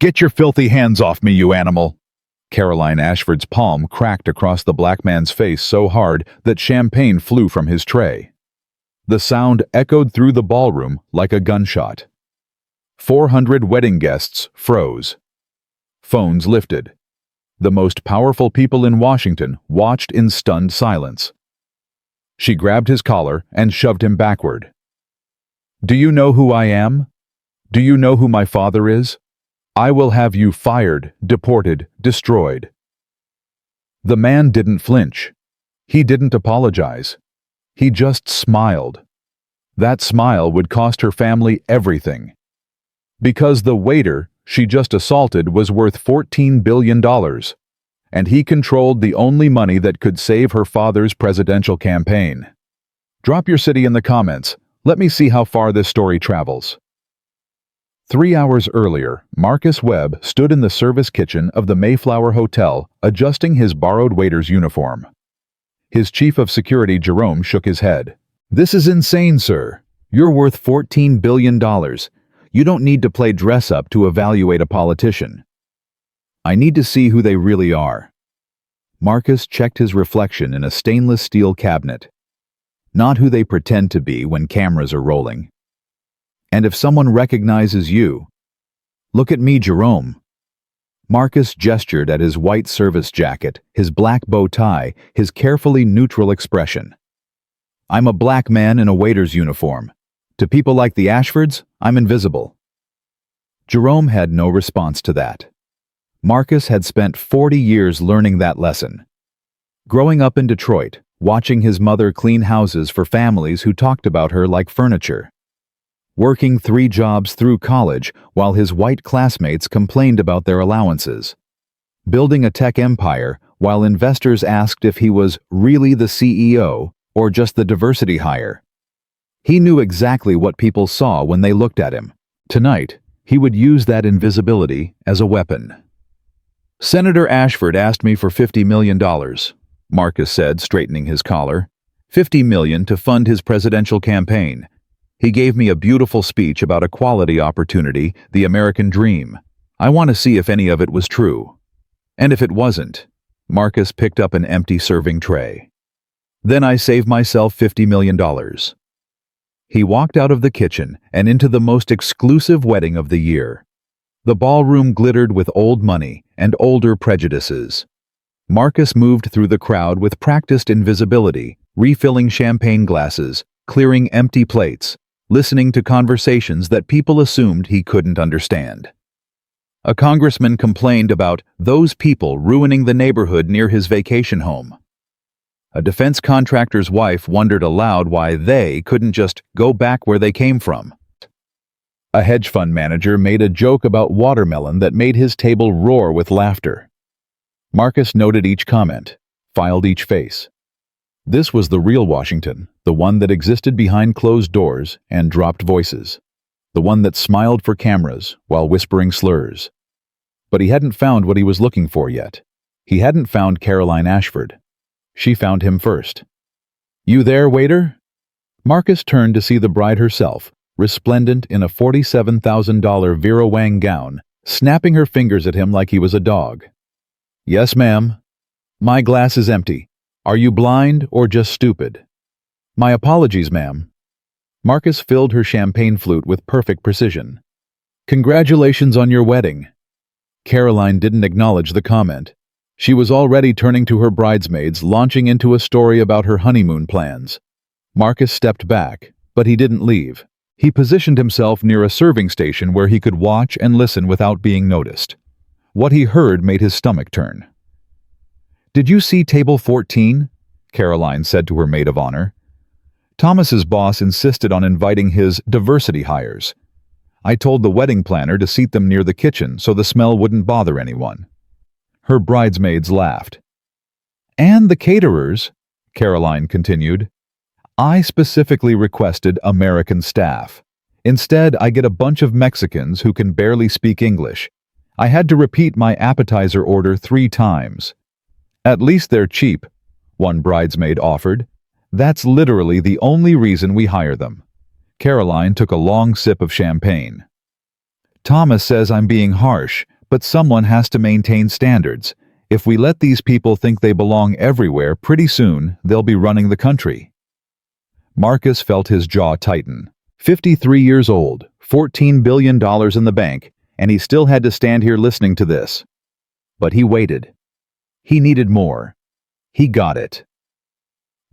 Get your filthy hands off me, you animal! Caroline Ashford's palm cracked across the black man's face so hard that champagne flew from his tray. The sound echoed through the ballroom like a gunshot. 400 wedding guests froze. Phones lifted. The most powerful people in Washington watched in stunned silence. She grabbed his collar and shoved him backward. "Do you know who I am? Do you know who my father is? I will have you fired, deported, destroyed." The man didn't flinch. He didn't apologize. He just smiled. That smile would cost her family everything. Because the waiter she just assaulted was worth $14 billion, and he controlled the only money that could save her father's presidential campaign. Drop your city in the comments. Let me see how far this story travels. 3 hours earlier, Marcus Webb stood in the service kitchen of the Mayflower Hotel, adjusting his borrowed waiter's uniform. His chief of security, Jerome, shook his head. "This is insane, sir. You're worth $14 billion. You don't need to play dress-up to evaluate a politician. I need to see who they really are." Marcus checked his reflection in a stainless steel cabinet. Not who they pretend to be when cameras are rolling. "And if someone recognizes you, look at me, Jerome." Marcus gestured at his white service jacket, his black bow tie, his carefully neutral expression. "I'm a black man in a waiter's uniform. To people like the Ashfords, I'm invisible." Jerome had no response to that. Marcus had spent 40 years learning that lesson. Growing up in Detroit, watching his mother clean houses for families who talked about her like furniture. Working 3 jobs through college while his white classmates complained about their allowances. Building a tech empire while investors asked if he was really the CEO or just the diversity hire. He knew exactly what people saw when they looked at him. Tonight, he would use that invisibility as a weapon. "Senator Ashford asked me for $50 million, Marcus said, straightening his collar. $50 million to fund his presidential campaign. He gave me a beautiful speech about equality opportunity, the American dream. I want to see if any of it was true. And if it wasn't," Marcus picked up an empty serving tray. "Then I save myself $50 million. He walked out of the kitchen and into the most exclusive wedding of the year. The ballroom glittered with old money and older prejudices. Marcus moved through the crowd with practiced invisibility, refilling champagne glasses, clearing empty plates, listening to conversations that people assumed he couldn't understand. A congressman complained about those people ruining the neighborhood near his vacation home. A defense contractor's wife wondered aloud why they couldn't just go back where they came from. A hedge fund manager made a joke about watermelon that made his table roar with laughter. Marcus noted each comment, filed each face. This was the real Washington, the one that existed behind closed doors and dropped voices, the one that smiled for cameras while whispering slurs. But he hadn't found what he was looking for yet. He hadn't found Caroline Ashford. She found him first. "You there, waiter?" Marcus turned to see the bride herself, resplendent in a $47,000 Vera Wang gown, snapping her fingers at him like he was a dog. "Yes, ma'am." "My glass is empty. Are you blind or just stupid?" "My apologies, ma'am." Marcus filled her champagne flute with perfect precision. "Congratulations on your wedding." Caroline didn't acknowledge the comment. She was already turning to her bridesmaids, launching into a story about her honeymoon plans. Marcus stepped back, but he didn't leave. He positioned himself near a serving station where he could watch and listen without being noticed. What he heard made his stomach turn. "Did you see table 14? Caroline said to her maid of honor. Thomas's boss insisted on inviting his diversity hires. I told the wedding planner to seat them near the kitchen so the smell wouldn't bother anyone. Her bridesmaids laughed. "And the caterers," Caroline continued. "I specifically requested American staff. Instead, I get a bunch of Mexicans who can barely speak English. I had to repeat my appetizer order 3 times. At least they're cheap," one bridesmaid offered. "That's literally the only reason we hire them." Caroline took a long sip of champagne. Thomas says I'm being harsh, but someone has to maintain standards. If we let these people think they belong everywhere, pretty soon they'll be running the country. Marcus felt his jaw tighten. 53 years old, $14 billion in the bank, and he still had to stand here listening to this. But he waited. He needed more. He got it.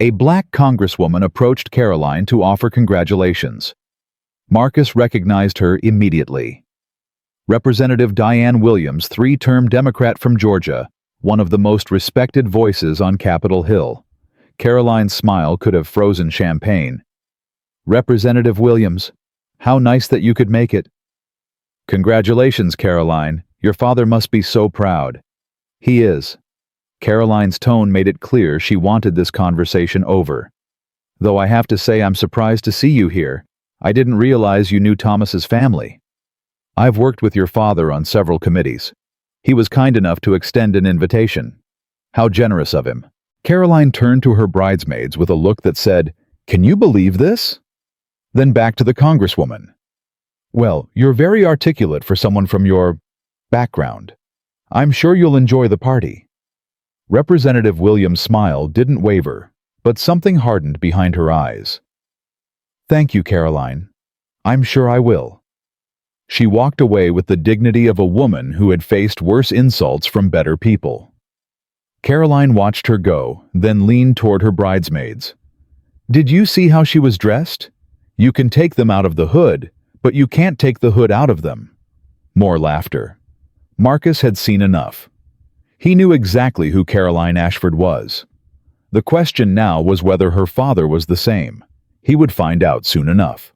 A black congresswoman approached Caroline to offer congratulations. Marcus recognized her immediately. Representative Diane Williams, three-term Democrat from Georgia, one of the most respected voices on Capitol Hill. Caroline's smile could have frozen champagne. Representative Williams, how nice that you could make it. Congratulations, Caroline. Your father must be so proud. He is. Caroline's tone made it clear she wanted this conversation over. Though I have to say I'm surprised to see you here. I didn't realize you knew Thomas's family. I've worked with your father on several committees. He was kind enough to extend an invitation. How generous of him. Caroline turned to her bridesmaids with a look that said, "Can you believe this?" Then back to the congresswoman. "Well, you're very articulate for someone from your background. I'm sure you'll enjoy the party." Representative Williams' smile didn't waver, but something hardened behind her eyes. "Thank you, Caroline. I'm sure I will." She walked away with the dignity of a woman who had faced worse insults from better people. Caroline watched her go, then leaned toward her bridesmaids. "Did you see how she was dressed? You can take them out of the hood, but you can't take the hood out of them." More laughter. Marcus had seen enough. He knew exactly who Caroline Ashford was. The question now was whether her father was the same. He would find out soon enough.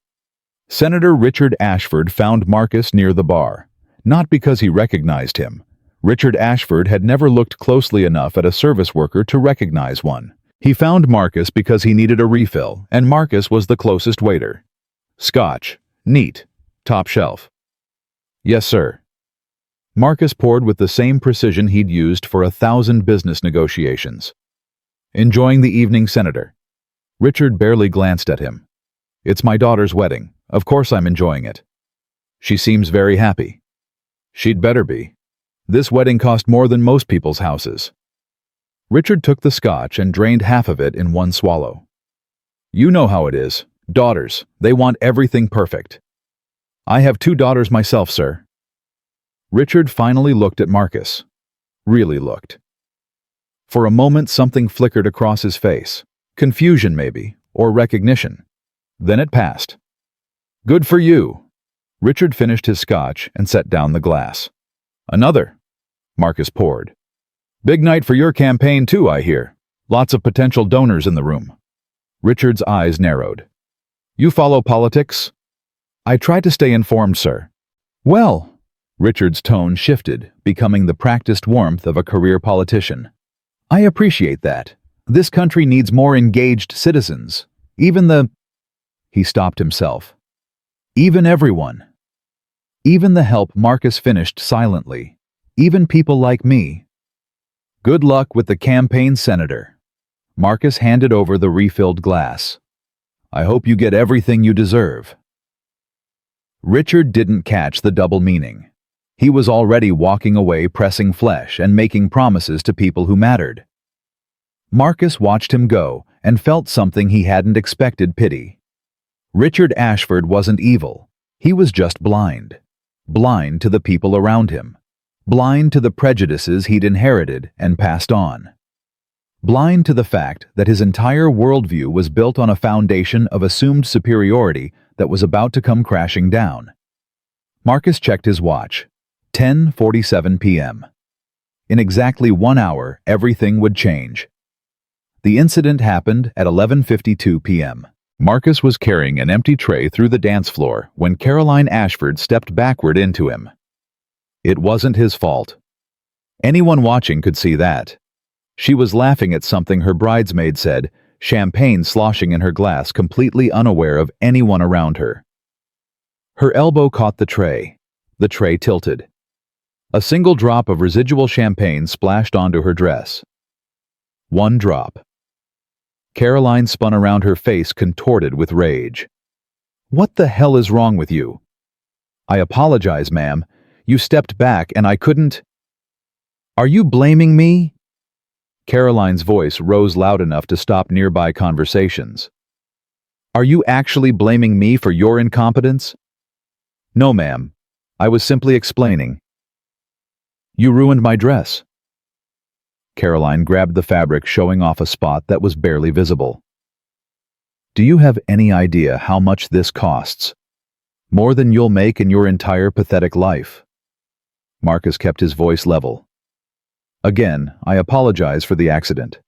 Senator Richard Ashford found Marcus near the bar, not because he recognized him. Richard Ashford had never looked closely enough at a service worker to recognize one. He found Marcus because he needed a refill, and Marcus was the closest waiter. "Scotch. Neat. Top shelf." "Yes, sir." Marcus poured with the same precision he'd used for 1,000 business negotiations. "Enjoying the evening, Senator?" Richard barely glanced at him. "It's my daughter's wedding. Of course I'm enjoying it." "She seems very happy." "She'd better be. This wedding cost more than most people's houses." Richard took the scotch and drained half of it in one swallow. "You know how it is. Daughters, they want everything perfect." "I have 2 daughters myself, sir." Richard finally looked at Marcus. Really looked. For a moment something flickered across his face. Confusion maybe, or recognition. Then it passed. "Good for you." Richard finished his scotch and set down the glass. "Another." Marcus poured. "Big night for your campaign too, I hear. Lots of potential donors in the room." Richard's eyes narrowed. "You follow politics?" "I try to stay informed, sir." "Well," Richard's tone shifted, becoming the practiced warmth of a career politician. "I appreciate that. This country needs more engaged citizens. He stopped himself. "Even everyone." Even the help. Marcus finished silently. "Even people like me." "Good luck with the campaign, Senator." Marcus handed over the refilled glass. "I hope you get everything you deserve." Richard didn't catch the double meaning. He was already walking away, pressing flesh and making promises to people who mattered. Marcus watched him go and felt something he hadn't expected: pity. Richard Ashford wasn't evil. He was just blind. Blind to the people around him. Blind to the prejudices he'd inherited and passed on. Blind to the fact that his entire worldview was built on a foundation of assumed superiority that was about to come crashing down. Marcus checked his watch. 10:47 p.m. In exactly 1 hour, everything would change. The incident happened at 11:52 p.m. Marcus was carrying an empty tray through the dance floor when Caroline Ashford stepped backward into him. It wasn't his fault. Anyone watching could see that. She was laughing at something her bridesmaid said, champagne sloshing in her glass, completely unaware of anyone around her. Her elbow caught the tray. The tray tilted. A single drop of residual champagne splashed onto her dress. One drop. Caroline spun around, her face contorted with rage. "What the hell is wrong with you?" I apologize, ma'am. You stepped back and I couldn't. Are you blaming me? Caroline's voice rose loud enough to stop nearby conversations. Are you actually blaming me for your incompetence? No, ma'am. I was simply explaining. You ruined my dress. Caroline grabbed the fabric, showing off a spot that was barely visible. Do you have any idea how much this costs? More than you'll make in your entire pathetic life. Marcus kept his voice level. Again, I apologize for the accident.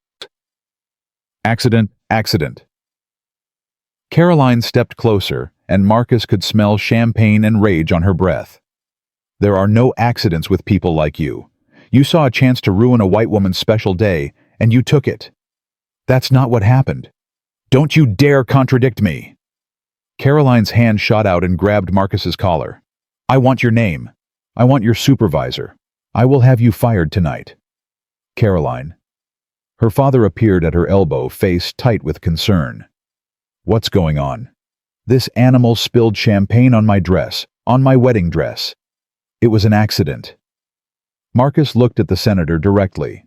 Accident. Caroline stepped closer, and Marcus could smell champagne and rage on her breath. There are no accidents with people like you. You saw a chance to ruin a white woman's special day, and you took it. That's not what happened. Don't you dare contradict me. Caroline's hand shot out and grabbed Marcus's collar. I want your name. I want your supervisor. I will have you fired tonight. Caroline. Her father appeared at her elbow, face tight with concern. What's going on? This animal spilled champagne on my dress, on my wedding dress. It was an accident. Marcus looked at the senator directly.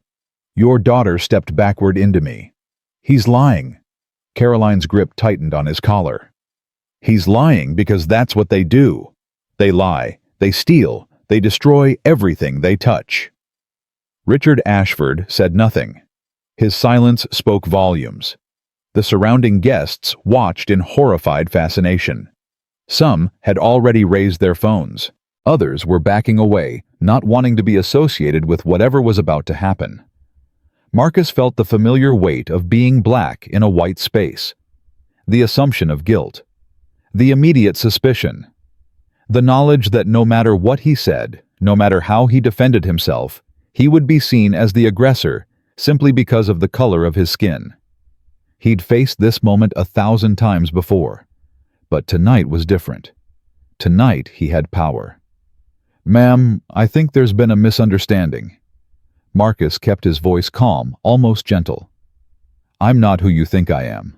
Your daughter stepped backward into me. He's lying. Caroline's grip tightened on his collar. He's lying because that's what they do. They lie, they steal, they destroy everything they touch. Richard Ashford said nothing. His silence spoke volumes. The surrounding guests watched in horrified fascination. Some had already raised their phones. Others were backing away, not wanting to be associated with whatever was about to happen. Marcus felt the familiar weight of being black in a white space. The assumption of guilt. The immediate suspicion. The knowledge that no matter what he said, no matter how he defended himself, he would be seen as the aggressor simply because of the color of his skin. He'd faced this moment 1,000 times before, but tonight was different. Tonight he had power. Ma'am, I think there's been a misunderstanding. Marcus kept his voice calm, almost gentle. I'm not who you think I am.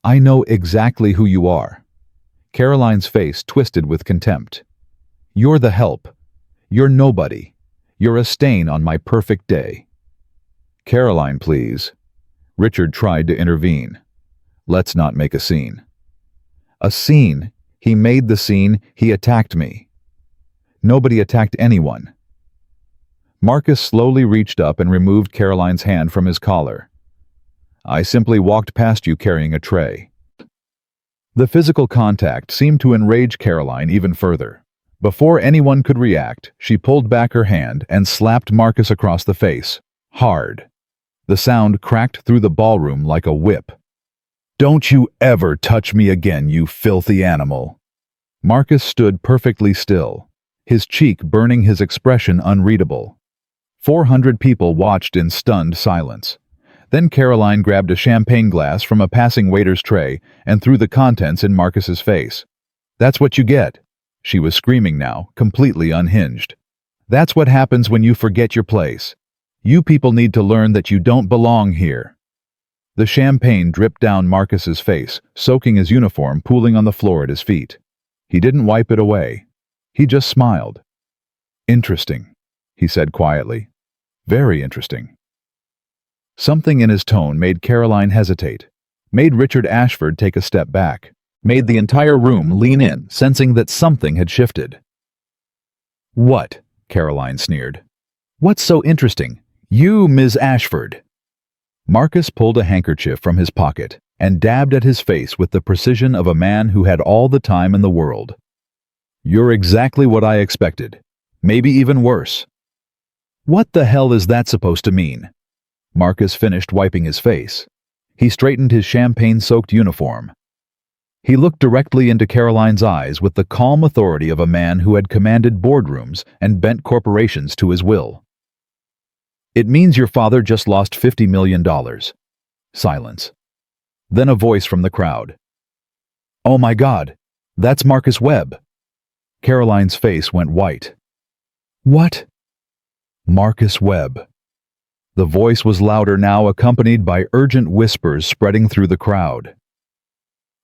I know exactly who you are. Caroline's face twisted with contempt. You're the help. You're nobody. You're a stain on my perfect day. Caroline, please. Richard tried to intervene. Let's not make a scene. A scene? He made the scene. He attacked me. Nobody attacked anyone. Marcus slowly reached up and removed Caroline's hand from his collar. I simply walked past you carrying a tray. The physical contact seemed to enrage Caroline even further. Before anyone could react, she pulled back her hand and slapped Marcus across the face, hard. The sound cracked through the ballroom like a whip. Don't you ever touch me again, you filthy animal. Marcus stood perfectly still, his cheek burning, his expression unreadable. 400 people watched in stunned silence. Then Caroline grabbed a champagne glass from a passing waiter's tray and threw the contents in Marcus's face. That's what you get. She was screaming now, completely unhinged. That's what happens when you forget your place. You people need to learn that you don't belong here. The champagne dripped down Marcus's face, soaking his uniform, pooling on the floor at his feet. He didn't wipe it away. He just smiled. Interesting, he said quietly. Very interesting. Something in his tone made Caroline hesitate, made Richard Ashford take a step back, made the entire room lean in, sensing that something had shifted. What? Caroline sneered. What's so interesting? You, Ms. Ashford. Marcus pulled a handkerchief from his pocket and dabbed at his face with the precision of a man who had all the time in the world. You're exactly what I expected. Maybe even worse. What the hell is that supposed to mean? Marcus finished wiping his face. He straightened his champagne-soaked uniform. He looked directly into Caroline's eyes with the calm authority of a man who had commanded boardrooms and bent corporations to his will. It means your father just lost $50 million. Silence. Then a voice from the crowd. Oh my God, that's Marcus Webb. Caroline's face went white. What? Marcus Webb. The voice was louder now, accompanied by urgent whispers spreading through the crowd.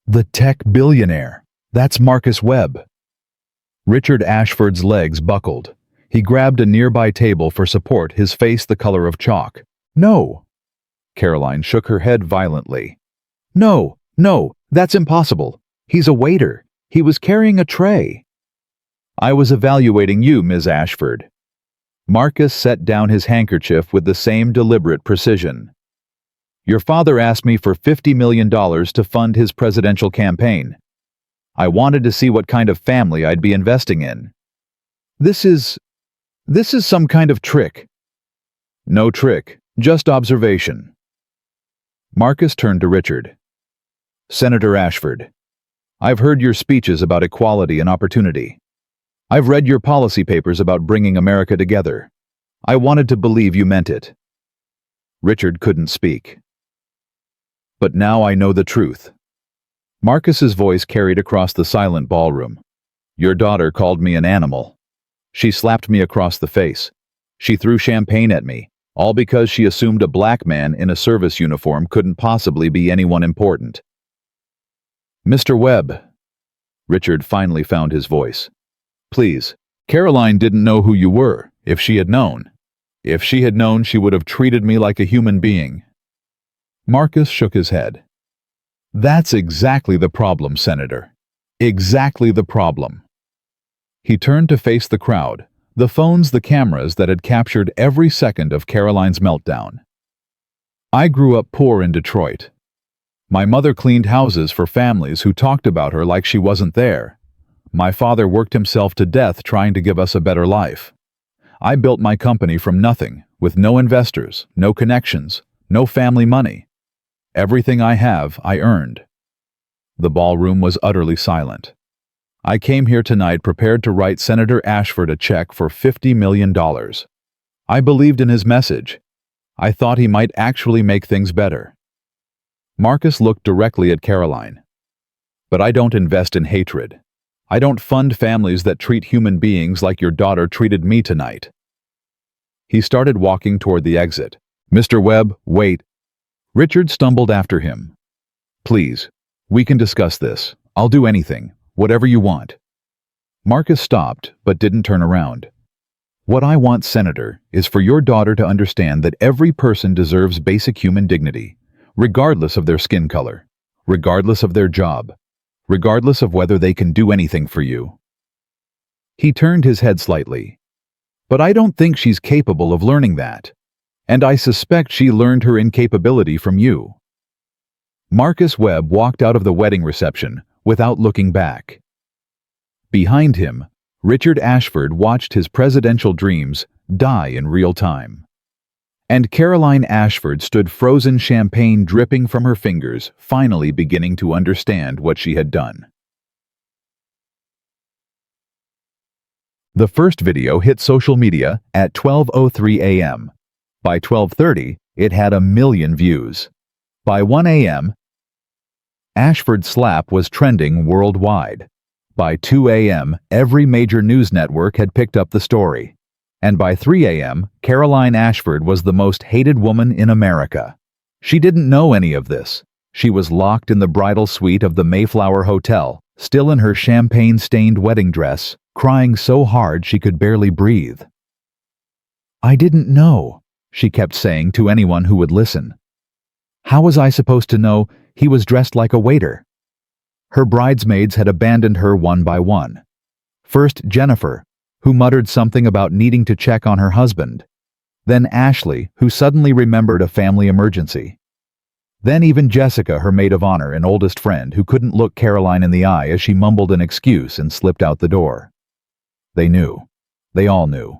The tech billionaire. That's Marcus Webb. Richard Ashford's legs buckled. He grabbed a nearby table for support, his face the color of chalk. No! Caroline shook her head violently. No, no, that's impossible. He's a waiter. He was carrying a tray. I was evaluating you, Ms. Ashford. Marcus set down his handkerchief with the same deliberate precision. Your father asked me for $50 million to fund his presidential campaign. I wanted to see what kind of family I'd be investing in. This is some kind of trick. No trick, just observation. Marcus turned to Richard. Senator Ashford, I've heard your speeches about equality and opportunity. I've read your policy papers about bringing America together. I wanted to believe you meant it. Richard couldn't speak. But now I know the truth. Marcus's voice carried across the silent ballroom. Your daughter called me an animal. She slapped me across the face. She threw champagne at me, all because she assumed a black man in a service uniform couldn't possibly be anyone important. Mr. Webb. Richard finally found his voice. Please, Caroline didn't know who you were, if she had known. If she had known, she would have treated me like a human being. Marcus shook his head. That's exactly the problem, Senator. Exactly the problem. He turned to face the crowd, the phones, the cameras that had captured every second of Caroline's meltdown. I grew up poor in Detroit. My mother cleaned houses for families who talked about her like she wasn't there. My father worked himself to death trying to give us a better life. I built my company from nothing, with no investors, no connections, no family money. Everything I have, I earned. The ballroom was utterly silent. I came here tonight prepared to write Senator Ashford a check for $50 million. I believed in his message. I thought he might actually make things better. Marcus looked directly at Caroline. But I don't invest in hatred. I don't fund families that treat human beings like your daughter treated me tonight. He started walking toward the exit. Mr. Webb, wait. Richard stumbled after him. Please, we can discuss this. I'll do anything, whatever you want. Marcus stopped, but didn't turn around. What I want, Senator, is for your daughter to understand that every person deserves basic human dignity, regardless of their skin color, regardless of their job, regardless of whether they can do anything for you. He turned his head slightly. But I don't think she's capable of learning that. And I suspect she learned her incapability from you. Marcus Webb walked out of the wedding reception without looking back. Behind him, Richard Ashford watched his presidential dreams die in real time. And Caroline Ashford stood frozen, champagne dripping from her fingers, finally beginning to understand what she had done. The first video hit social media at 12:03 a.m. By 12:30, it had 1 million views. By 1 a.m., Ashford's slap was trending worldwide. By 2 a.m., every major news network had picked up the story. And by 3 a.m., Caroline Ashford was the most hated woman in America. She didn't know any of this. She was locked in the bridal suite of the Mayflower Hotel, still in her champagne-stained wedding dress, crying so hard she could barely breathe. I didn't know, she kept saying to anyone who would listen. How was I supposed to know he was dressed like a waiter? Her bridesmaids had abandoned her one by one. First Jennifer, who muttered something about needing to check on her husband. Then Ashley, who suddenly remembered a family emergency. Then even Jessica, her maid of honor and oldest friend, who couldn't look Caroline in the eye as she mumbled an excuse and slipped out the door. They knew. They all knew.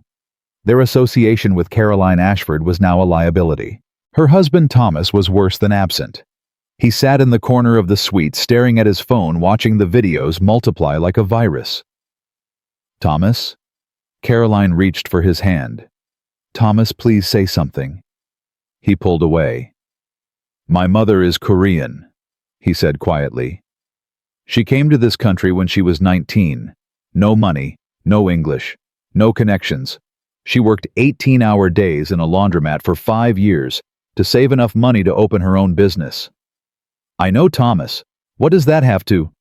Their association with Caroline Ashford was now a liability. Her husband Thomas was worse than absent. He sat in the corner of the suite staring at his phone, watching the videos multiply like a virus. Thomas? Caroline reached for his hand. Thomas, please say something. He pulled away. My mother is Korean, he said quietly. She came to this country when she was 19. No money, no English, no connections. She worked 18-hour days in a laundromat for 5 years to save enough money to open her own business. I know Thomas. What does that have to?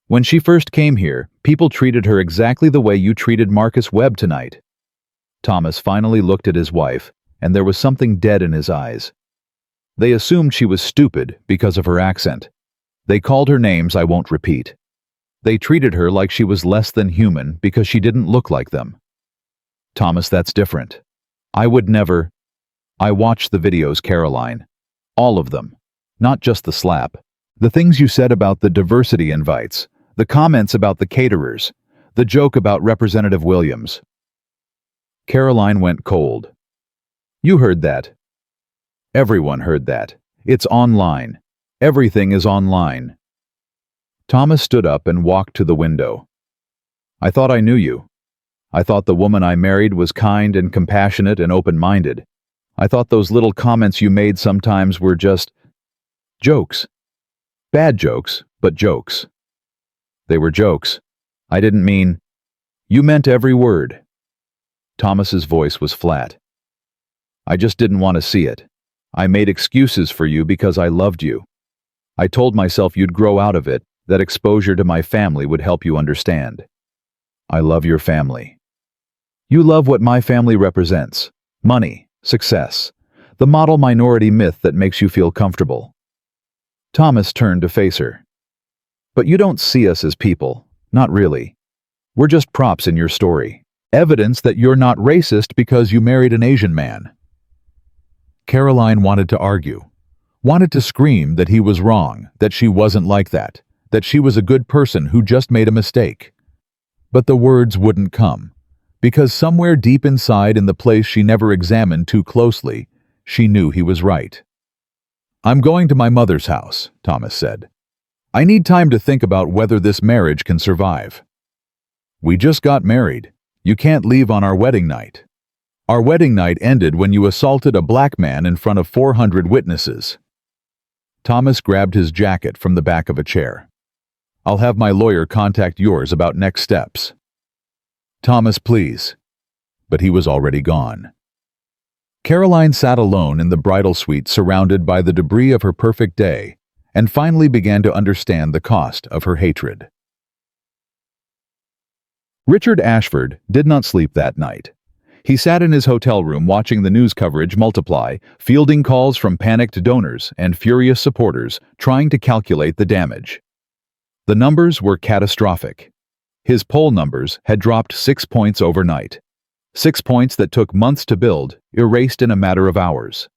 When she first came here, people treated her exactly the way you treated Marcus Webb tonight." Thomas finally looked at his wife, and there was something dead in his eyes. They assumed she was stupid because of her accent. They called her names I won't repeat. They treated her like she was less than human because she didn't look like them. "Thomas, that's different. I would never—" "I watched the videos, Caroline. All of them. Not just the slap. The things you said about the diversity invites, the comments about the caterers, the joke about Representative Williams." Caroline went cold. "You heard that. Everyone heard that. It's online. Everything is online." Thomas stood up and walked to the window. "I thought I knew you. I thought the woman I married was kind and compassionate and open-minded. I thought those little comments you made sometimes were just jokes. Bad jokes, but jokes. They were jokes. I didn't mean—" "You meant every word." Thomas's voice was flat. "I just didn't want to see it. I made excuses for you because I loved you. I told myself you'd grow out of it, that exposure to my family would help you understand. I love your family. You love what my family represents: money, success, the model minority myth that makes you feel comfortable." Thomas turned to face her. "But you don't see us as people, not really. We're just props in your story. Evidence that you're not racist because you married an Asian man." Caroline wanted to argue, wanted to scream that he was wrong, that she wasn't like that she was a good person who just made a mistake. But the words wouldn't come, because somewhere deep inside, in the place she never examined too closely, she knew he was right. "I'm going to my mother's house," Thomas said. "I need time to think about whether this marriage can survive." "We just got married. You can't leave on our wedding night." "Our wedding night ended when you assaulted a black man in front of 400 witnesses." Thomas grabbed his jacket from the back of a chair. "I'll have my lawyer contact yours about next steps." "Thomas, please." But he was already gone. Caroline sat alone in the bridal suite, surrounded by the debris of her perfect day, and finally began to understand the cost of her hatred. Richard Ashford did not sleep that night. He sat in his hotel room watching the news coverage multiply, fielding calls from panicked donors and furious supporters trying to calculate the damage. The numbers were catastrophic. His poll numbers had dropped 6 points overnight. 6 points that took months to build, erased in a matter of hours.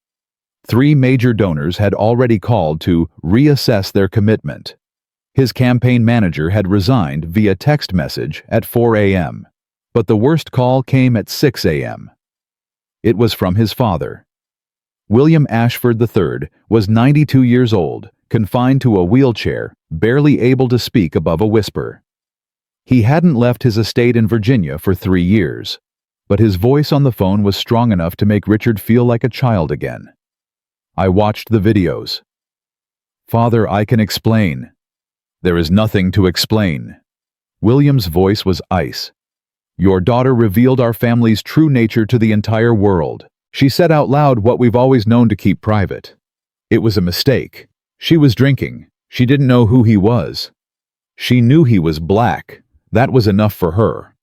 3 major donors had already called to reassess their commitment. His campaign manager had resigned via text message at 4 a.m., but the worst call came at 6 a.m. It was from his father. William Ashford III was 92 years old, confined to a wheelchair, barely able to speak above a whisper. He hadn't left his estate in Virginia for 3 years, but his voice on the phone was strong enough to make Richard feel like a child again. "I watched the videos. Father, I can explain." "There is nothing to explain." William's voice was ice. "Your daughter revealed our family's true nature to the entire world. She said out loud what we've always known to keep private. It was a mistake. She was drinking. She didn't know who he was. She knew he was black. That was enough for her."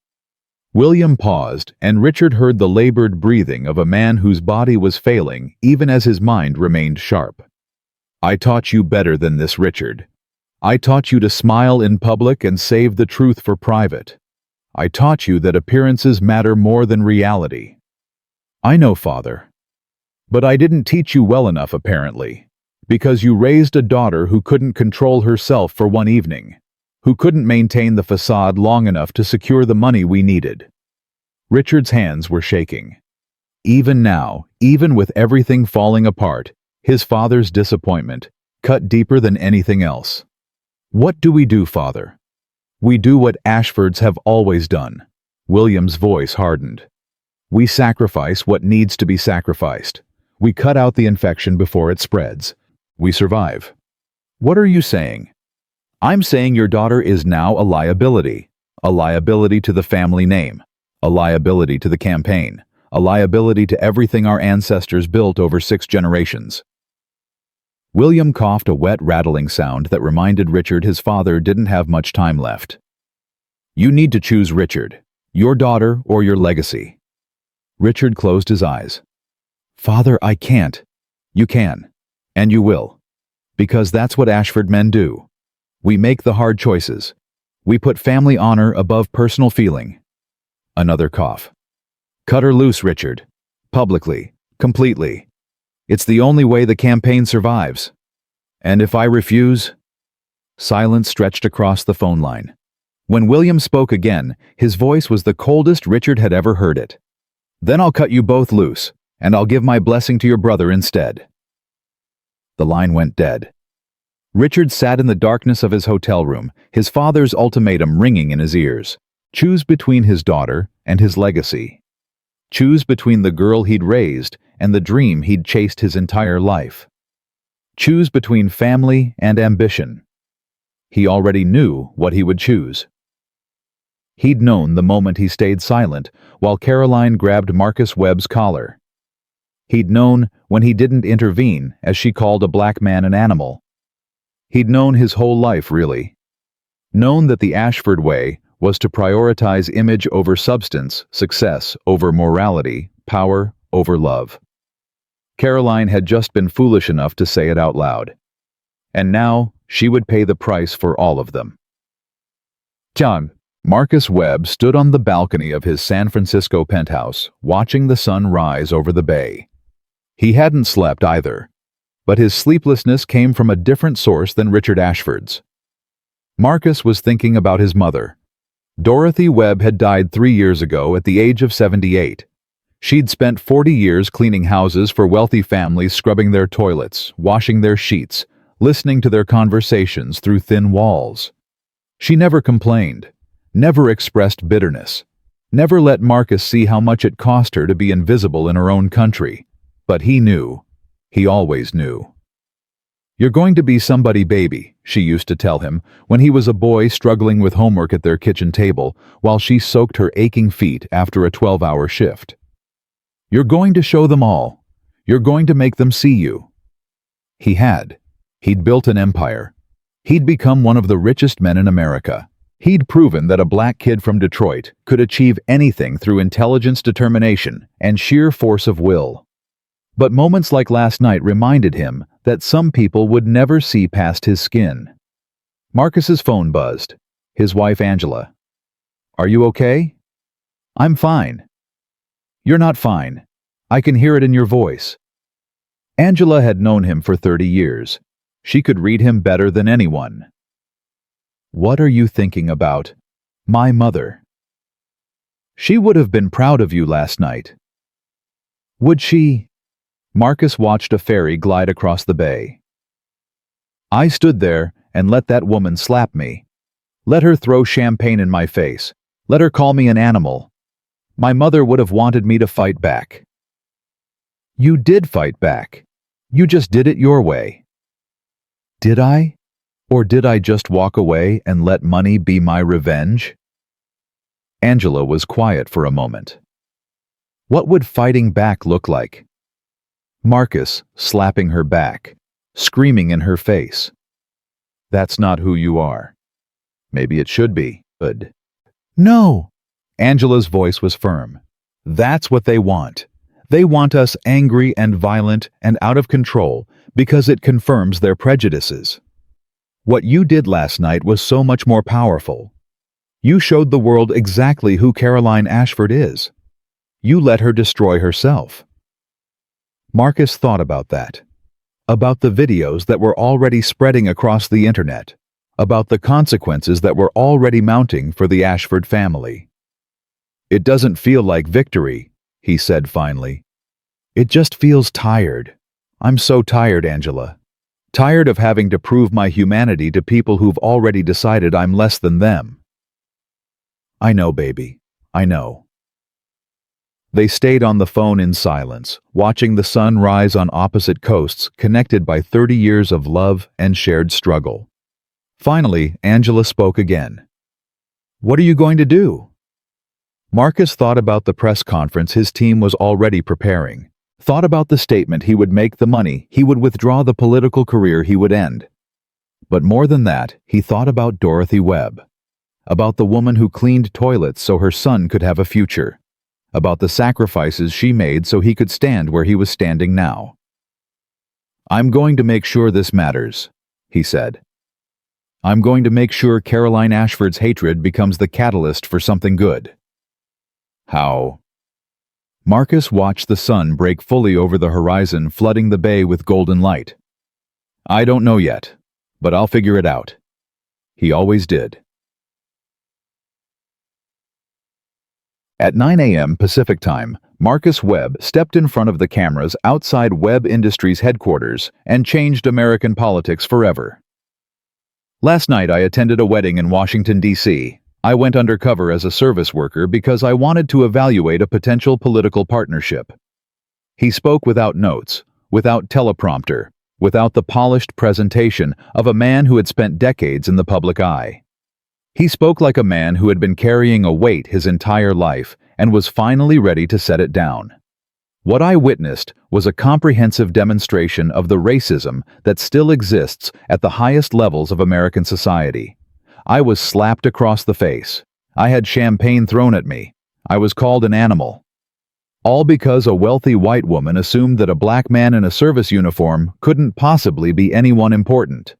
William paused, and Richard heard the labored breathing of a man whose body was failing even as his mind remained sharp. "I taught you better than this, Richard. I taught you to smile in public and save the truth for private. I taught you that appearances matter more than reality." "I know, Father. But I didn't teach you well enough, apparently, because you raised a daughter who couldn't control herself for one evening, who couldn't maintain the facade long enough to secure the money we needed." Richard's hands were shaking. Even now, even with everything falling apart, his father's disappointment cut deeper than anything else. "What do we do, Father?" "We do what Ashfords have always done." William's voice hardened. "We sacrifice what needs to be sacrificed. We cut out the infection before it spreads. We survive." "What are you saying?" "I'm saying your daughter is now a liability to the family name, a liability to the campaign, a liability to everything our ancestors built over 6 generations." William coughed a wet, rattling sound that reminded Richard his father didn't have much time left. You need to choose, Richard. Your daughter or your legacy. Richard closed his eyes. Father, I can't. You can. And you will. Because that's what Ashford men do. We make the hard choices. We put family honor above personal feeling. Another cough. Cut her loose, Richard. Publicly. Completely. It's the only way the campaign survives. And if I refuse? Silence stretched across the phone line. When William spoke again, his voice was the coldest Richard had ever heard it. Then I'll cut you both loose, and I'll give my blessing to your brother instead. The line went dead. Richard sat in the darkness of his hotel room, his father's ultimatum ringing in his ears. Choose between his daughter and his legacy. Choose between the girl he'd raised and the dream he'd chased his entire life. Choose between family and ambition. He already knew what he would choose. He'd known the moment he stayed silent while Caroline grabbed Marcus Webb's collar. He'd known when he didn't intervene as she called a black man an animal. He'd known his whole life, really. Known that the Ashford way was to prioritize image over substance, success over morality, power over love. Caroline had just been foolish enough to say it out loud. And now she would pay the price for all of them. John. Marcus Webb stood on the balcony of his San Francisco penthouse, watching the sun rise over the bay. He hadn't slept either, but his sleeplessness came from a different source than Richard Ashford's. Marcus was thinking about his mother. Dorothy Webb had died 3 years ago at the age of 78. She'd spent 40 years cleaning houses for wealthy families, scrubbing their toilets, washing their sheets, listening to their conversations through thin walls. She never complained. Never expressed bitterness, never let Marcus see how much it cost her to be invisible in her own country. But he knew. He always knew. You're going to be somebody, baby, she used to tell him when he was a boy struggling with homework at their kitchen table while she soaked her aching feet after a 12-hour shift. You're going to show them all. You're going to make them see you. He had. He'd built an empire. He'd become one of the richest men in America. He'd proven that a black kid from Detroit could achieve anything through intelligence, determination, and sheer force of will. But moments like last night reminded him that some people would never see past his skin. Marcus's phone buzzed. His wife, Angela. Are you okay? I'm fine. You're not fine. I can hear it in your voice. Angela had known him for 30 years. She could read him better than anyone. What are you thinking about? My mother. She would have been proud of you last night. Would she? Marcus watched a ferry glide across the bay. I stood there and let that woman slap me. Let her throw champagne in my face. Let her call me an animal. My mother would have wanted me to fight back. You did fight back. You just did it your way. Did I? Or did I just walk away and let money be my revenge? Angela was quiet for a moment. What would fighting back look like? Marcus slapping her back, screaming in her face. That's not who you are. Maybe it should be, but... No! Angela's voice was firm. That's what they want. They want us angry and violent and out of control because it confirms their prejudices. What you did last night was so much more powerful. You showed the world exactly who Caroline Ashford is. You let her destroy herself. Marcus thought about that. About the videos that were already spreading across the internet. About the consequences that were already mounting for the Ashford family. It doesn't feel like victory, he said finally. It just feels tired. I'm so tired, Angela. Tired of having to prove my humanity to people who've already decided I'm less than them. I know, baby. I know. They stayed on the phone in silence, watching the sun rise on opposite coasts connected by 30 years of love and shared struggle. Finally, Angela spoke again. What are you going to do? Marcus thought about the press conference his team was already preparing. thought about the statement he would make, the money he would withdraw, the political career he would end. But more than that, he thought about Dorothy Webb, about the woman who cleaned toilets so her son could have a future, about the sacrifices she made so he could stand where he was standing now. "I'm going to make sure this matters," he said. "I'm going to make sure Caroline Ashford's hatred becomes the catalyst for something good." "How?" Marcus watched the sun break fully over the horizon, flooding the bay with golden light. "I don't know yet, but I'll figure it out." He always did. At 9 a.m. Pacific Time, Marcus Webb stepped in front of the cameras outside Webb Industries headquarters and changed American politics forever. "Last night I attended a wedding in Washington, D.C. I went undercover as a service worker because I wanted to evaluate a potential political partnership." He spoke without notes, without teleprompter, without the polished presentation of a man who had spent decades in the public eye. He spoke like a man who had been carrying a weight his entire life and was finally ready to set it down. What I witnessed was a comprehensive demonstration of the racism that still exists at the highest levels of American society. I was slapped across the face. I had champagne thrown at me. I was called an animal. All because a wealthy white woman assumed that a black man in a service uniform couldn't possibly be anyone important.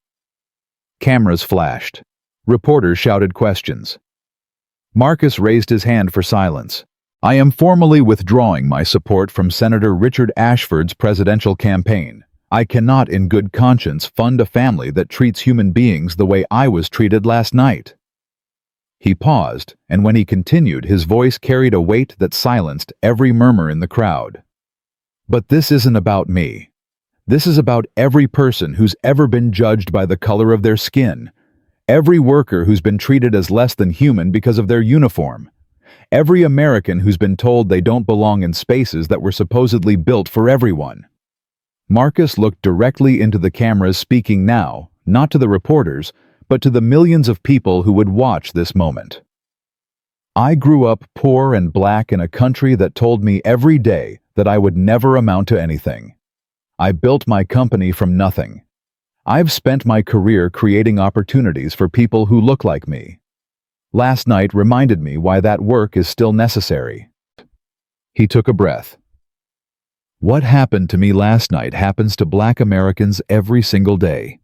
Cameras flashed. Reporters shouted questions. Marcus raised his hand for silence. "I am formally withdrawing my support from Senator Richard Ashford's presidential campaign. I cannot in good conscience fund a family that treats human beings the way I was treated last night." He paused, and when he continued, his voice carried a weight that silenced every murmur in the crowd. "But this isn't about me. This is about every person who's ever been judged by the color of their skin, every worker who's been treated as less than human because of their uniform, every American who's been told they don't belong in spaces that were supposedly built for everyone." Marcus looked directly into the cameras, speaking now, not to the reporters, but to the millions of people who would watch this moment. "I grew up poor and black in a country that told me every day that I would never amount to anything. I built my company from nothing. I've spent my career creating opportunities for people who look like me. Last night reminded me why that work is still necessary." He took a breath. "What happened to me last night happens to Black Americans every single day.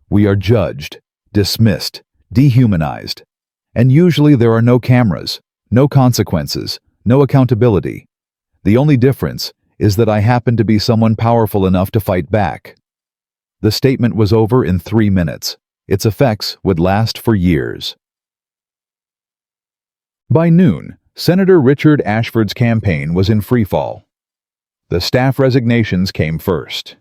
We are judged, dismissed, dehumanized. And usually there are no cameras, no consequences, no accountability. The only difference is that I happen to be someone powerful enough to fight back." The statement was over in 3 minutes. Its effects would last for years. By noon, Senator Richard Ashford's campaign was in freefall. The staff resignations came first.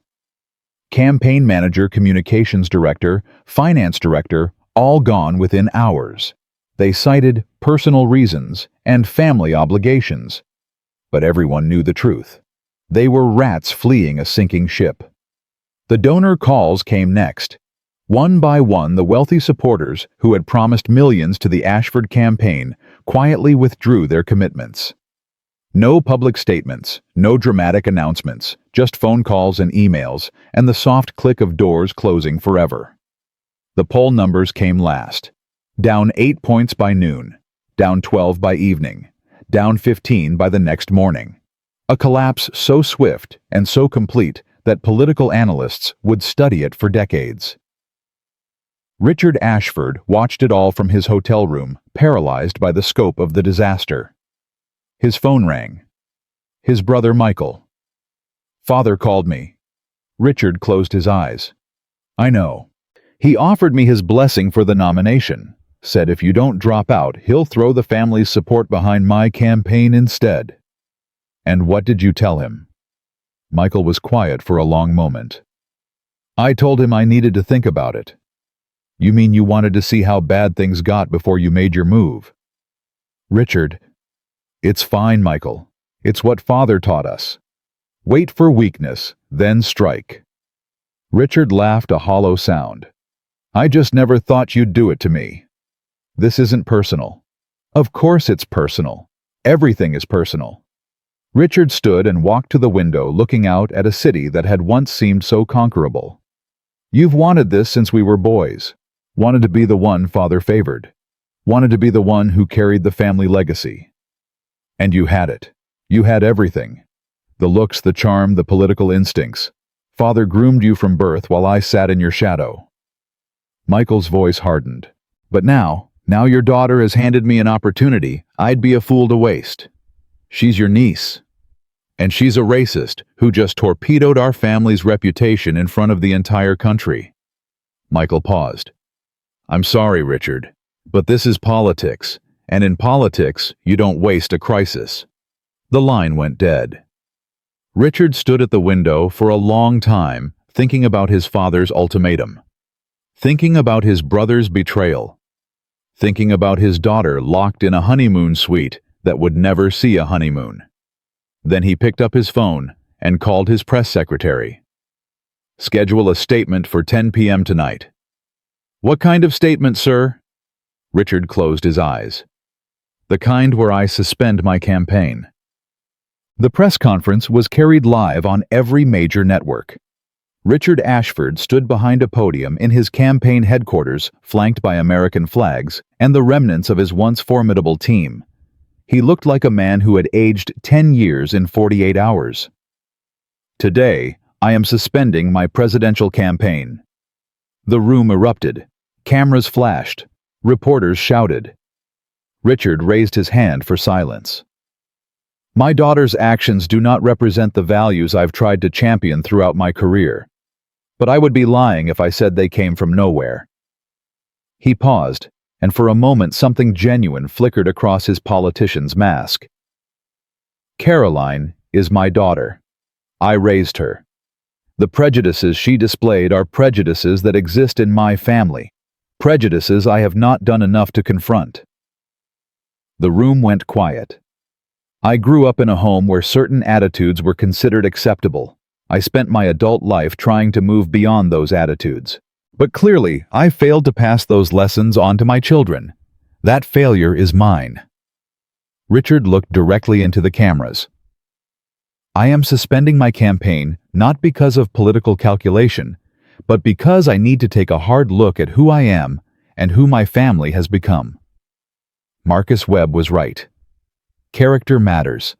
Campaign manager, communications director, finance director, all gone within hours. They cited personal reasons and family obligations. But everyone knew the truth. They were rats fleeing a sinking ship. The donor calls came next. One by one, the wealthy supporters who had promised millions to the Ashford campaign quietly withdrew their commitments. No public statements, no dramatic announcements, just phone calls and emails, and the soft click of doors closing forever. The poll numbers came last. Down 8 points by noon, down 12 by evening, down 15 by the next morning. A collapse so swift and so complete that political analysts would study it for decades. Richard Ashford watched it all from his hotel room, paralyzed by the scope of the disaster. His phone rang. His brother Michael. "Father called me." Richard closed his eyes. "I know. He offered me his blessing for the nomination, said if you don't drop out, he'll throw the family's support behind my campaign instead." "And what did you tell him?" Michael was quiet for a long moment. "I told him I needed to think about it." "You mean you wanted to see how bad things got before you made your move?" "Richard, it's fine, Michael. It's what Father taught us. Wait for weakness, then strike." Richard laughed a hollow sound. "I just never thought you'd do it to me." "This isn't personal." "Of course it's personal. Everything is personal." Richard stood and walked to the window, looking out at a city that had once seemed so conquerable. You've wanted this since we were boys. Wanted to be the one father favored. Wanted to be the one who carried the family legacy. And you had it. You had everything. The looks, the charm, the political instincts. Father groomed you from birth while I sat in your shadow. Michael's voice hardened. But now your daughter has handed me an opportunity I'd be a fool to waste. She's your niece. And she's a racist who just torpedoed our family's reputation in front of the entire country. Michael paused. I'm sorry, Richard, but this is politics, and in politics, you don't waste a crisis. The line went dead. Richard stood at the window for a long time, thinking about his father's ultimatum, thinking about his brother's betrayal, thinking about his daughter locked in a honeymoon suite that would never see a honeymoon. Then he picked up his phone and called his press secretary. Schedule a statement for 10 p.m. tonight. What kind of statement, sir? Richard closed his eyes. The kind where I suspend my campaign. The press conference was carried live on every major network. Richard Ashford stood behind a podium in his campaign headquarters, flanked by American flags and the remnants of his once formidable team. He looked like a man who had aged 10 years in 48 hours. Today, I am suspending my presidential campaign. The room erupted. Cameras flashed. Reporters shouted. Richard raised his hand for silence. My daughter's actions do not represent the values I've tried to champion throughout my career. But I would be lying if I said they came from nowhere. He paused, and for a moment something genuine flickered across his politician's mask. Caroline is my daughter. I raised her. The prejudices she displayed are prejudices that exist in my family, prejudices I have not done enough to confront. The room went quiet. I grew up in a home where certain attitudes were considered acceptable. I spent my adult life trying to move beyond those attitudes. But clearly, I failed to pass those lessons on to my children. That failure is mine. Richard looked directly into the cameras. I am suspending my campaign not because of political calculation, but because I need to take a hard look at who I am and who my family has become. Marcus Webb was right. Character matters.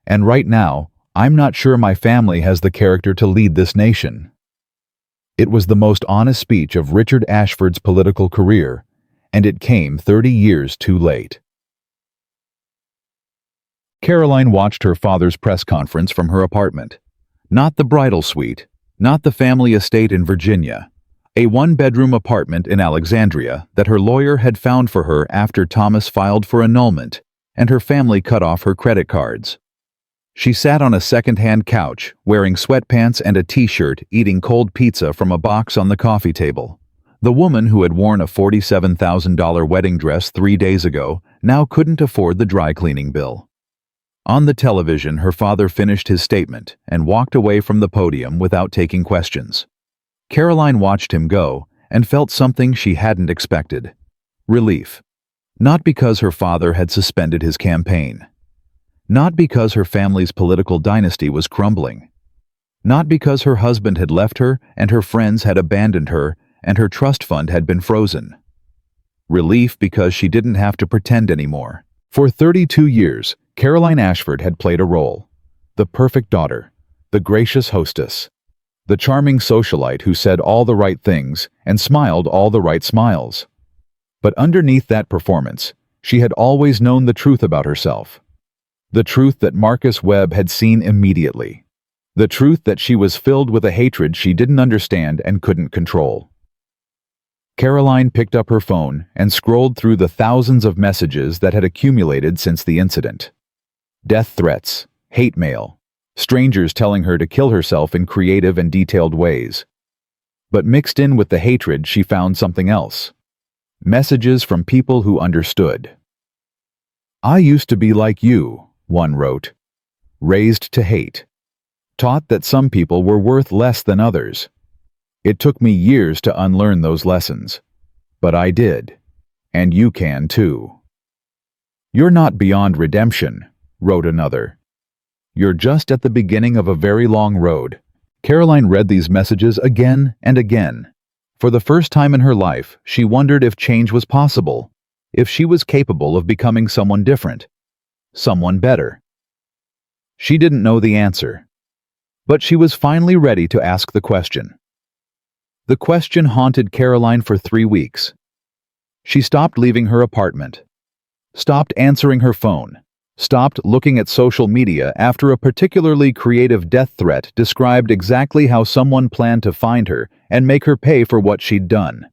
And right now, I'm not sure my family has the character to lead this nation. It was the most honest speech of Richard Ashford's political career, and it came 30 years too late. Caroline watched her father's press conference from her apartment. Not the bridal suite, not the family estate in Virginia, a one-bedroom apartment in Alexandria that her lawyer had found for her after Thomas filed for annulment and her family cut off her credit cards. She sat on a second-hand couch, wearing sweatpants and a t-shirt, eating cold pizza from a box on the coffee table. The woman who had worn a $47,000 wedding dress 3 days ago now couldn't afford the dry cleaning bill. On the television, her father finished his statement and walked away from the podium without taking questions. Caroline watched him go and felt something she hadn't expected. Relief. Not because her father had suspended his campaign. Not because her family's political dynasty was crumbling. Not because her husband had left her and her friends had abandoned her and her trust fund had been frozen. Relief because she didn't have to pretend anymore. For 32 years, Caroline Ashford had played a role. The perfect daughter, the gracious hostess, the charming socialite who said all the right things and smiled all the right smiles. But underneath that performance, she had always known the truth about herself. The truth that Marcus Webb had seen immediately. The truth that she was filled with a hatred she didn't understand and couldn't control. Caroline picked up her phone and scrolled through the thousands of messages that had accumulated since the incident. Death threats, hate mail, strangers telling her to kill herself in creative and detailed ways. But mixed in with the hatred, she found something else. Messages from people who understood. I used to be like you, one wrote. Raised to hate. Taught that some people were worth less than others. It took me years to unlearn those lessons. But I did. And you can too. You're not beyond redemption, wrote another. You're just at the beginning of a very long road. Caroline read these messages again and again. For the first time in her life, she wondered if change was possible, if she was capable of becoming someone different, someone better. She didn't know the answer, but she was finally ready to ask the question. The question haunted Caroline for 3 weeks. She stopped leaving her apartment, stopped answering her phone, stopped looking at social media after a particularly creative death threat described exactly how someone planned to find her and make her pay for what she'd done.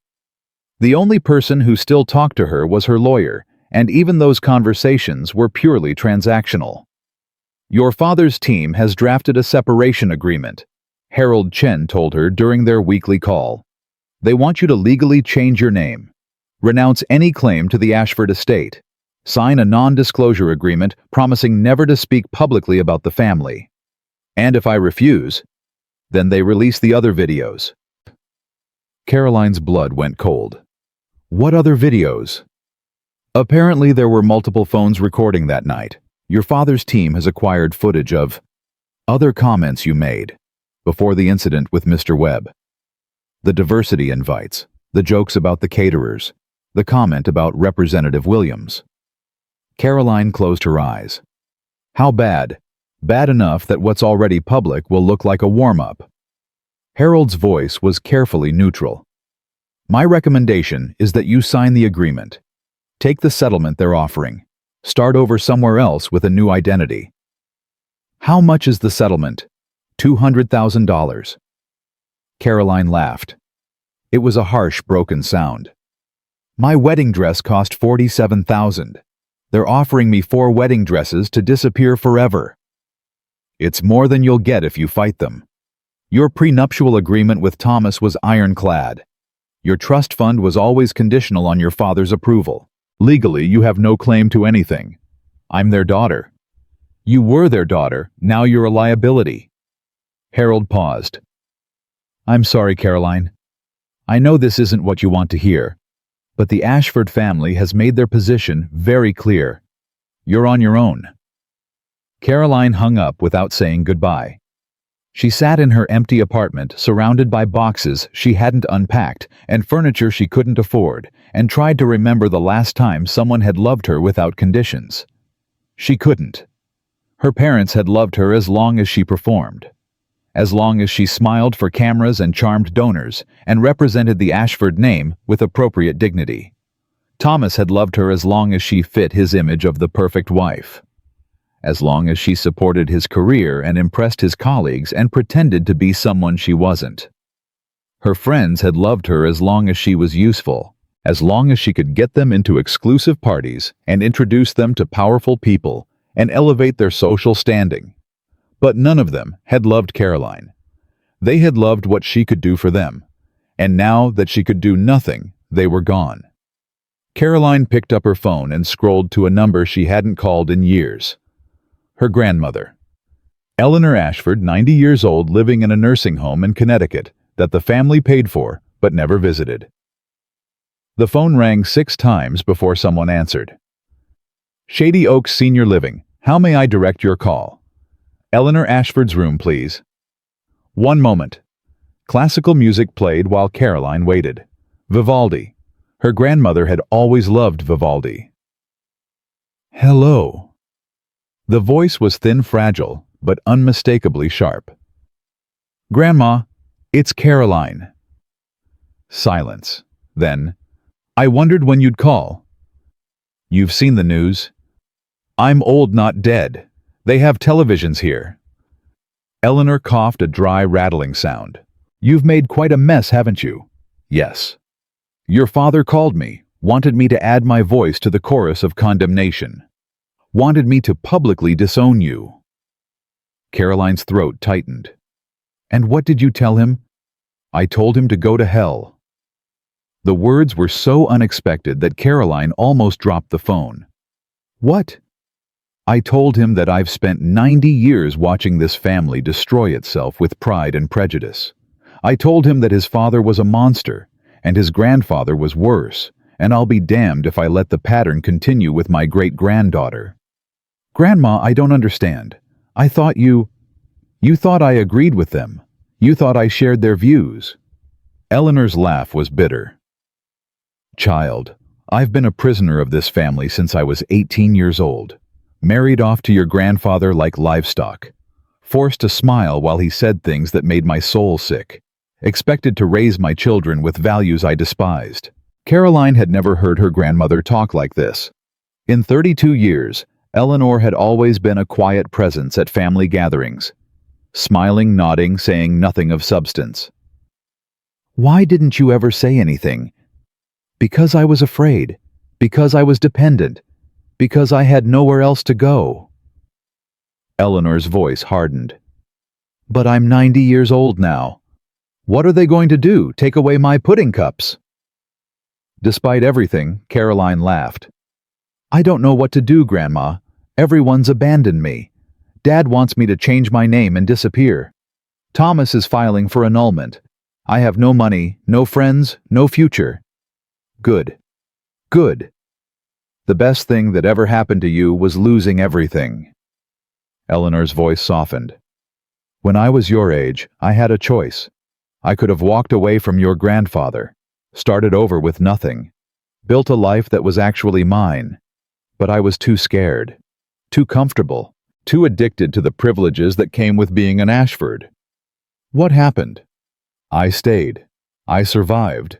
The only person who still talked to her was her lawyer, and even those conversations were purely transactional. "Your father's team has drafted a separation agreement," Harold Chen told her during their weekly call. "They want you to legally change your name, renounce any claim to the Ashford estate, sign a non-disclosure agreement promising never to speak publicly about the family. And if I refuse, then they release the other videos." Caroline's blood went cold. What other videos? Apparently there were multiple phones recording that night. Your father's team has acquired footage of other comments you made before the incident with Mr. Webb. The diversity invites, the jokes about the caterers, the comment about Representative Williams. Caroline closed her eyes. How bad? Bad enough that what's already public will look like a warm-up. Harold's voice was carefully neutral. "My recommendation is that you sign the agreement. Take the settlement they're offering. Start over somewhere else with a new identity." "How much is the settlement?" $200,000. Caroline laughed. It was a harsh, broken sound. "My wedding dress cost $47,000. They're offering me 4 wedding dresses to disappear forever." "It's more than you'll get if you fight them. Your prenuptial agreement with Thomas was ironclad. Your trust fund was always conditional on your father's approval. Legally, you have no claim to anything. I'm their daughter. You were their daughter, now you're a liability." Harold paused. "I'm sorry, Caroline. I know this isn't what you want to hear, but the Ashford family has made their position very clear. You're on your own." Caroline hung up without saying goodbye. She sat in her empty apartment, surrounded by boxes she hadn't unpacked and furniture she couldn't afford, and tried to remember the last time someone had loved her without conditions. She couldn't. Her parents had loved her as long as she performed, as long as she smiled for cameras and charmed donors and represented the Ashford name with appropriate dignity. Thomas had loved her as long as she fit his image of the perfect wife, as long as she supported his career and impressed his colleagues and pretended to be someone she wasn't. Her friends had loved her as long as she was useful, as long as she could get them into exclusive parties and introduce them to powerful people and elevate their social standing. But none of them had loved Caroline. They had loved what she could do for them, and now that she could do nothing, they were gone. Caroline picked up her phone and scrolled to a number she hadn't called in years. Her grandmother. Eleanor Ashford, 90 years old, living in a nursing home in Connecticut that the family paid for but never visited. The phone rang 6 times before someone answered. "Shady Oaks Senior Living, how may I direct your call?" "Eleanor Ashford's room, please." "One moment." Classical music played while Caroline waited. Vivaldi. Her grandmother had always loved Vivaldi. "Hello." The voice was thin, fragile, but unmistakably sharp. "Grandma, it's Caroline." Silence. Then, "I wondered when you'd call." "You've seen the news." "I'm old, not dead. They have televisions here." Eleanor coughed a dry, rattling sound. "You've made quite a mess, haven't you?" "Yes." "Your father called me, wanted me to add my voice to the chorus of condemnation. Wanted me to publicly disown you." Caroline's throat tightened. "And what did you tell him?" "I told him to go to hell." The words were so unexpected that Caroline almost dropped the phone. "What?" "I told him that I've spent 90 years watching this family destroy itself with pride and prejudice. I told him that his father was a monster, and his grandfather was worse, and I'll be damned if I let the pattern continue with my great-granddaughter." "Grandma, I don't understand. I thought you thought I agreed with them. You thought I shared their views." Eleanor's laugh was bitter. "Child, I've been a prisoner of this family since I was 18 years old, married off to your grandfather like livestock, forced to smile while he said things that made my soul sick, expected to raise my children with values I despised." Caroline had never heard her grandmother talk like this. In 32 years, Eleanor had always been a quiet presence at family gatherings, smiling, nodding, saying nothing of substance. "Why didn't you ever say anything?" "Because I was afraid. Because I was dependent. Because I had nowhere else to go." Eleanor's voice hardened. "But I'm 90 years old now. What are they going to do, take away my pudding cups?" Despite everything, Caroline laughed. "I don't know what to do, Grandma. Everyone's abandoned me. Dad wants me to change my name and disappear. Thomas is filing for annulment. I have no money, no friends, no future." "Good. Good. The best thing that ever happened to you was losing everything." Eleanor's voice softened. "When I was your age, I had a choice. I could have walked away from your grandfather, started over with nothing, built a life that was actually mine. But I was too scared, too comfortable, too addicted to the privileges that came with being an Ashford. What happened? I stayed. I survived.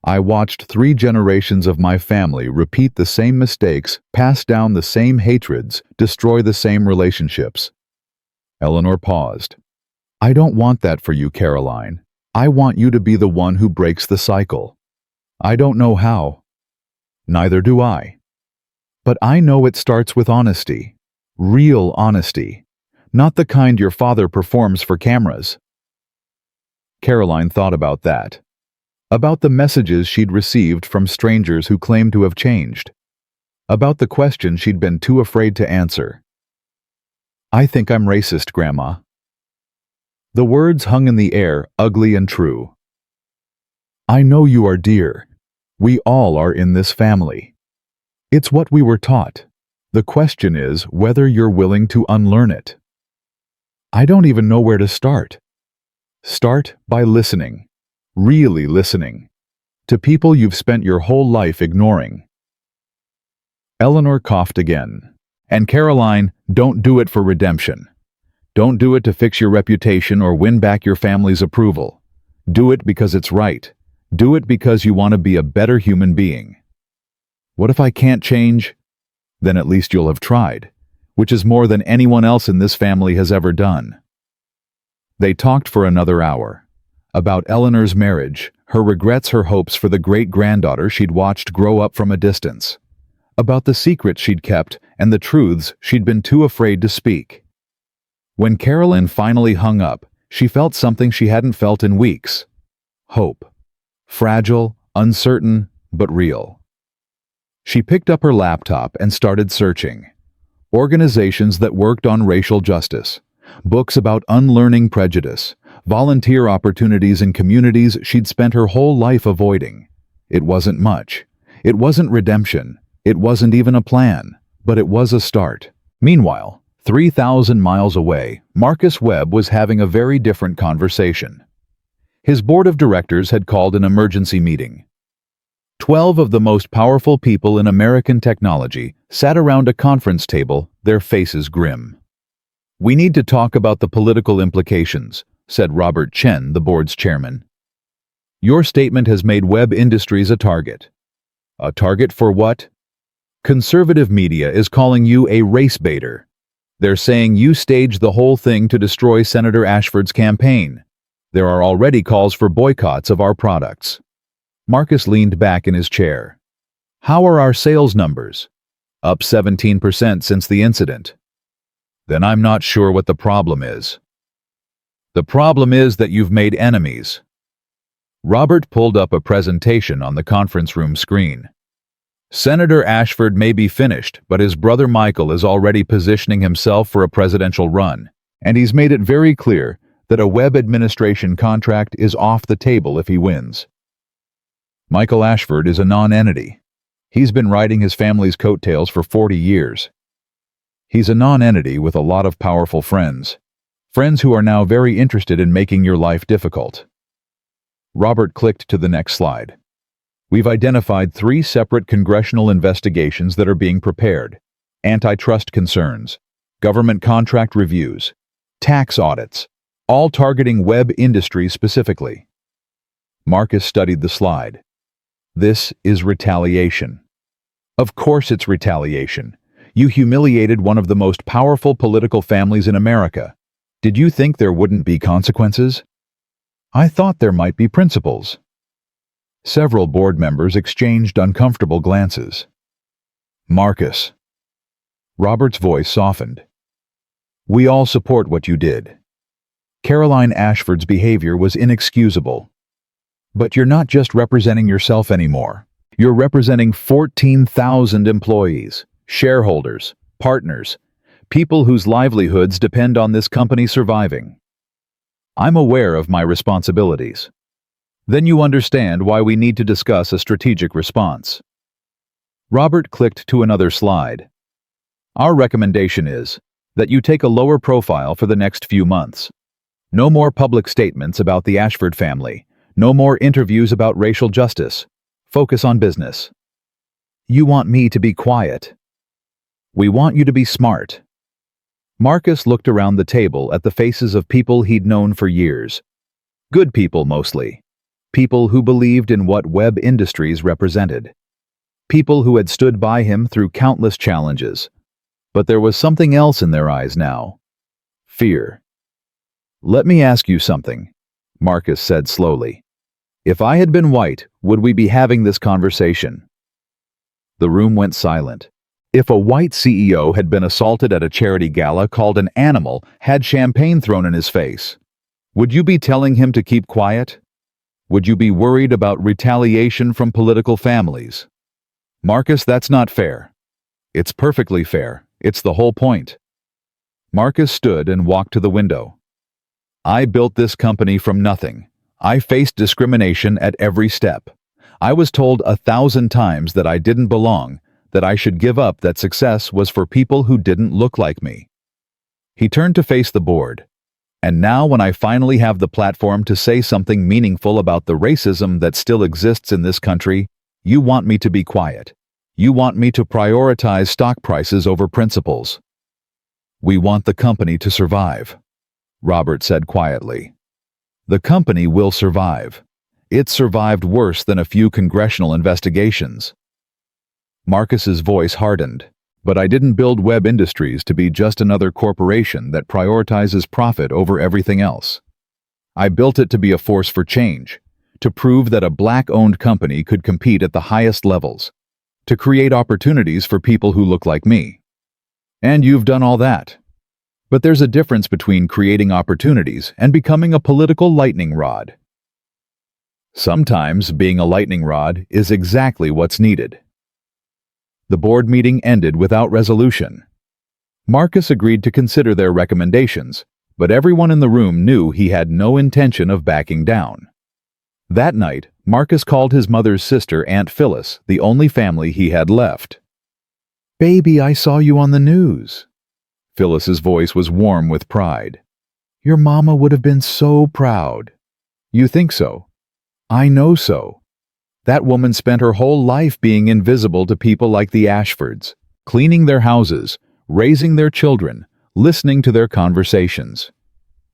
I watched 3 generations of my family repeat the same mistakes, pass down the same hatreds, destroy the same relationships." Eleanor paused. "I don't want that for you, Caroline. I want you to be the one who breaks the cycle. I don't know how. Neither do I. But I know it starts with honesty. Real honesty. Not the kind your father performs for cameras." Caroline thought about that. About the messages she'd received from strangers who claimed to have changed. About the questions she'd been too afraid to answer. "I think I'm racist, Grandma." The words hung in the air, ugly and true. "I know you are, dear. We all are in this family. It's what we were taught. The question is whether you're willing to unlearn it." "I don't even know where to start." Start by listening. Really listening. To people you've spent your whole life ignoring. Eleanor coughed again. "And Caroline, don't do it for redemption. Don't do it to fix your reputation or win back your family's approval. Do it because it's right. Do it because you want to be a better human being." "What if I can't change?" "Then at least you'll have tried, which is more than anyone else in this family has ever done." They talked for another hour. About Eleanor's marriage, her regrets, her hopes for the great-granddaughter she'd watched grow up from a distance. About the secrets she'd kept and the truths she'd been too afraid to speak. When Caroline finally hung up, she felt something she hadn't felt in weeks. Hope. Fragile, uncertain, but real. She picked up her laptop and started searching. Organizations that worked on racial justice, books about unlearning prejudice, volunteer opportunities in communities she'd spent her whole life avoiding. It wasn't much. It wasn't redemption. It wasn't even a plan, but it was a start. Meanwhile, 3,000 miles away, Marcus Webb was having a very different conversation. His board of directors had called an emergency meeting. 12 of the most powerful people in American technology sat around a conference table, their faces grim. "We need to talk about the political implications," said Robert Chen, the board's chairman. "Your statement has made Webb Industries a target." "A target for what?" "Conservative media is calling you a race baiter. They're saying you staged the whole thing to destroy Senator Ashford's campaign. There are already calls for boycotts of our products." Marcus leaned back in his chair. "How are our sales numbers?" "Up 17% since the incident." "Then I'm not sure what the problem is." "The problem is that you've made enemies." Robert pulled up a presentation on the conference room screen. "Senator Ashford may be finished, but his brother Michael is already positioning himself for a presidential run, and he's made it very clear that a Webb administration contract is off the table if he wins. Michael Ashford is a non-entity. He's been riding his family's coattails for 40 years. He's a non-entity with a lot of powerful friends. Friends who are now very interested in making your life difficult. Robert clicked to the next slide. We've identified 3 separate congressional investigations that are being prepared. Antitrust concerns, government contract reviews, tax audits, all targeting web industries specifically. Marcus studied the slide. This is retaliation. Of course it's retaliation. You humiliated one of the most powerful political families in America. Did you think there wouldn't be consequences? I thought there might be principles. Several board members exchanged uncomfortable glances. Marcus. Robert's voice softened. We all support what you did. Caroline Ashford's behavior was inexcusable. But you're not just representing yourself anymore. You're representing 14,000 employees, shareholders, partners, people whose livelihoods depend on this company surviving. I'm aware of my responsibilities. Then you understand why we need to discuss a strategic response. Robert clicked to another slide. Our recommendation is that you take a lower profile for the next few months. No more public statements about the Ashford family. No more interviews about racial justice. Focus on business. You want me to be quiet. We want you to be smart. Marcus looked around the table at the faces of people he'd known for years. Good people mostly. People who believed in what web industries represented. People who had stood by him through countless challenges. But there was something else in their eyes now. Fear. Let me ask you something, Marcus said slowly. If I had been white, would we be having this conversation? The room went silent. If a white CEO had been assaulted at a charity gala, called an animal, had champagne thrown in his face, would you be telling him to keep quiet? Would you be worried about retaliation from political families? Marcus, that's not fair. It's perfectly fair. It's the whole point. Marcus stood and walked to the window. I built this company from nothing. I faced discrimination at every step. I was told 1,000 times that I didn't belong, that I should give up, that success was for people who didn't look like me. He turned to face the board. And now, when I finally have the platform to say something meaningful about the racism that still exists in this country, you want me to be quiet. You want me to prioritize stock prices over principles. We want the company to survive, Robert said quietly. The company will survive. It survived worse than a few congressional investigations. Marcus's voice hardened. But I didn't build Web Industries to be just another corporation that prioritizes profit over everything else. I built it to be a force for change, to prove that a black-owned company could compete at the highest levels, to create opportunities for people who look like me. And you've done all that. But there's a difference between creating opportunities and becoming a political lightning rod. Sometimes being a lightning rod is exactly what's needed. The board meeting ended without resolution. Marcus agreed to consider their recommendations, but everyone in the room knew he had no intention of backing down. That night, Marcus called his mother's sister, Aunt Phyllis, the only family he had left. "Baby, I saw you on the news." Phyllis's voice was warm with pride. "Your mama would have been so proud." "You think so?" "I know so. That woman spent her whole life being invisible to people like the Ashfords, cleaning their houses, raising their children, listening to their conversations.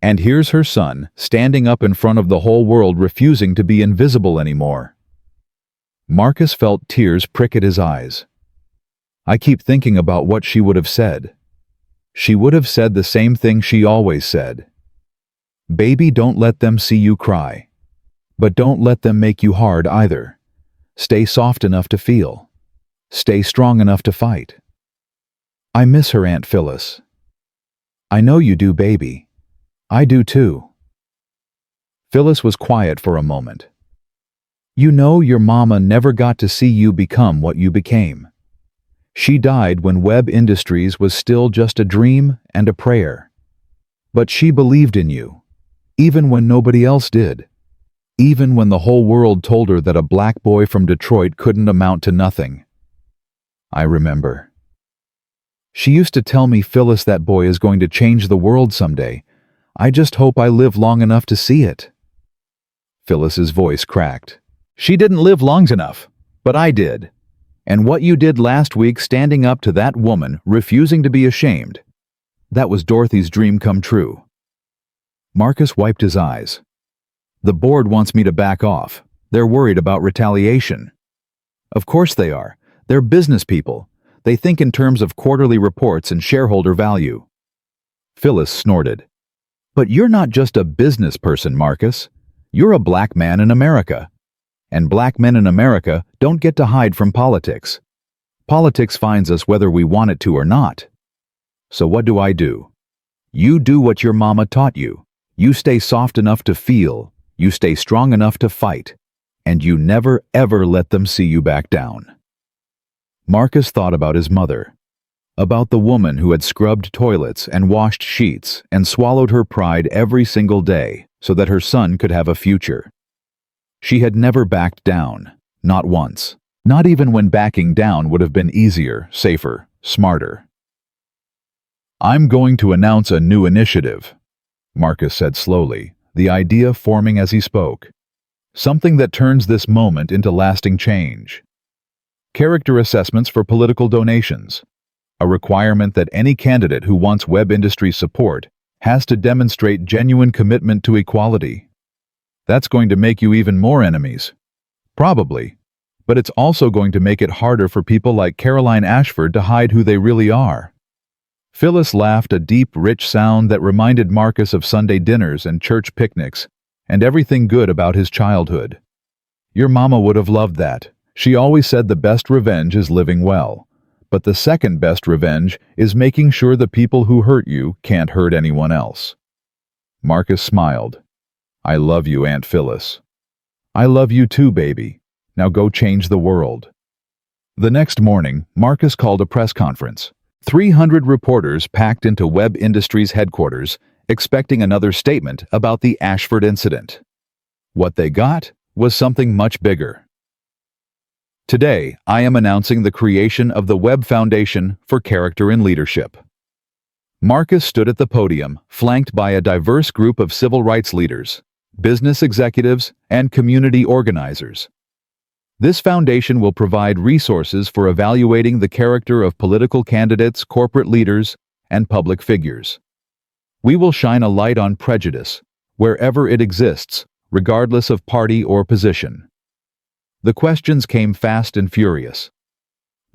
And here's her son, standing up in front of the whole world, refusing to be invisible anymore." Marcus felt tears prick at his eyes. "I keep thinking about what she would have said. She would have said the same thing she always said. Baby, don't let them see you cry. But don't let them make you hard either. Stay soft enough to feel. Stay strong enough to fight." I miss her, Aunt Phyllis. "I know you do, baby. I do too." Phyllis was quiet for a moment. "You know, your mama never got to see you become what you became. She died when Web Industries was still just a dream and a prayer. But she believed in you, even when nobody else did. Even when the whole world told her that a black boy from Detroit couldn't amount to nothing." I remember. She used to tell me, Phyllis, that boy is going to change the world someday. I just hope I live long enough to see it. Phyllis's voice cracked. She didn't live long enough, but I did. And what you did last week, standing up to that woman, refusing to be ashamed, that was Dorothy's dream come true. Marcus wiped his eyes. The board wants me to back off. They're worried about retaliation. Of course they are. They're business people. They think in terms of quarterly reports and shareholder value. Phyllis snorted. But you're not just a business person, Marcus. You're a black man in America. And black men in America don't get to hide from politics. Politics finds us whether we want it to or not. So what do? You do what your mama taught you. You stay soft enough to feel. You stay strong enough to fight. And you never ever let them see you back down. Marcus thought about his mother. About the woman who had scrubbed toilets and washed sheets and swallowed her pride every single day so that her son could have a future. She had never backed down, not once. Not even when backing down would have been easier, safer, smarter. I'm going to announce a new initiative, Marcus said slowly, the idea forming as he spoke. Something that turns this moment into lasting change. Character assessments for political donations. A requirement that any candidate who wants web industry support has to demonstrate genuine commitment to equality. That's going to make you even more enemies. Probably. But it's also going to make it harder for people like Caroline Ashford to hide who they really are. Phyllis laughed, a deep, rich sound that reminded Marcus of Sunday dinners and church picnics, and everything good about his childhood. Your mama would have loved that. She always said the best revenge is living well. But the second best revenge is making sure the people who hurt you can't hurt anyone else. Marcus smiled. I love you, Aunt Phyllis. I love you too, baby. Now go change the world. The next morning, Marcus called a press conference. 300 reporters packed into Web Industries headquarters, expecting another statement about the Ashford incident. What they got was something much bigger. Today, I am announcing the creation of the Web Foundation for Character in Leadership. Marcus stood at the podium, flanked by a diverse group of civil rights leaders, business executives, and community organizers. This foundation will provide resources for evaluating the character of political candidates, corporate leaders, and public figures. We will shine a light on prejudice, wherever it exists, regardless of party or position. The questions came fast and furious.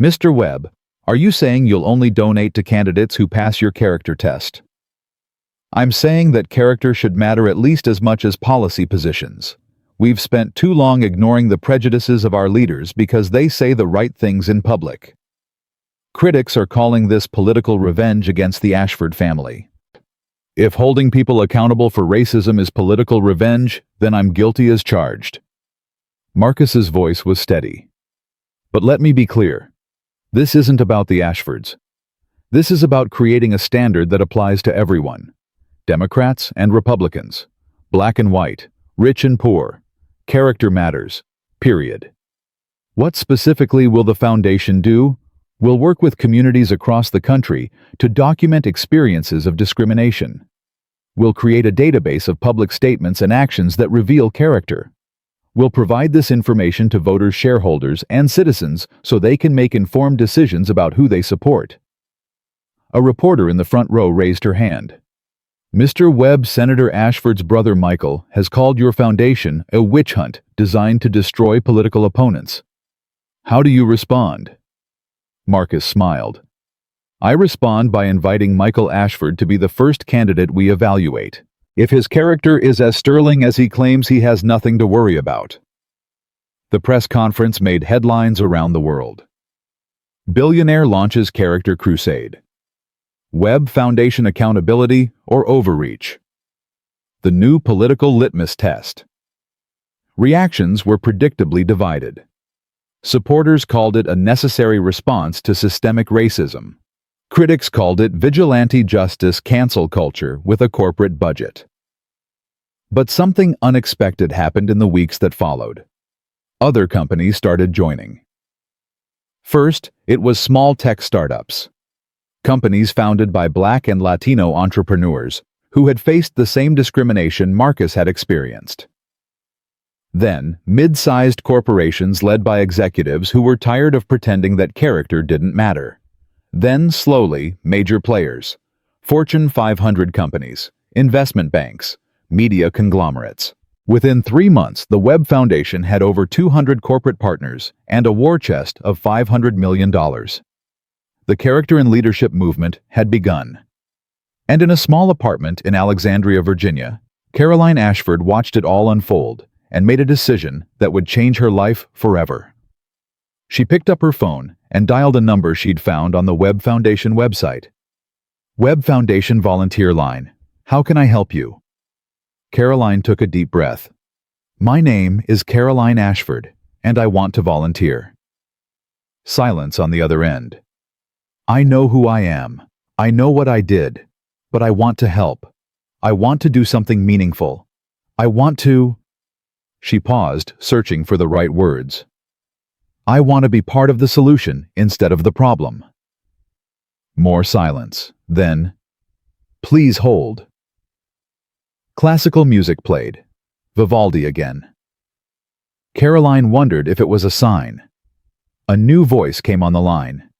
Mr. Webb, are you saying you'll only donate to candidates who pass your character test? I'm saying that character should matter at least as much as policy positions. We've spent too long ignoring the prejudices of our leaders because they say the right things in public. Critics are calling this political revenge against the Ashford family. If holding people accountable for racism is political revenge, then I'm guilty as charged. Marcus's voice was steady. But let me be clear. This isn't about the Ashfords. This is about creating a standard that applies to everyone. Democrats and Republicans. Black and white. Rich and poor. Character matters. Period. What specifically will the foundation do? We'll work with communities across the country to document experiences of discrimination. We'll create a database of public statements and actions that reveal character. We'll provide this information to voters, shareholders, and citizens so they can make informed decisions about who they support. A reporter in the front row raised her hand. Mr. Webb, Senator Ashford's brother Michael has called your foundation a witch hunt designed to destroy political opponents. How do you respond? Marcus smiled. I respond by inviting Michael Ashford to be the first candidate we evaluate. If his character is as sterling as he claims, he has nothing to worry about. The press conference made headlines around the world. Billionaire launches character crusade. Webb Foundation accountability or overreach. The new political litmus test. Reactions were predictably divided. Supporters called it a necessary response to systemic racism. Critics called it vigilante justice cancel culture with a corporate budget. But something unexpected happened in the weeks that followed. Other companies started joining. First, it was small tech startups. companies founded by Black and Latino entrepreneurs who had faced the same discrimination Marcus had experienced. Then, mid-sized corporations led by executives who were tired of pretending that character didn't matter. Then, slowly, major players, Fortune 500 companies, investment banks, media conglomerates. Within 3 months, the Webb Foundation had over 200 corporate partners and a war chest of $500 million. The character and leadership movement had begun. And in a small apartment in Alexandria, Virginia, Caroline Ashford watched it all unfold and made a decision that would change her life forever. She picked up her phone and dialed a number she'd found on the Webb Foundation website. Webb Foundation Volunteer Line. How can I help you? Caroline took a deep breath. My name is Caroline Ashford, and I want to volunteer. Silence on the other end. I know who I am. I know what I did. But I want to help. I want to do something meaningful. I want to... She paused, searching for the right words. I want to be part of the solution instead of the problem. More silence. Then, please hold. Classical music played. Vivaldi again. Caroline wondered if it was a sign. A new voice came on the line.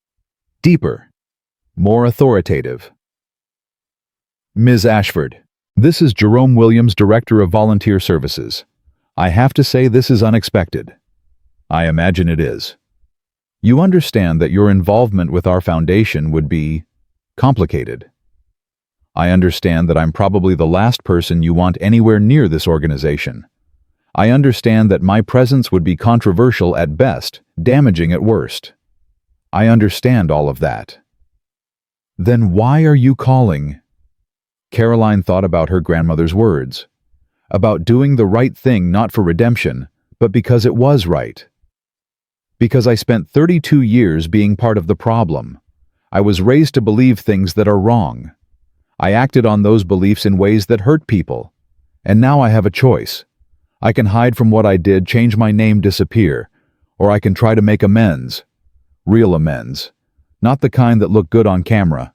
Deeper. More authoritative. Ms. Ashford, this is Jerome Williams, Director of Volunteer Services. I have to say this is unexpected. I imagine it is. You understand that your involvement with our foundation would be complicated. I understand that I'm probably the last person you want anywhere near this organization. I understand that my presence would be controversial at best, damaging at worst. I understand all of that. Then why are you calling? Caroline thought about her grandmother's words, about doing the right thing not for redemption, but because it was right. Because I spent 32 years being part of the problem. I was raised to believe things that are wrong. I acted on those beliefs in ways that hurt people. And now I have a choice. I can hide from what I did, change my name, disappear, or I can try to make amends. Real amends. Not the kind that look good on camera.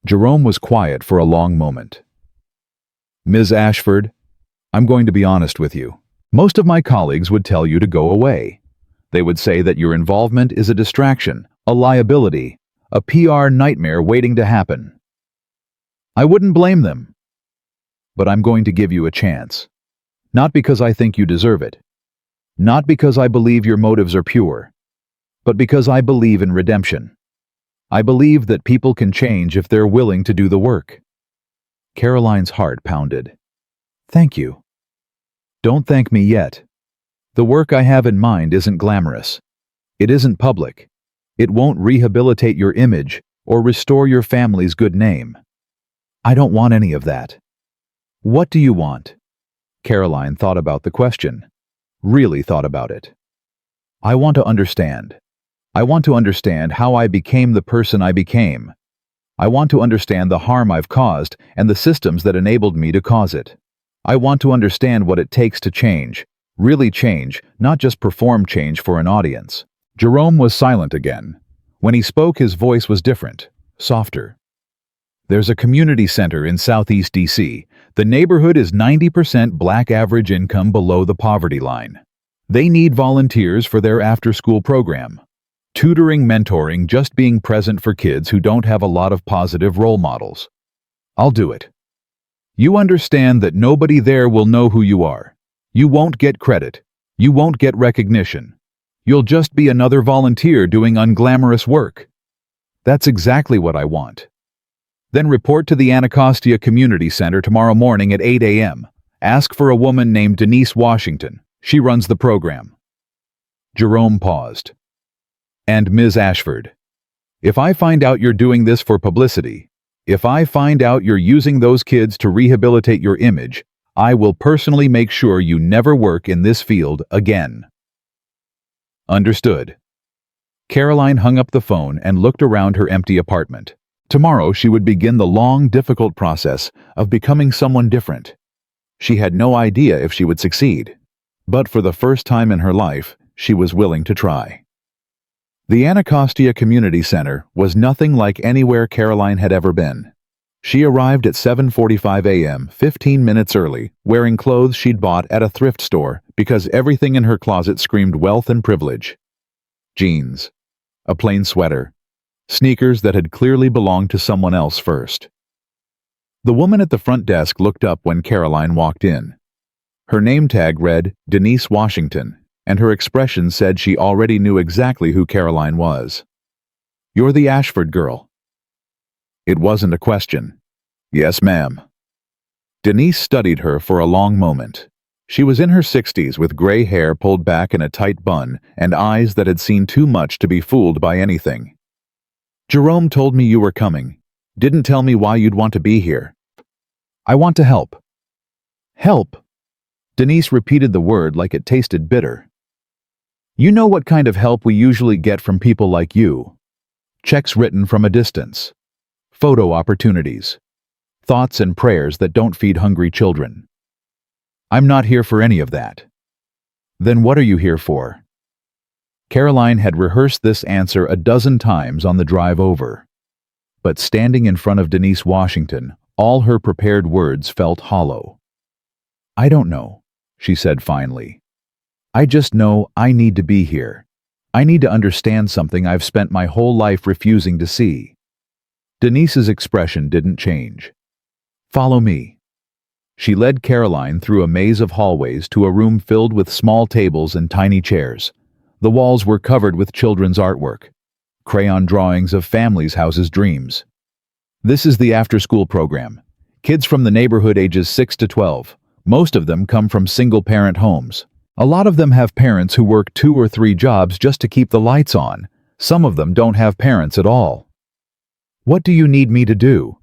Jerome was quiet for a long moment. Ms. Ashford, I'm going to be honest with you. Most of my colleagues would tell you to go away. They would say that your involvement is a distraction, a liability, a PR nightmare waiting to happen. I wouldn't blame them. But I'm going to give you a chance. Not because I think you deserve it. Not because I believe your motives are pure. But because I believe in redemption. I believe that people can change if they're willing to do the work. Caroline's heart pounded. Thank you. Don't thank me yet. The work I have in mind isn't glamorous. It isn't public. It won't rehabilitate your image or restore your family's good name. I don't want any of that. What do you want? Caroline thought about the question. Really thought about it. I want to understand. I want to understand how I became the person I became. I want to understand the harm I've caused and the systems that enabled me to cause it. I want to understand what it takes to change, really change, not just perform change for an audience. Jerome was silent again. When he spoke, his voice was different, softer. There's a community center in Southeast DC. The neighborhood is 90% Black, average income below the poverty line. They need volunteers for their after-school program. Tutoring, mentoring, just being present for kids who don't have a lot of positive role models. I'll do it. You understand that nobody there will know who you are. You won't get credit. You won't get recognition. You'll just be another volunteer doing unglamorous work. That's exactly what I want. Then report to the Anacostia Community Center tomorrow morning at 8 a.m. Ask for a woman named Denise Washington. She runs the program. Jerome paused. And Ms. Ashford, if I find out you're doing this for publicity, if I find out you're using those kids to rehabilitate your image, I will personally make sure you never work in this field again. Understood. Caroline hung up the phone and looked around her empty apartment. Tomorrow she would begin the long, difficult process of becoming someone different. She had no idea if she would succeed, but for the first time in her life, she was willing to try. The Anacostia Community Center was nothing like anywhere Caroline had ever been. She arrived at 7:45 a.m., 15 minutes early, wearing clothes she'd bought at a thrift store because everything in her closet screamed wealth and privilege. Jeans, a plain sweater, sneakers that had clearly belonged to someone else first. The woman at the front desk looked up when Caroline walked in. Her name tag read Denise Washington, and her expression said she already knew exactly who Caroline was. "You're the Ashford girl." It wasn't a question. "Yes, ma'am." Denise studied her for a long moment. She was in her 60s with gray hair pulled back in a tight bun and eyes that had seen too much to be fooled by anything. "Jerome told me you were coming. Didn't tell me why you'd want to be here." "I want to help." "Help?" Denise repeated the word like it tasted bitter. "You know what kind of help we usually get from people like you. Checks written from a distance. Photo opportunities. Thoughts and prayers that don't feed hungry children. I'm not here for any of that." "Then what are you here for?" Caroline had rehearsed this answer a dozen times on the drive over. But standing in front of Denise Washington, all her prepared words felt hollow. "I don't know," she said finally. "I just know I need to be here. I need to understand something I've spent my whole life refusing to see." Denise's expression didn't change. "Follow me." She led Caroline through a maze of hallways to a room filled with small tables and tiny chairs. The walls were covered with children's artwork, crayon drawings of families' houses' dreams. "This is the after-school program. Kids from the neighborhood ages 6 to 12. Most of them come from single-parent homes. A lot of them have parents who work 2 or 3 jobs just to keep the lights on. Some of them don't have parents at all." "What do you need me to do?"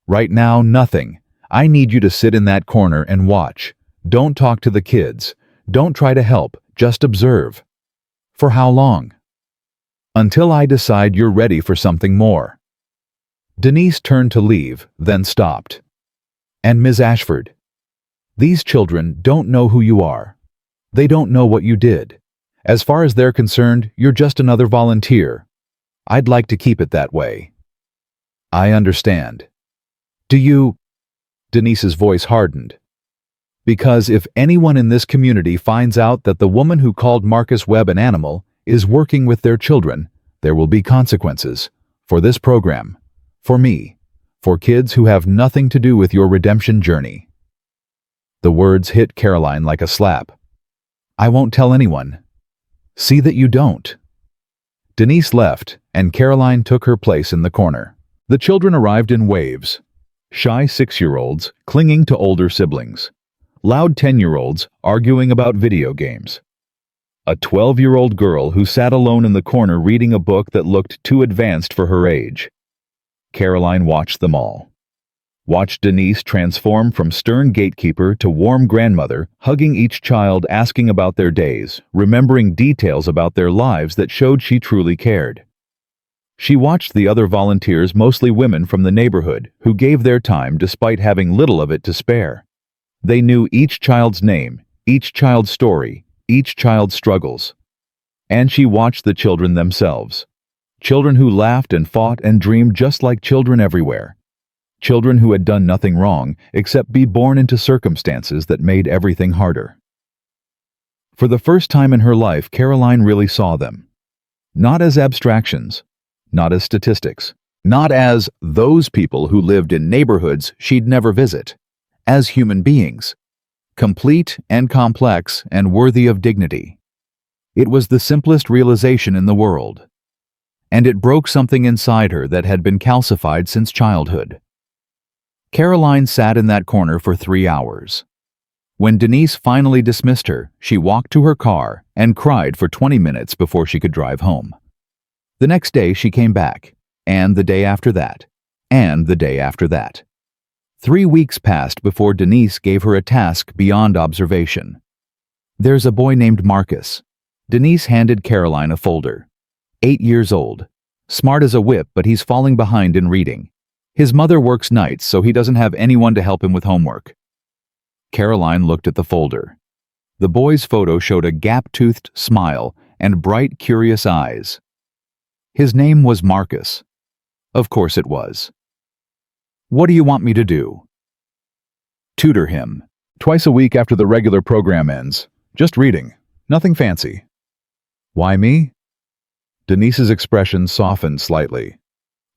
"Right now, nothing. I need you to sit in that corner and watch. Don't talk to the kids. Don't try to help, just observe." "For how long?" "Until I decide you're ready for something more." Denise turned to leave, then stopped. "And Ms. Ashford, these children don't know who you are. They don't know what you did. As far as they're concerned, you're just another volunteer. I'd like to keep it that way." "I understand." "Do you—" Denise's voice hardened. "Because if anyone in this community finds out that the woman who called Marcus Webb an animal is working with their children, there will be consequences. For this program. For me. For kids who have nothing to do with your redemption journey." The words hit Caroline like a slap. "I won't tell anyone." "See that you don't." Denise left, and Caroline took her place in the corner. The children arrived in waves. Shy 6-year-olds clinging to older siblings. Loud 10-year-olds arguing about video games. A 12-year-old girl who sat alone in the corner reading a book that looked too advanced for her age. Caroline watched them all. Watched Denise transform from stern gatekeeper to warm grandmother, hugging each child, asking about their days, remembering details about their lives that showed she truly cared. She watched the other volunteers, mostly women from the neighborhood, who gave their time despite having little of it to spare. They knew each child's name, each child's story, each child's struggles. And she watched the children themselves. Children who laughed and fought and dreamed just like children everywhere. Children who had done nothing wrong except be born into circumstances that made everything harder. For the first time in her life, Caroline really saw them. Not as abstractions, not as statistics, not as those people who lived in neighborhoods she'd never visit, as human beings, complete and complex and worthy of dignity. It was the simplest realization in the world. And it broke something inside her that had been calcified since childhood. Caroline sat in that corner for 3 hours. When Denise finally dismissed her, she walked to her car and cried for 20 minutes before she could drive home. The next day she came back, and the day after that, and the day after that. 3 weeks passed before Denise gave her a task beyond observation. "There's a boy named Marcus." Denise handed Caroline a folder. 8 years old. Smart as a whip, but he's falling behind in reading. His mother works nights, so he doesn't have anyone to help him with homework. Caroline looked at the folder. The boy's photo showed a gap-toothed smile and bright, curious eyes. His name was Marcus. Of course it was. What do you want me to do? Tutor him. Twice a week after the regular program ends. Just reading. Nothing fancy. Why me? Denise's expression softened slightly.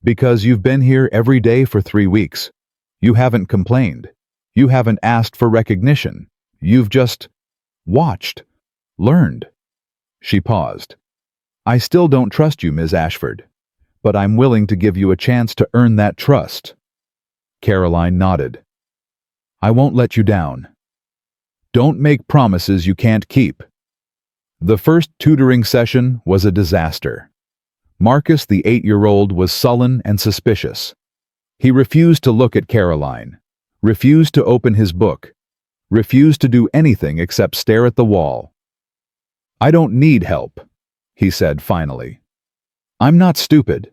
Because you've been here every day for 3 weeks. You haven't complained. You haven't asked for recognition. You've just watched, learned. She paused. I still don't trust you, Ms. Ashford, but I'm willing to give you a chance to earn that trust. Caroline nodded. I won't let you down. Don't make promises you can't keep. The first tutoring session was a disaster. Marcus, the 8-year-old, was sullen and suspicious. He refused to look at Caroline, refused to open his book, refused to do anything except stare at the wall. I don't need help, he said finally. I'm not stupid.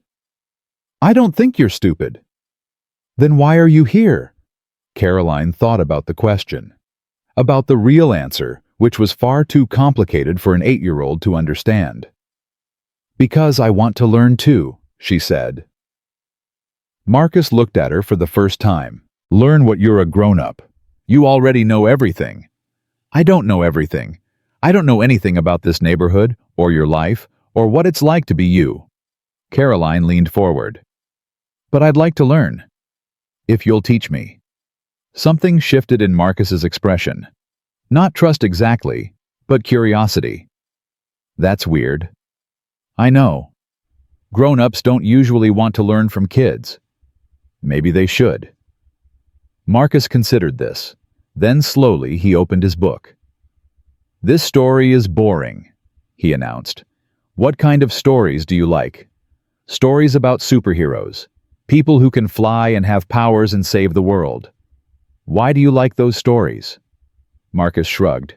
I don't think you're stupid. Then why are you here? Caroline thought about the question, about the real answer, which was far too complicated for an 8-year-old to understand. Because I want to learn too, she said. Marcus looked at her for the first time. Learn what you're a grown-up. You already know everything. I don't know everything. I don't know anything about this neighborhood, or your life, or what it's like to be you. Caroline leaned forward. But I'd like to learn. If you'll teach me. Something shifted in Marcus's expression. Not trust exactly, but curiosity. That's weird. I know. Grown-ups don't usually want to learn from kids. Maybe they should. Marcus considered this. Then slowly he opened his book. This story is boring, he announced. What kind of stories do you like? Stories about superheroes, people who can fly and have powers and save the world. Why do you like those stories? Marcus shrugged.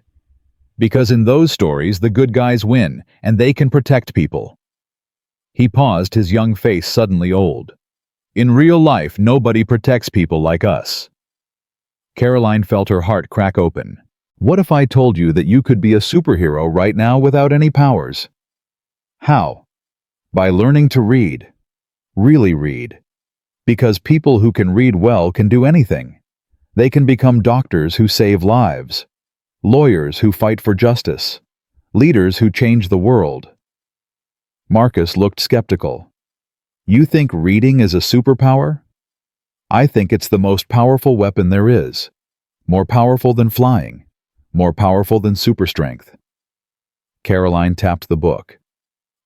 Because in those stories the good guys win, and they can protect people. He paused, his young face suddenly old. In real life, nobody protects people like us. Caroline felt her heart crack open. What if I told you that you could be a superhero right now without any powers? How? By learning to read. Really read. Because people who can read well can do anything. They can become doctors who save lives, lawyers who fight for justice, leaders who change the world. Marcus looked skeptical. You think reading is a superpower? I think it's the most powerful weapon there is. More powerful than flying. More powerful than superstrength. Caroline tapped the book.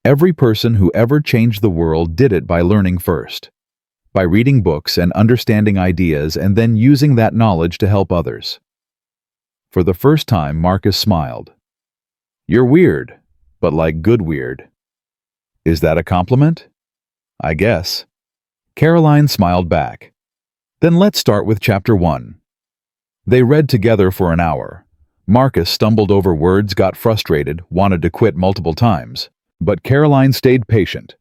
Every person who ever changed the world did it by learning first. By reading books and understanding ideas and then using that knowledge to help others. For the first time, Marcus smiled. You're weird, but like good weird. Is that a compliment? I guess. Caroline smiled back. Then let's start with chapter 1. They read together for an hour. Marcus stumbled over words, got frustrated, wanted to quit multiple times. But Caroline stayed patient,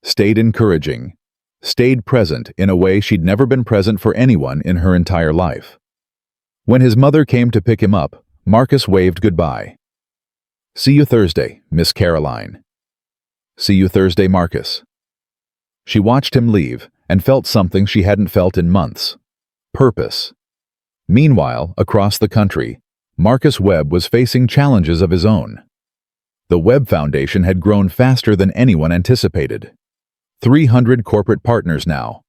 stayed encouraging, stayed present in a way she'd never been present for anyone in her entire life. When his mother came to pick him up, Marcus waved goodbye. See you Thursday, Miss Caroline. See you Thursday, Marcus. She watched him leave and felt something she hadn't felt in months. Purpose. Meanwhile, across the country, Marcus Webb was facing challenges of his own. The Webb Foundation had grown faster than anyone anticipated. 300 corporate partners now.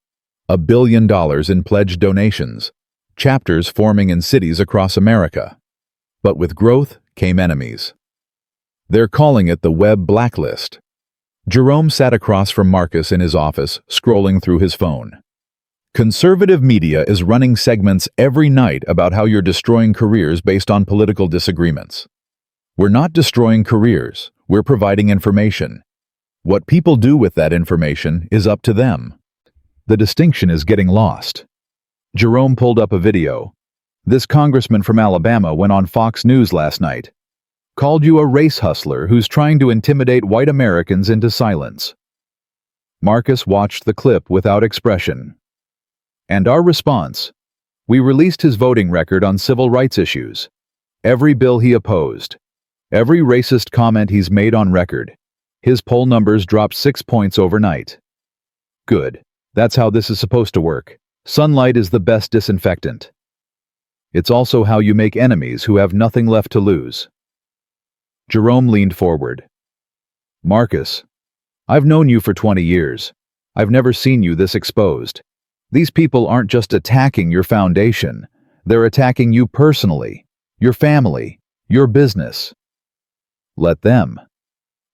$1 billion in pledged donations. Chapters forming in cities across America. But with growth came enemies. They're calling it the Webb Blacklist. Jerome sat across from Marcus in his office, scrolling through his phone. Conservative media is running segments every night about how you're destroying careers based on political disagreements. We're not destroying careers, we're providing information. What people do with that information is up to them. The distinction is getting lost. Jerome pulled up a video. This congressman from Alabama went on Fox News last night. Called you a race hustler who's trying to intimidate white Americans into silence. Marcus watched the clip without expression. And our response? We released his voting record on civil rights issues. Every bill he opposed. Every racist comment he's made on record. His poll numbers dropped 6 points overnight. Good. That's how this is supposed to work. Sunlight is the best disinfectant. It's also how you make enemies who have nothing left to lose. Jerome leaned forward. Marcus, I've known you for 20 years. I've never seen you this exposed. These people aren't just attacking your foundation. They're attacking you personally, your family, your business. Let them.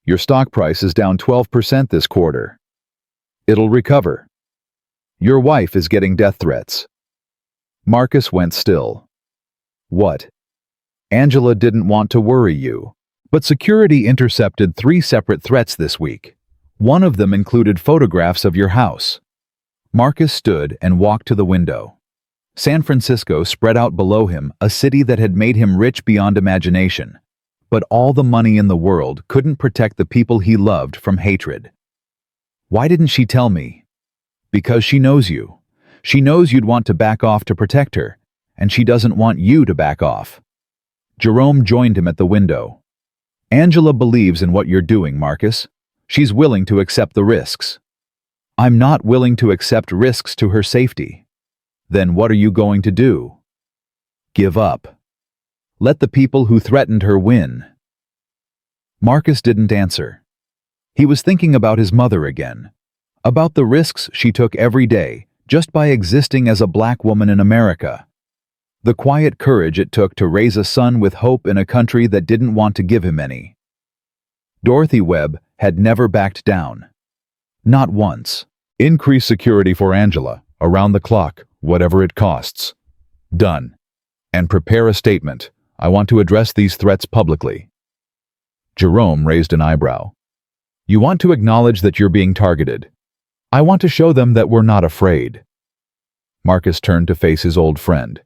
Your stock price is down 12% this quarter. It'll recover. Your wife is getting death threats. Marcus went still. What? Angela didn't want to worry you, but security intercepted 3 separate threats this week. One of them included photographs of your house. Marcus stood and walked to the window. San Francisco spread out below him, a city that had made him rich beyond imagination. But all the money in the world couldn't protect the people he loved from hatred. Why didn't she tell me? Because she knows you. She knows you'd want to back off to protect her, and she doesn't want you to back off. Jerome joined him at the window. Angela believes in what you're doing, Marcus. She's willing to accept the risks. I'm not willing to accept risks to her safety. Then what are you going to do? Give up. Let the people who threatened her win. Marcus didn't answer. He was thinking about his mother again, about the risks she took every day just by existing as a black woman in America. The quiet courage it took to raise a son with hope in a country that didn't want to give him any. Dorothy Webb had never backed down. Not once. Increase security for Angela, around the clock, whatever it costs. Done. And prepare a statement. I want to address these threats publicly. Jerome raised an eyebrow. You want to acknowledge that you're being targeted. I want to show them that we're not afraid. Marcus turned to face his old friend.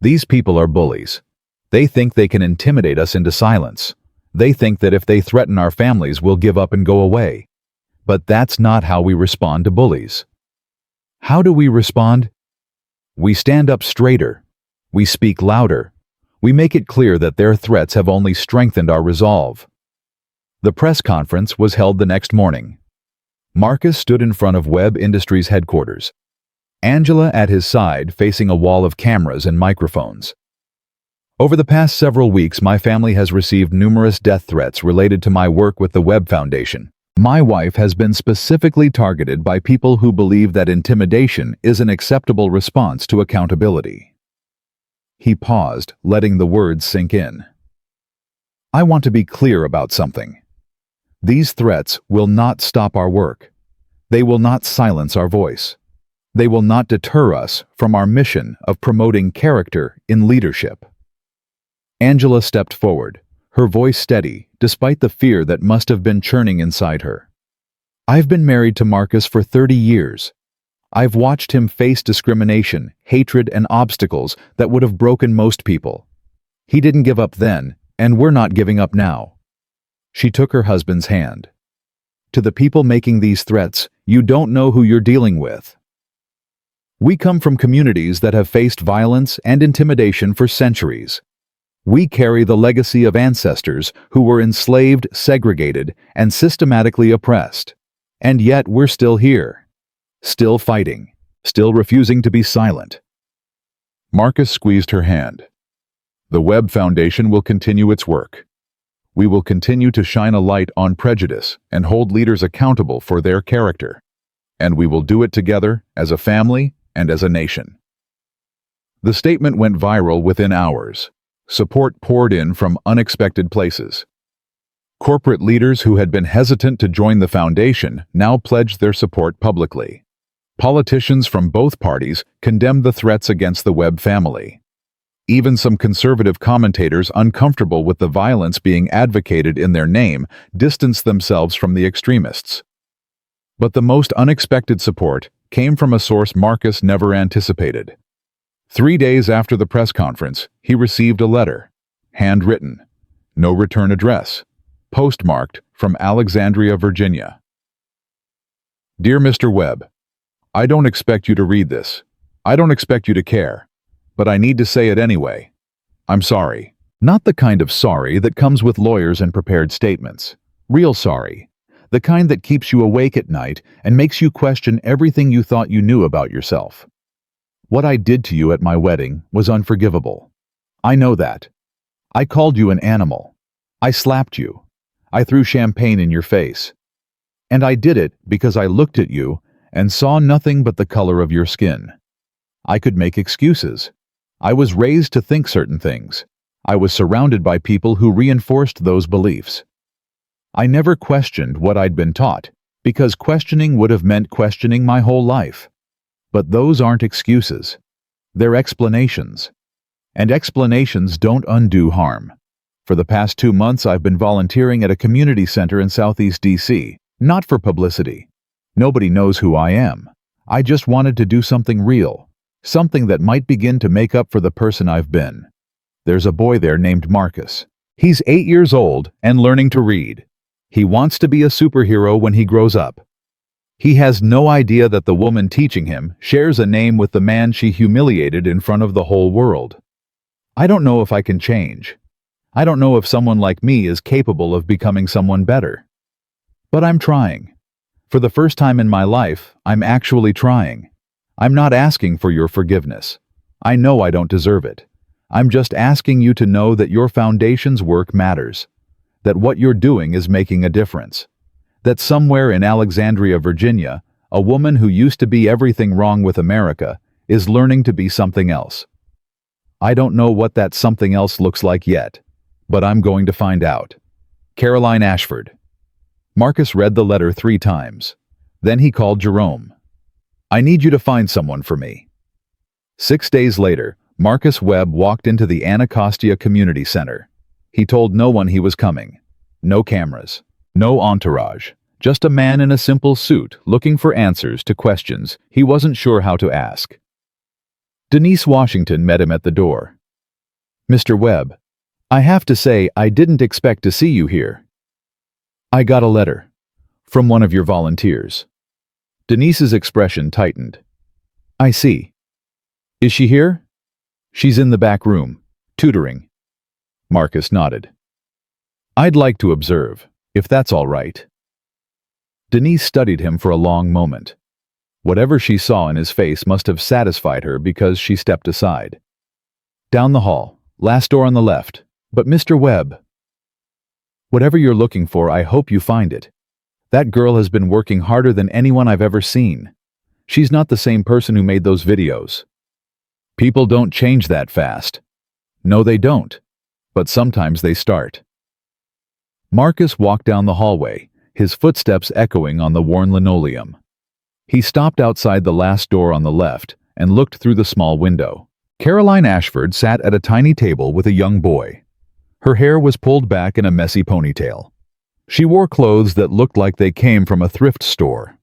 These people are bullies. They think they can intimidate us into silence. They think that if they threaten our families, we'll give up and go away. But that's not how we respond to bullies. How do we respond? We stand up straighter. We speak louder. We make it clear that their threats have only strengthened our resolve. The press conference was held the next morning. Marcus stood in front of Webb Industries headquarters. Angela at his side, facing a wall of cameras and microphones. Over the past several weeks, my family has received numerous death threats related to my work with the Webb Foundation. My wife has been specifically targeted by people who believe that intimidation is an acceptable response to accountability. He paused, letting the words sink in. I want to be clear about something. These threats will not stop our work. They will not silence our voice. They will not deter us from our mission of promoting character in leadership. Angela stepped forward, her voice steady, despite the fear that must have been churning inside her. I've been married to Marcus for 30 years. I've watched him face discrimination, hatred, and obstacles that would have broken most people. He didn't give up then, and we're not giving up now. She took her husband's hand. To the people making these threats, you don't know who you're dealing with. We come from communities that have faced violence and intimidation for centuries. We carry the legacy of ancestors who were enslaved, segregated, and systematically oppressed. And yet we're still here. Still fighting. Still refusing to be silent. Marcus squeezed her hand. The Webb Foundation will continue its work. We will continue to shine a light on prejudice and hold leaders accountable for their character. And we will do it together as a family and as a nation. The statement went viral within hours. Support poured in from unexpected places. Corporate leaders who had been hesitant to join the foundation now pledged their support publicly. Politicians from both parties condemned the threats against the Webb family. Even some conservative commentators uncomfortable with the violence being advocated in their name distanced themselves from the extremists. But the most unexpected support came from a source Marcus never anticipated. 3 days after the press conference, he received a letter, handwritten, no return address, postmarked from Alexandria, Virginia. Dear Mr. Webb, I don't expect you to read this. I don't expect you to care. But I need to say it anyway. I'm sorry. Not the kind of sorry that comes with lawyers and prepared statements. Real sorry. the kind that keeps you awake at night and makes you question everything you thought you knew about yourself. What I did to you at my wedding was unforgivable. I know that. I called you an animal. I slapped you. I threw champagne in your face. And I did it because I looked at you and saw nothing but the color of your skin. I could make excuses. I was raised to think certain things. I was surrounded by people who reinforced those beliefs. I never questioned what I'd been taught, because questioning would have meant questioning my whole life. But those aren't excuses. They're explanations. And explanations don't undo harm. For the past 2 months, I've been volunteering at a community center in Southeast DC, not for publicity. Nobody knows who I am. I just wanted to do something real, something that might begin to make up for the person I've been. There's a boy there named Marcus. He's 8 years old and learning to read. He wants to be a superhero when he grows up. He has no idea that the woman teaching him shares a name with the man she humiliated in front of the whole world. I don't know if I can change. I don't know if someone like me is capable of becoming someone better. But I'm trying. For the first time in my life, I'm actually trying. I'm not asking for your forgiveness. I know I don't deserve it. I'm just asking you to know that your foundation's work matters. That what you're doing is making a difference. That somewhere in Alexandria, Virginia, a woman who used to be everything wrong with America is learning to be something else. I don't know what that something else looks like yet, but I'm going to find out. Caroline Ashford. Marcus read the letter 3 times. Then he called Jerome. I need you to find someone for me. 6 days later, Marcus Webb walked into the Anacostia Community Center. He told no one he was coming. No cameras. No entourage. Just a man in a simple suit looking for answers to questions he wasn't sure how to ask. Denise Washington met him at the door. Mr. Webb, I have to say I didn't expect to see you here. I got a letter. From one of your volunteers. Denise's expression tightened. I see. Is she here? She's in the back room, tutoring. Marcus nodded. I'd like to observe, if that's all right. Denise studied him for a long moment. Whatever she saw in his face must have satisfied her because she stepped aside. Down the hall, last door on the left. But Mr. Webb, whatever you're looking for, I hope you find it. That girl has been working harder than anyone I've ever seen. She's not the same person who made those videos. People don't change that fast. No, they don't. But sometimes they start. Marcus walked down the hallway, his footsteps echoing on the worn linoleum. He stopped outside the last door on the left and looked through the small window. Caroline Ashford sat at a tiny table with a young boy. Her hair was pulled back in a messy ponytail. She wore clothes that looked like they came from a thrift store.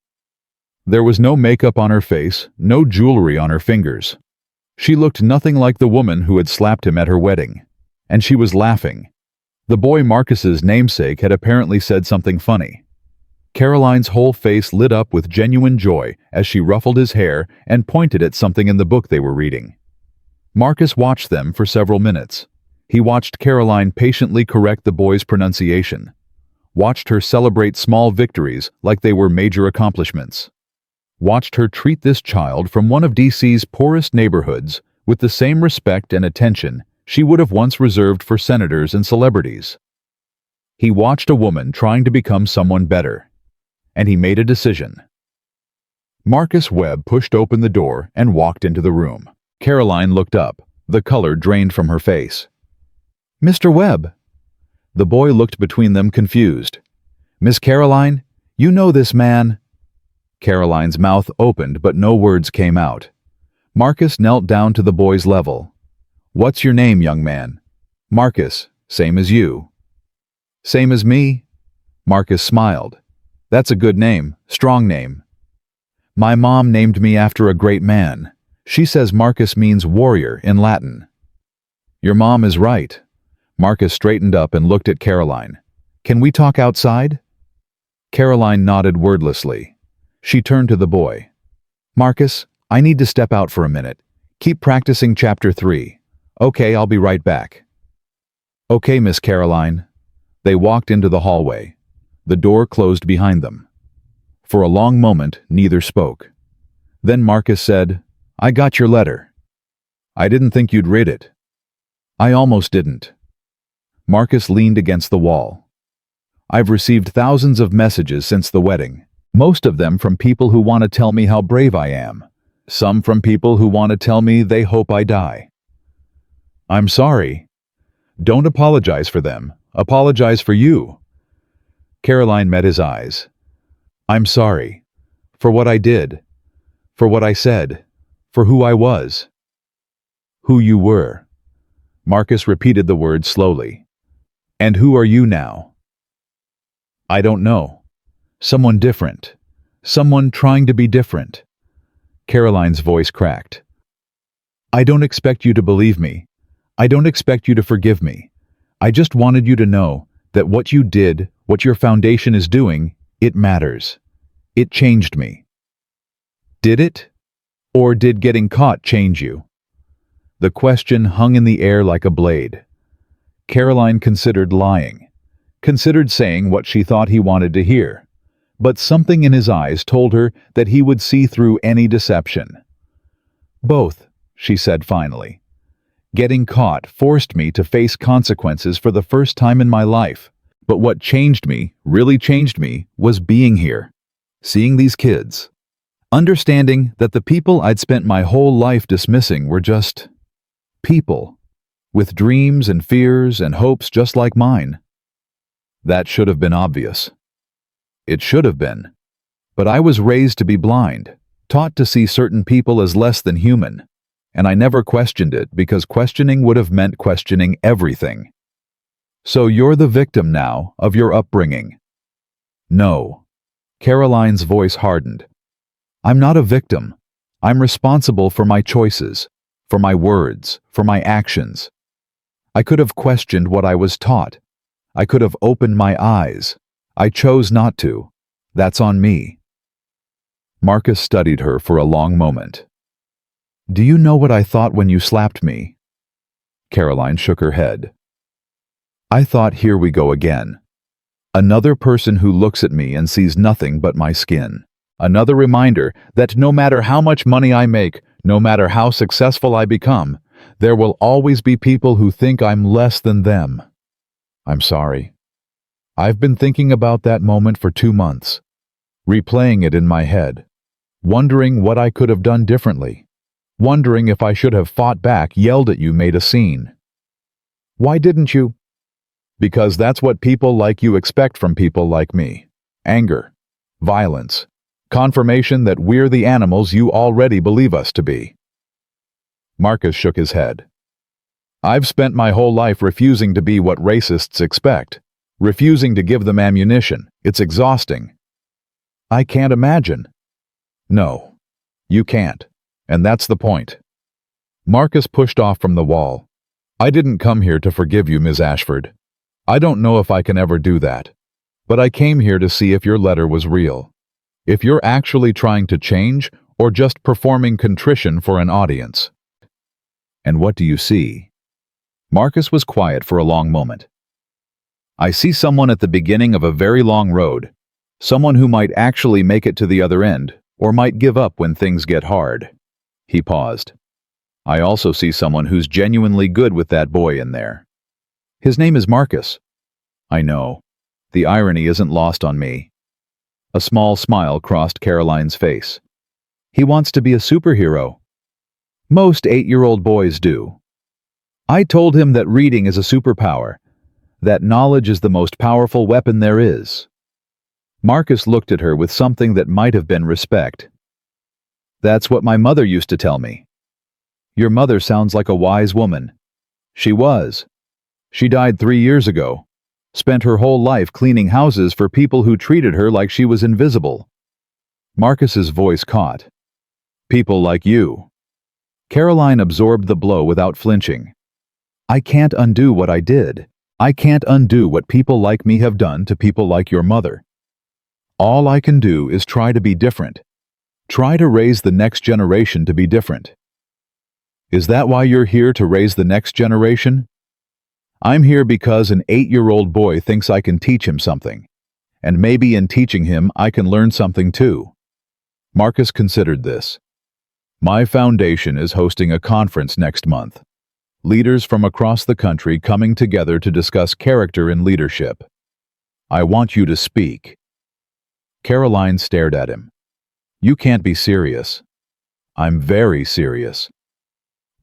There was no makeup on her face, no jewelry on her fingers. She looked nothing like the woman who had slapped him at her wedding. And she was laughing. The boy Marcus's namesake had apparently said something funny. Caroline's whole face lit up with genuine joy as she ruffled his hair and pointed at something in the book they were reading. Marcus watched them for several minutes. He watched Caroline patiently correct the boy's pronunciation. Watched her celebrate small victories like they were major accomplishments. Watched her treat this child from one of DC's poorest neighborhoods with the same respect and attention she would have once reserved for senators and celebrities. He watched a woman trying to become someone better. And he made a decision. Marcus Webb pushed open the door and walked into the room. Caroline looked up, the color drained from her face. Mr. Webb. The boy looked between them confused. Miss Caroline, you know this man. Caroline's mouth opened but no words came out. Marcus knelt down to the boy's level. What's your name, young man? Marcus, same as you. Same as me? Marcus smiled. That's a good name, strong name. My mom named me after a great man. She says Marcus means warrior in Latin. Your mom is right. Marcus straightened up and looked at Caroline. Can we talk outside? Caroline nodded wordlessly. She turned to the boy. Marcus, I need to step out for a minute. Keep practicing chapter 3. Okay, I'll be right back. Okay, Miss Caroline. They walked into the hallway. The door closed behind them. For a long moment, neither spoke. Then Marcus said, "I got your letter. I didn't think you'd read it." "I almost didn't." Marcus leaned against the wall. "I've received thousands of messages since the wedding, most of them from people who want to tell me how brave I am, some from people who want to tell me they hope I die." "I'm sorry." "Don't apologize for them. Apologize for you." Caroline met his eyes. "I'm sorry. For what I did. For what I said. For who I was." "Who you were." Marcus repeated the word slowly. "And who are you now?" "I don't know. Someone different. Someone trying to be different." Caroline's voice cracked. "I don't expect you to believe me. I don't expect you to forgive me. I just wanted you to know that what you did, what your foundation is doing, it matters. It changed me." "Did it? Or did getting caught change you?" The question hung in the air like a blade. Caroline considered lying, considered saying what she thought he wanted to hear, but something in his eyes told her that he would see through any deception. "Both," she said finally. "Getting caught forced me to face consequences for the first time in my life. But what changed me, really changed me, was being here, seeing these kids, understanding that the people I'd spent my whole life dismissing were just people, with dreams and fears and hopes just like mine. That should have been obvious. It should have been. But I was raised to be blind, taught to see certain people as less than human, and I never questioned it because questioning would have meant questioning everything. So you're the victim now of your upbringing." "No." Caroline's voice hardened. "I'm not a victim. I'm responsible for my choices, for my words, for my actions. I could have questioned what I was taught. I could have opened my eyes. I chose not to. That's on me." Marcus studied her for a long moment. "Do you know what I thought when you slapped me?" Caroline shook her head. "I thought, here we go again. Another person who looks at me and sees nothing but my skin. Another reminder that no matter how much money I make, no matter how successful I become, there will always be people who think I'm less than them. I'm sorry. I've been thinking about that moment for 2 months, replaying it in my head, wondering what I could have done differently, wondering if I should have fought back, yelled at you, made a scene." "Why didn't you?" "Because that's what people like you expect from people like me. Anger, violence, confirmation that we're the animals you already believe us to be." Marcus shook his head. "I've spent my whole life refusing to be what racists expect, refusing to give them ammunition. It's exhausting." "I can't imagine." "No, you can't. And that's the point." Marcus pushed off from the wall. "I didn't come here to forgive you, Ms. Ashford. I don't know if I can ever do that. But I came here to see if your letter was real. If you're actually trying to change or just performing contrition for an audience." "And what do you see?" Marcus was quiet for a long moment. "I see someone at the beginning of a very long road, someone who might actually make it to the other end, or might give up when things get hard." He paused. "I also see someone who's genuinely good with that boy in there. His name is Marcus." "I know. The irony isn't lost on me." A small smile crossed Caroline's face. "He wants to be a superhero. Most 8-year-old boys do. I told him that reading is a superpower, that knowledge is the most powerful weapon there is." Marcus looked at her with something that might have been respect. "That's what my mother used to tell me." "Your mother sounds like a wise woman." "She was. She died 3 years ago. Spent her whole life cleaning houses for people who treated her like she was invisible." Marcus's voice caught. "People like you." Caroline absorbed the blow without flinching. "I can't undo what I did. I can't undo what people like me have done to people like your mother. All I can do is try to be different. Try to raise the next generation to be different." "Is that why you're here, to raise the next generation?" "I'm here because an 8-year-old boy thinks I can teach him something. and maybe in teaching him I can learn something too. Marcus considered this. My foundation is hosting a conference next month. Leaders from across the country coming together to discuss character in leadership. I want you to speak. Caroline stared at him. You can't be serious. I'm very serious.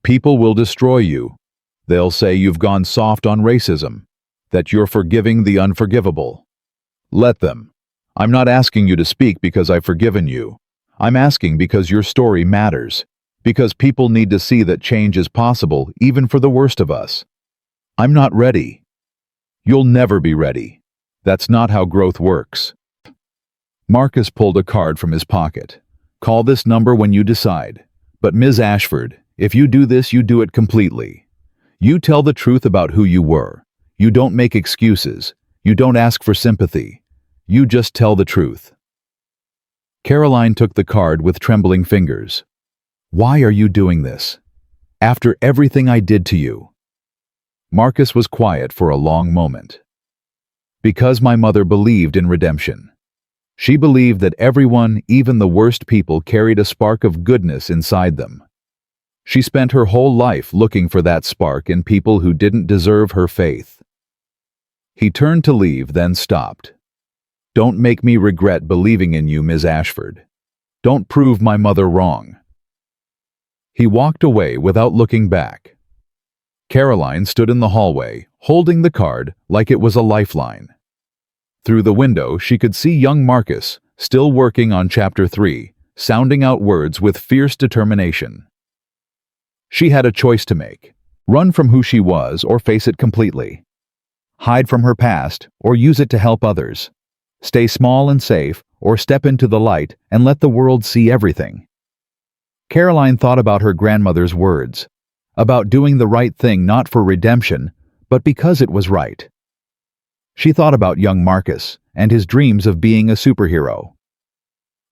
People will destroy you. They'll say you've gone soft on racism, that you're forgiving the unforgivable. Let them. I'm not asking you to speak because I've forgiven you. I'm asking because your story matters, because people need to see that change is possible even for the worst of us. I'm not ready. You'll never be ready. That's not how growth works. Marcus pulled a card from his pocket. Call this number when you decide. But Ms. Ashford, if you do this, you do it completely. You tell the truth about who you were. You don't make excuses. You don't ask for sympathy. You just tell the truth. Caroline took the card with trembling fingers. Why are you doing this? After everything I did to you. Marcus was quiet for a long moment. Because my mother believed in redemption. She believed that everyone, even the worst people, carried a spark of goodness inside them. She spent her whole life looking for that spark in people who didn't deserve her faith. He turned to leave, then stopped. Don't make me regret believing in you, Ms. Ashford. Don't prove my mother wrong. He walked away without looking back. Caroline stood in the hallway, holding the card like it was a lifeline. Through the window, she could see young Marcus, still working on Chapter 3, sounding out words with fierce determination. She had a choice to make: run from who she was or face it completely. Hide from her past or use it to help others. Stay small and safe or step into the light and let the world see everything. Caroline thought about her grandmother's words, about doing the right thing not for redemption, but because it was right. She thought about young Marcus and his dreams of being a superhero.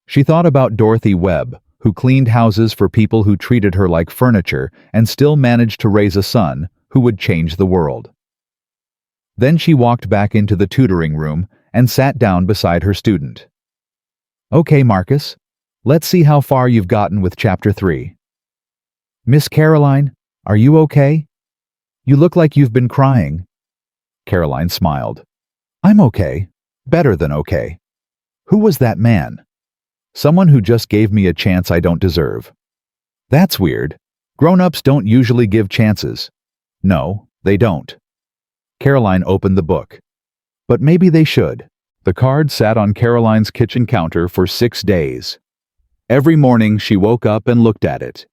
She thought about Dorothy Webb, who cleaned houses for people who treated her like furniture and still managed to raise a son who would change the world. Then she walked back into the tutoring room and sat down beside her student. Okay, Marcus, let's see how far you've gotten with Chapter 3. Miss Caroline, are you okay? You look like you've been crying. Caroline smiled. I'm okay. Better than okay. Who was that man? Someone who just gave me a chance I don't deserve. That's weird. Grown-ups don't usually give chances. No, they don't. Caroline opened the book. But maybe they should. The card sat on Caroline's kitchen counter for 6 days. Every morning she woke up and looked at it.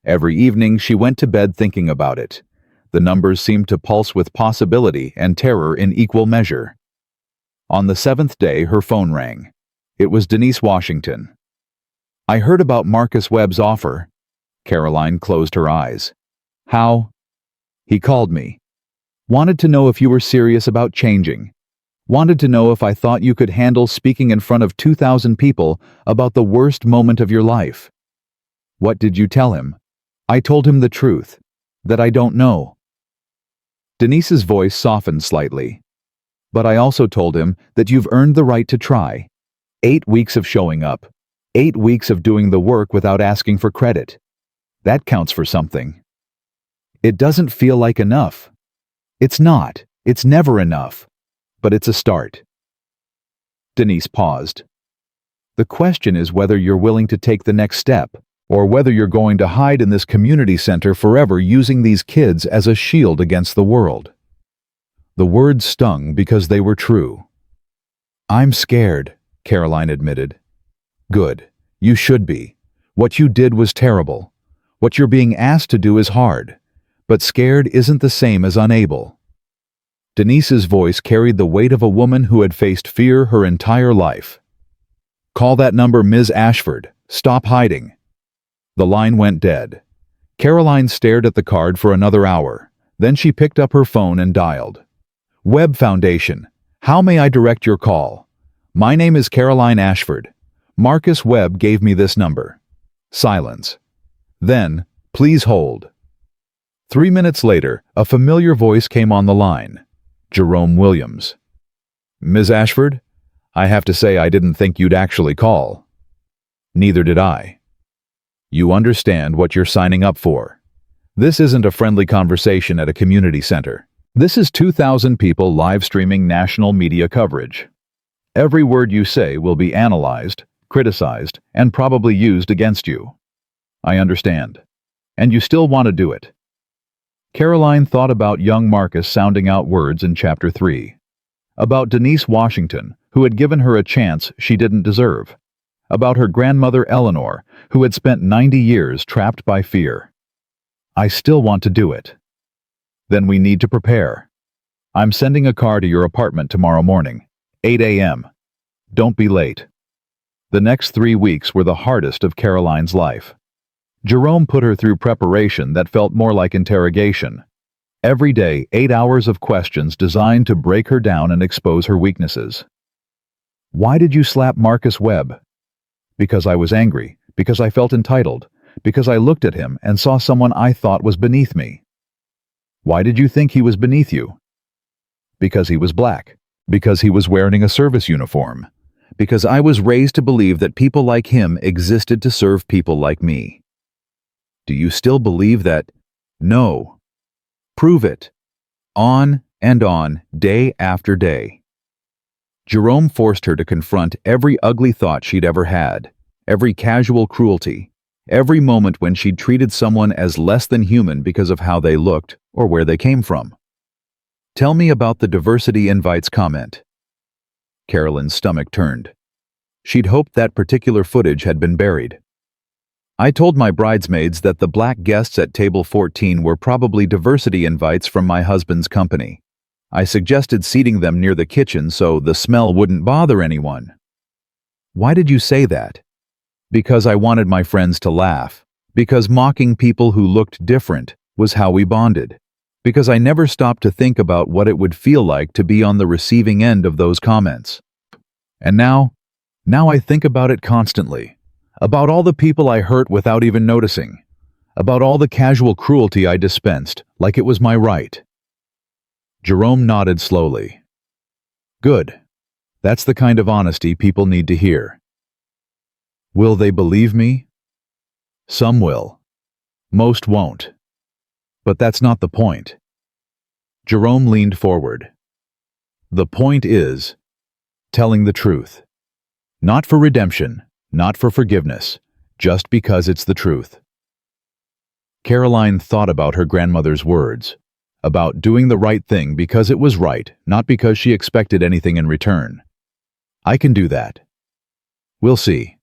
Every evening she went to bed thinking about it. The numbers seemed to pulse with possibility and terror in equal measure. On the 7th day, her phone rang. It was Denise Washington. I heard about Marcus Webb's offer. Caroline closed her eyes. How? He called me. Wanted to know if you were serious about changing. Wanted to know if I thought you could handle speaking in front of 2,000 people about the worst moment of your life. What did you tell him? I told him the truth. That I don't know. Denise's voice softened slightly. But I also told him that you've earned the right to try. 8 weeks of showing up. 8 weeks of doing the work without asking for credit. That counts for something. It doesn't feel like enough. It's not. It's never enough. But it's a start. Denise paused. The question is whether you're willing to take the next step, or whether you're going to hide in this community center forever using these kids as a shield against the world. The words stung because they were true. I'm scared, Caroline admitted. Good. You should be. What you did was terrible. What you're being asked to do is hard. But scared isn't the same as unable. Denise's voice carried the weight of a woman who had faced fear her entire life. Call that number, Ms. Ashford. Stop hiding. The line went dead. Caroline stared at the card for another hour. Then she picked up her phone and dialed. Webb Foundation. How may I direct your call? My name is Caroline Ashford. Marcus Webb gave me this number. Silence. Then, please hold. 3 minutes later, a familiar voice came on the line. Jerome Williams. Ms. Ashford, I have to say I didn't think you'd actually call. Neither did I. You understand what you're signing up for. This isn't a friendly conversation at a community center. This is 2,000 people live streaming national media coverage. Every word you say will be analyzed, criticized, and probably used against you. I understand. And you still want to do it. Caroline thought about young Marcus sounding out words in Chapter 3. About Denise Washington, who had given her a chance she didn't deserve. About her grandmother Eleanor, who had spent 90 years trapped by fear. I still want to do it. Then we need to prepare. I'm sending a car to your apartment tomorrow morning, 8 a.m. Don't be late. The next 3 weeks were the hardest of Caroline's life. Jerome put her through preparation that felt more like interrogation. Every day, 8 hours of questions designed to break her down and expose her weaknesses. Why did you slap Marcus Webb? Because I was angry, because I felt entitled, because I looked at him and saw someone I thought was beneath me. Why did you think he was beneath you? Because he was black, because he was wearing a service uniform, because I was raised to believe that people like him existed to serve people like me. Do you still believe that? No. Prove it. On and on, day after day. Jerome forced her to confront every ugly thought she'd ever had, every casual cruelty, every moment when she'd treated someone as less than human because of how they looked or where they came from. Tell me about the diversity invites comment. Carolyn's stomach turned. She'd hoped that particular footage had been buried. I told my bridesmaids that the black guests at table 14 were probably diversity invites from my husband's company. I suggested seating them near the kitchen so the smell wouldn't bother anyone. Why did you say that? Because I wanted my friends to laugh. Because mocking people who looked different was how we bonded. Because I never stopped to think about what it would feel like to be on the receiving end of those comments. And now I think about it constantly. About all the people I hurt without even noticing. About all the casual cruelty I dispensed, like it was my right. Jerome nodded slowly. Good. That's the kind of honesty people need to hear. Will they believe me? Some will. Most won't. But that's not the point. Jerome leaned forward. The point is telling the truth. Not for redemption. Not for forgiveness, just because it's the truth. Caroline thought about her grandmother's words, about doing the right thing because it was right, not because she expected anything in return. I can do that. We'll see.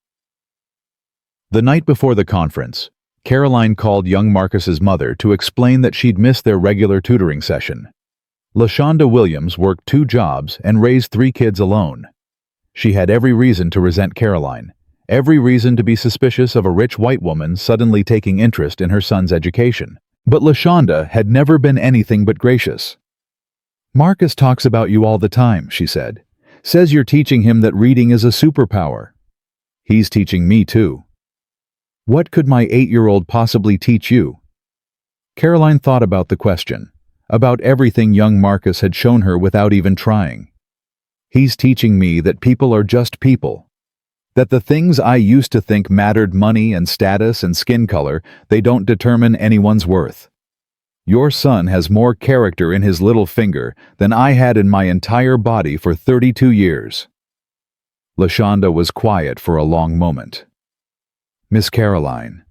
The night before the conference, Caroline called young Marcus's mother to explain that she'd missed their regular tutoring session. LaShonda Williams worked 2 jobs and raised 3 kids alone. She had every reason to resent Caroline. Every reason to be suspicious of a rich white woman suddenly taking interest in her son's education. But LaShonda had never been anything but gracious. Marcus talks about you all the time, she said. Says you're teaching him that reading is a superpower. He's teaching me too. What could my 8-year-old possibly teach you? Caroline thought about the question, about everything young Marcus had shown her without even trying. He's teaching me that people are just people. That the things I used to think mattered, money and status and skin color, they don't determine anyone's worth. Your son has more character in his little finger than I had in my entire body for 32 years. LaShonda was quiet for a long moment. Miss Caroline,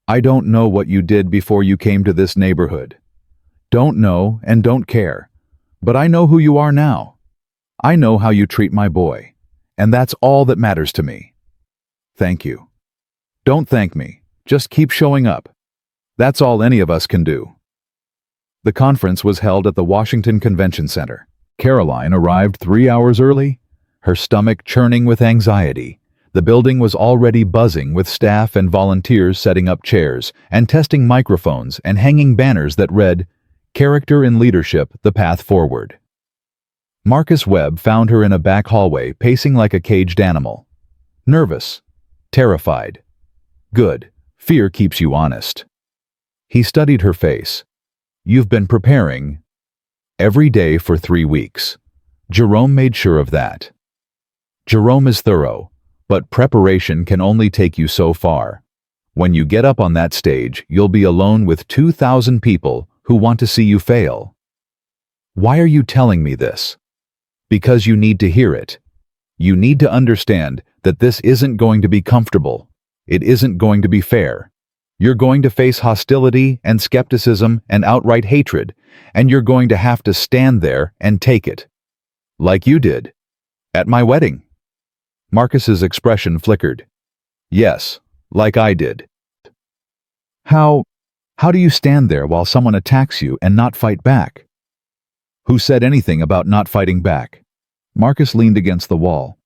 I don't know what you did before you came to this neighborhood. Don't know and don't care. But I know who you are now. I know how you treat my boy. And that's all that matters to me. Thank you. Don't thank me. Just keep showing up. That's all any of us can do. The conference was held at the Washington Convention Center. Caroline arrived 3 hours early, her stomach churning with anxiety. The building was already buzzing with staff and volunteers setting up chairs and testing microphones and hanging banners that read, "Character in Leadership, the Path Forward." Marcus Webb found her in a back hallway, pacing like a caged animal. Nervous. Terrified. Good. Fear keeps you honest. He studied her face. You've been preparing every day for 3 weeks. Jerome made sure of that. Jerome is thorough, but preparation can only take you so far. When you get up on that stage, you'll be alone with 2,000 people who want to see you fail. Why are you telling me this? Because you need to hear it. You need to understand that this isn't going to be comfortable. It isn't going to be fair. You're going to face hostility and skepticism and outright hatred, and you're going to have to stand there and take it. Like you did. At my wedding. Marcus's expression flickered. Yes, like I did. How do you stand there while someone attacks you and not fight back? Who said anything about not fighting back? Marcus leaned against the wall.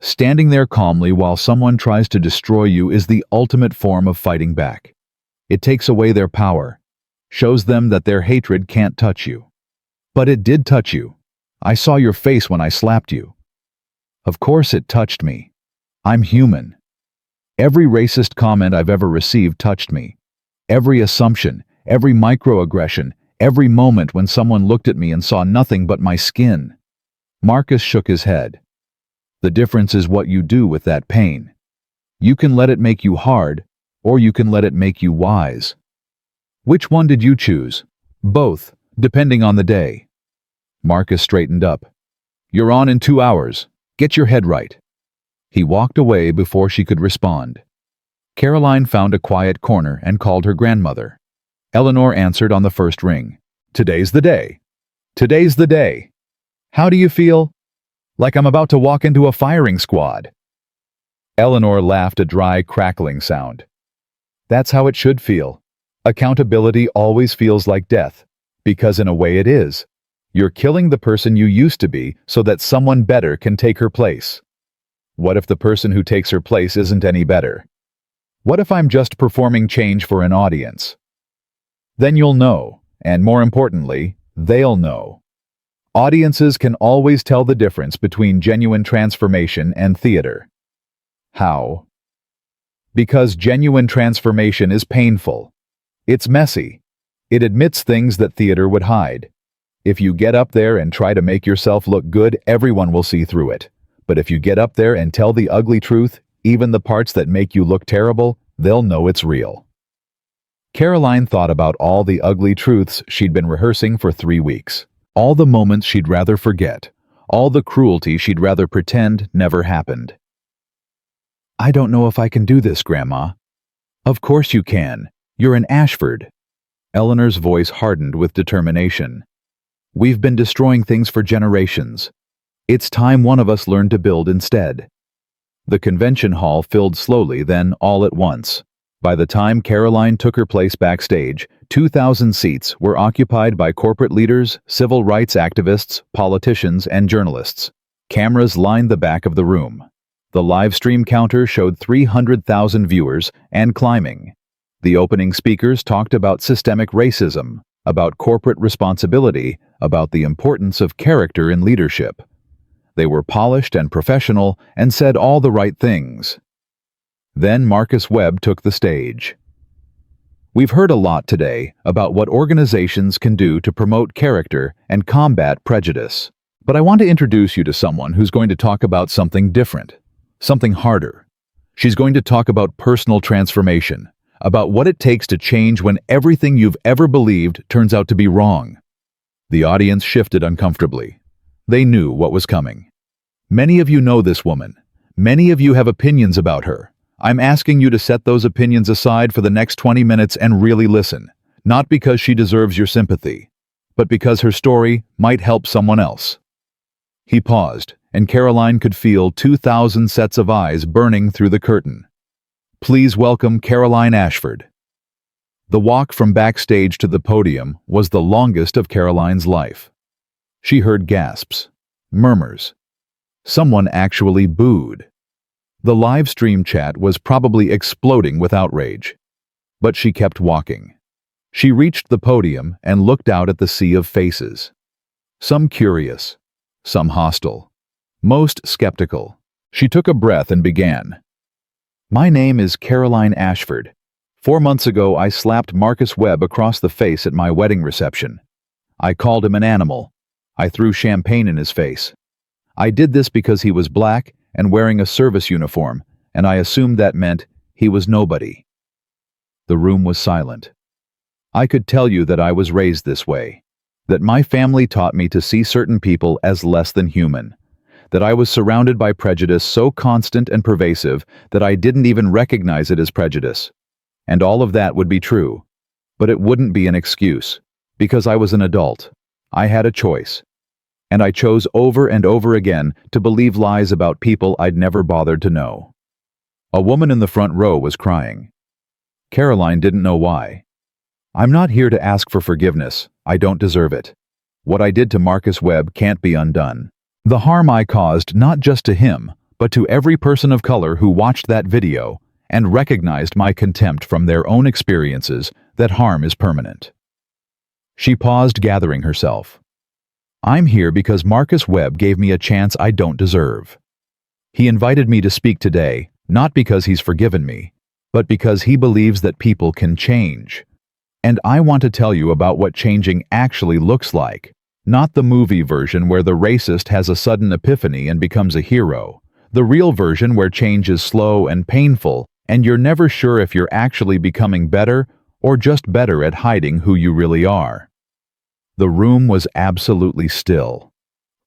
Standing there calmly while someone tries to destroy you is the ultimate form of fighting back. It takes away their power, shows them that their hatred can't touch you. But it did touch you. I saw your face when I slapped you. Of course it touched me. I'm human. Every racist comment I've ever received touched me. Every assumption, every microaggression, every moment when someone looked at me and saw nothing but my skin. Marcus shook his head. The difference is what you do with that pain. You can let it make you hard, or you can let it make you wise. Which one did you choose? Both, depending on the day. Marcus straightened up. You're on in 2 hours. Get your head right. He walked away before she could respond. Caroline found a quiet corner and called her grandmother. Eleanor answered on the first ring. Today's the day. Today's the day. How do you feel? Like I'm about to walk into a firing squad. Eleanor laughed a dry, crackling sound. That's how it should feel. Accountability always feels like death, because in a way it is. You're killing the person you used to be so that someone better can take her place. What if the person who takes her place isn't any better? What if I'm just performing change for an audience? Then you'll know, and more importantly, they'll know. Audiences can always tell the difference between genuine transformation and theater. How? Because genuine transformation is painful. It's messy. It admits things that theater would hide. If you get up there and try to make yourself look good, everyone will see through it. But if you get up there and tell the ugly truth, even the parts that make you look terrible, they'll know it's real. Caroline thought about all the ugly truths she'd been rehearsing for 3 weeks. All the moments she'd rather forget. All the cruelty she'd rather pretend never happened. I don't know if I can do this, Grandma. Of course you can. You're an Ashford. Eleanor's voice hardened with determination. We've been destroying things for generations. It's time one of us learned to build instead. The convention hall filled slowly, then all at once. By the time Caroline took her place backstage, 2,000 seats were occupied by corporate leaders, civil rights activists, politicians, and journalists. Cameras lined the back of the room. The live stream counter showed 300,000 viewers and climbing. The opening speakers talked about systemic racism, about corporate responsibility, about the importance of character in leadership. They were polished and professional and said all the right things. Then Marcus Webb took the stage. We've heard a lot today about what organizations can do to promote character and combat prejudice. But I want to introduce you to someone who's going to talk about something different, something harder. She's going to talk about personal transformation, about what it takes to change when everything you've ever believed turns out to be wrong. The audience shifted uncomfortably. They knew what was coming. Many of you know this woman. Many of you have opinions about her. I'm asking you to set those opinions aside for the next 20 minutes and really listen, not because she deserves your sympathy, but because her story might help someone else. He paused, and Caroline could feel 2,000 sets of eyes burning through the curtain. Please welcome Caroline Ashford. The walk from backstage to the podium was the longest of Caroline's life. She heard gasps, murmurs. Someone actually booed. The live stream chat was probably exploding with outrage. But she kept walking. She reached the podium and looked out at the sea of faces. Some curious, some hostile, most skeptical. She took a breath and began. My name is Caroline Ashford. 4 months ago, I slapped Marcus Webb across the face at my wedding reception. I called him an animal. I threw champagne in his face. I did this because he was black and wearing a service uniform, and I assumed that meant he was nobody. The room was silent. I could tell you that I was raised this way, that my family taught me to see certain people as less than human, that I was surrounded by prejudice so constant and pervasive that I didn't even recognize it as prejudice. And all of that would be true, but it wouldn't be an excuse, because I was an adult. I had a choice. And I chose over and over again to believe lies about people I'd never bothered to know. A woman in the front row was crying. Caroline didn't know why. I'm not here to ask for forgiveness. I don't deserve it. What I did to Marcus Webb can't be undone. The harm I caused not just to him, but to every person of color who watched that video and recognized my contempt from their own experiences, that harm is permanent. She paused, gathering herself. I'm here because Marcus Webb gave me a chance I don't deserve. He invited me to speak today, not because he's forgiven me, but because he believes that people can change. And I want to tell you about what changing actually looks like, not the movie version where the racist has a sudden epiphany and becomes a hero, the real version where change is slow and painful, and you're never sure if you're actually becoming better or just better at hiding who you really are. The room was absolutely still.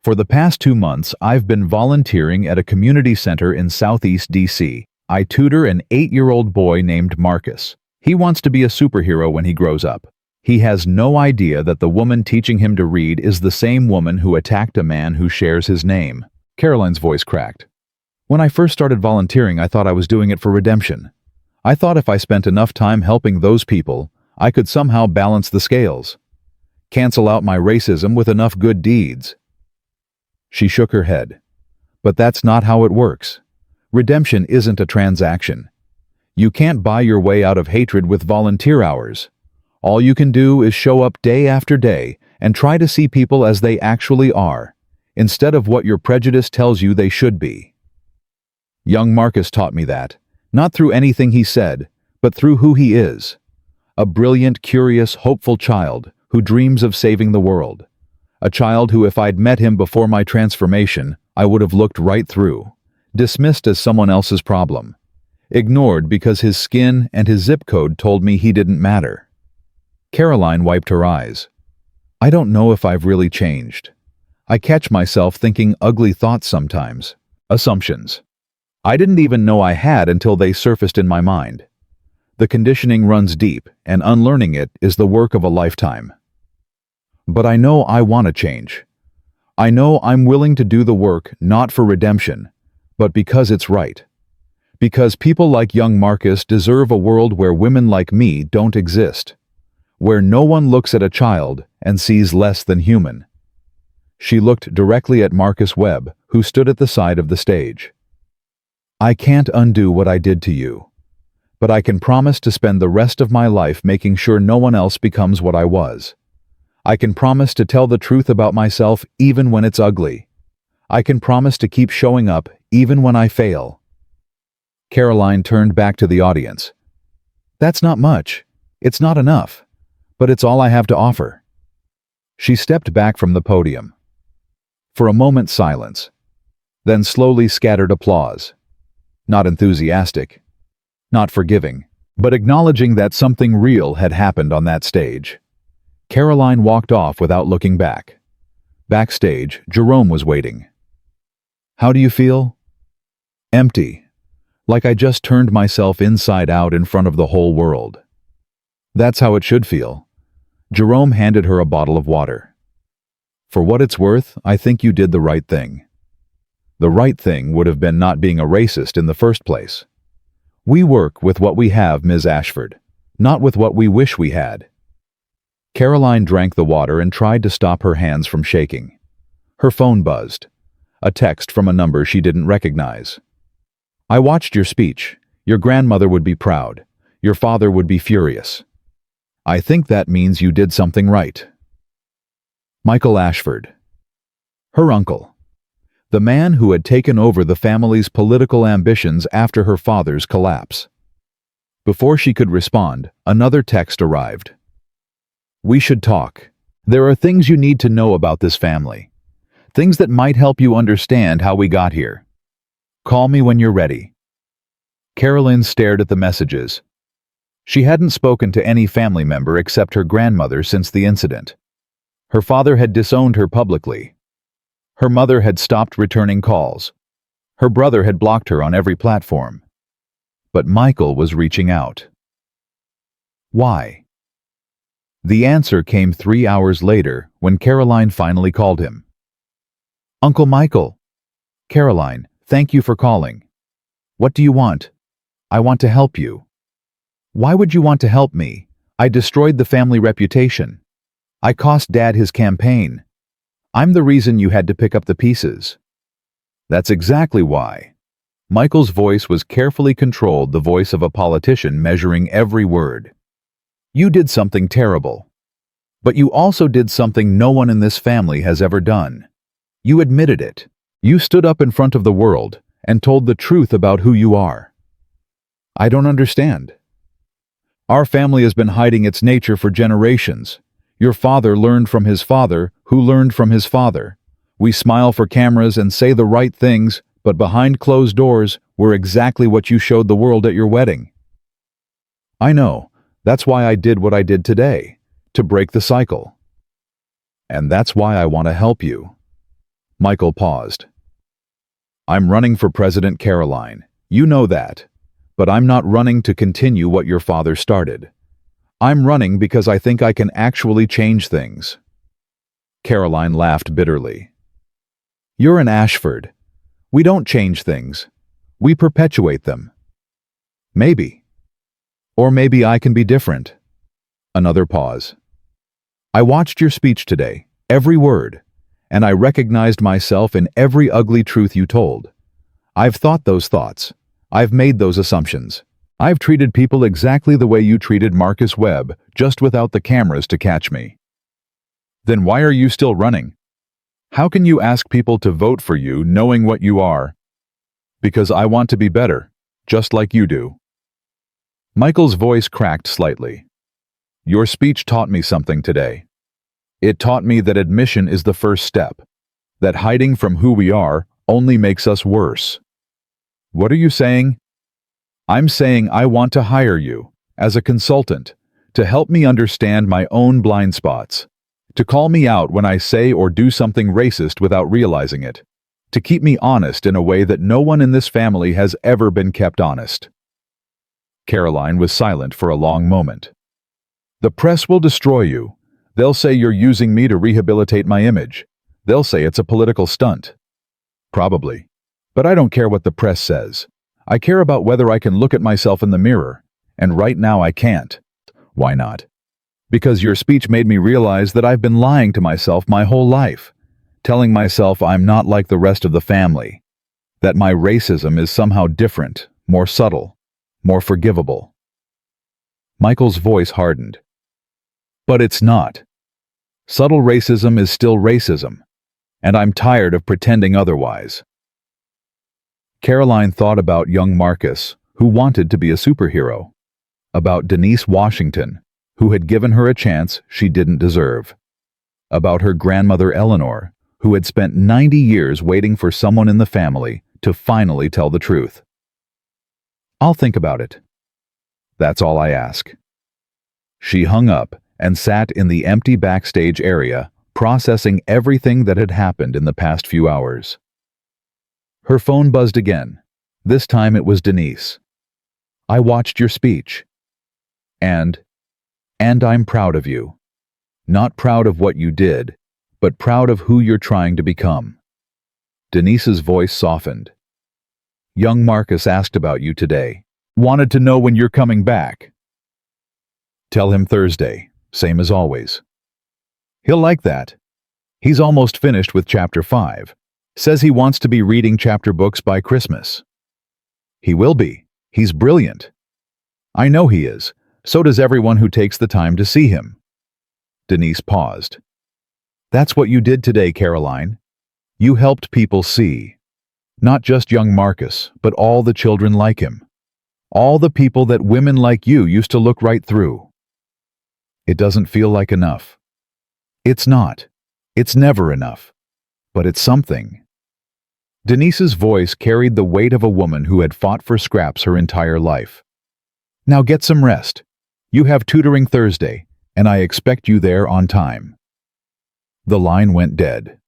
For the past 2 months, I've been volunteering at a community center in Southeast DC. I tutor an 8-year-old boy named Marcus. He wants to be a superhero when he grows up. He has no idea that the woman teaching him to read is the same woman who attacked a man who shares his name. Caroline's voice cracked. When I first started volunteering, I thought I was doing it for redemption. I thought if I spent enough time helping those people, I could somehow balance the scales. Cancel out my racism with enough good deeds. She shook her head. But that's not how it works. Redemption isn't a transaction. You can't buy your way out of hatred with volunteer hours. All you can do is show up day after day and try to see people as they actually are, instead of what your prejudice tells you they should be. Young Marcus taught me that, not through anything he said, but through who he is. A brilliant, curious, hopeful child who dreams of saving the world. A child who, if I'd met him before my transformation, I would have looked right through, dismissed as someone else's problem, ignored because his skin and his zip code told me he didn't matter. Caroline wiped her eyes. I don't know if I've really changed. I catch myself thinking ugly thoughts sometimes. Assumptions. I didn't even know I had until they surfaced in my mind. The conditioning runs deep, and unlearning it is the work of a lifetime. But I know I want to change. I know I'm willing to do the work not for redemption, but because it's right. Because people like young Marcus deserve a world where women like me don't exist. Where no one looks at a child and sees less than human. She looked directly at Marcus Webb, who stood at the side of the stage. I can't undo what I did to you, but I can promise to spend the rest of my life making sure no one else becomes what I was. I can promise to tell the truth about myself even when it's ugly. I can promise to keep showing up even when I fail. Caroline turned back to the audience. That's not much. It's not enough. But it's all I have to offer. She stepped back from the podium. For a moment, silence. Then slowly scattered applause. Not enthusiastic. Not forgiving. But acknowledging that something real had happened on that stage. Caroline walked off without looking back. Backstage, Jerome was waiting. How do you feel? Empty. Like I just turned myself inside out in front of the whole world. That's how it should feel. Jerome handed her a bottle of water. For what it's worth, I think you did the right thing. The right thing would have been not being a racist in the first place. We work with what we have, Ms. Ashford, not with what we wish we had. Caroline drank the water and tried to stop her hands from shaking. Her phone buzzed. A text from a number she didn't recognize. I watched your speech. Your grandmother would be proud. Your father would be furious. I think that means you did something right. Michael Ashford. Her uncle. The man who had taken over the family's political ambitions after her father's collapse. Before she could respond, another text arrived. We should talk. There are things you need to know about this family. Things that might help you understand how we got here. Call me when you're ready. Carolyn stared at the messages. She hadn't spoken to any family member except her grandmother since the incident. Her father had disowned her publicly. Her mother had stopped returning calls. Her brother had blocked her on every platform. But Michael was reaching out. Why? The answer came 3 hours later when Caroline finally called him. Uncle Michael. Caroline, thank you for calling. What do you want? I want to help you. Why would you want to help me? I destroyed the family reputation. I cost Dad his campaign. I'm the reason you had to pick up the pieces. That's exactly why. Michael's voice was carefully controlled, the voice of a politician measuring every word. You did something terrible. But you also did something no one in this family has ever done. You admitted it. You stood up in front of the world and told the truth about who you are. I don't understand. Our family has been hiding its nature for generations. Your father learned from his father, who learned from his father. We smile for cameras and say the right things, but behind closed doors, we're exactly what you showed the world at your wedding. I know. That's why I did what I did today, to break the cycle. And that's why I want to help you. Michael paused. I'm running for President, Caroline. You know that. But I'm not running to continue what your father started. I'm running because I think I can actually change things. Caroline laughed bitterly. You're an Ashford. We don't change things. We perpetuate them. Maybe. Or maybe I can be different. Another pause. I watched your speech today, every word, and I recognized myself in every ugly truth you told. I've thought those thoughts. I've made those assumptions. I've treated people exactly the way you treated Marcus Webb, just without the cameras to catch me. Then why are you still running? How can you ask people to vote for you knowing what you are? Because I want to be better, just like you do. Michael's voice cracked slightly. Your speech taught me something today. It taught me that admission is the first step, that hiding from who we are only makes us worse. What are you saying? I'm saying I want to hire you, as a consultant, to help me understand my own blind spots, to call me out when I say or do something racist without realizing it, to keep me honest in a way that no one in this family has ever been kept honest. Caroline was silent for a long moment. The press will destroy you. They'll say you're using me to rehabilitate my image. They'll say it's a political stunt. Probably. But I don't care what the press says. I care about whether I can look at myself in the mirror, and right now I can't. Why not? Because your speech made me realize that I've been lying to myself my whole life, telling myself I'm not like the rest of the family, that my racism is somehow different, more subtle, more forgivable. Michael's voice hardened. But it's not. Subtle racism is still racism, and I'm tired of pretending otherwise. Caroline thought about young Marcus, who wanted to be a superhero, about Denise Washington, who had given her a chance she didn't deserve, about her grandmother Eleanor, who had spent 90 years waiting for someone in the family to finally tell the truth. I'll think about it. That's all I ask. She hung up and sat in the empty backstage area, processing everything that had happened in the past few hours. Her phone buzzed again. This time it was Denise. I watched your speech. And I'm proud of you. Not proud of what you did, but proud of who you're trying to become. Denise's voice softened. Young Marcus asked about you today. Wanted to know when you're coming back. Tell him Thursday, same as always. He'll like that. He's almost finished with chapter 5. Says he wants to be reading chapter books by Christmas. He will be. He's brilliant. I know he is. So does everyone who takes the time to see him. Denise paused. That's what you did today, Caroline. You helped people see. Not just young Marcus, but all the children like him. All the people that women like you used to look right through. It doesn't feel like enough. It's not. It's never enough. But it's something. Denise's voice carried the weight of a woman who had fought for scraps her entire life. "Now get some rest. You have tutoring Thursday, and I expect you there on time." The line went dead.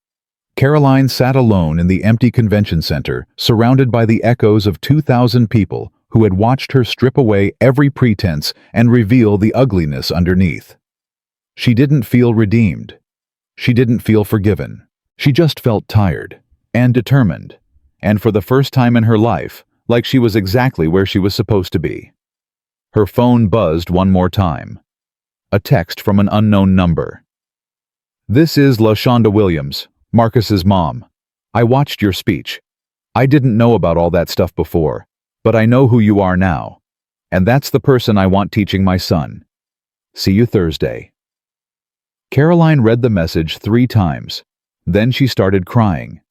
Caroline sat alone in the empty convention center, surrounded by the echoes of 2,000 people who had watched her strip away every pretense and reveal the ugliness underneath. She didn't feel redeemed. She didn't feel forgiven. She just felt tired and determined, and for the first time in her life, like she was exactly where she was supposed to be. Her phone buzzed one more time. A text from an unknown number. "This is LaShonda Williams, Marcus's mom. I watched your speech. I didn't know about all that stuff before, but I know who you are now. And that's the person I want teaching my son. See you Thursday." Caroline read the message 3 times. Then she started crying.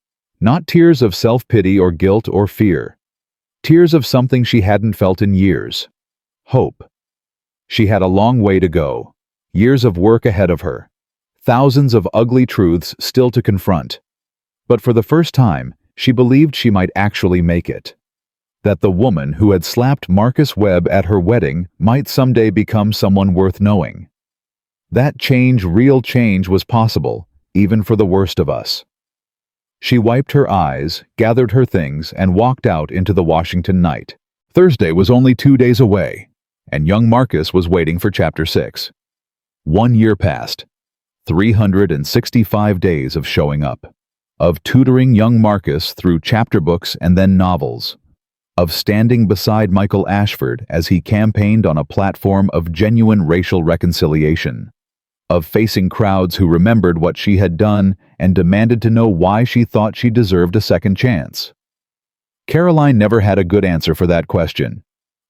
Not tears of self-pity or guilt or fear. Tears of something she hadn't felt in years. Hope. She had a long way to go. Years of work ahead of her. Thousands of ugly truths still to confront. But for the first time, she believed she might actually make it. That the woman who had slapped Marcus Webb at her wedding might someday become someone worth knowing. That change, real change, was possible, even for the worst of us. She wiped her eyes, gathered her things, and walked out into the Washington night. Thursday was only 2 days away, and young Marcus was waiting for Chapter 6. 1 year passed. 365 days of showing up. Of tutoring young Marcus through chapter books and then novels. Of standing beside Michael Ashford as he campaigned on a platform of genuine racial reconciliation. Of facing crowds who remembered what she had done and demanded to know why she thought she deserved a second chance. Caroline never had a good answer for that question.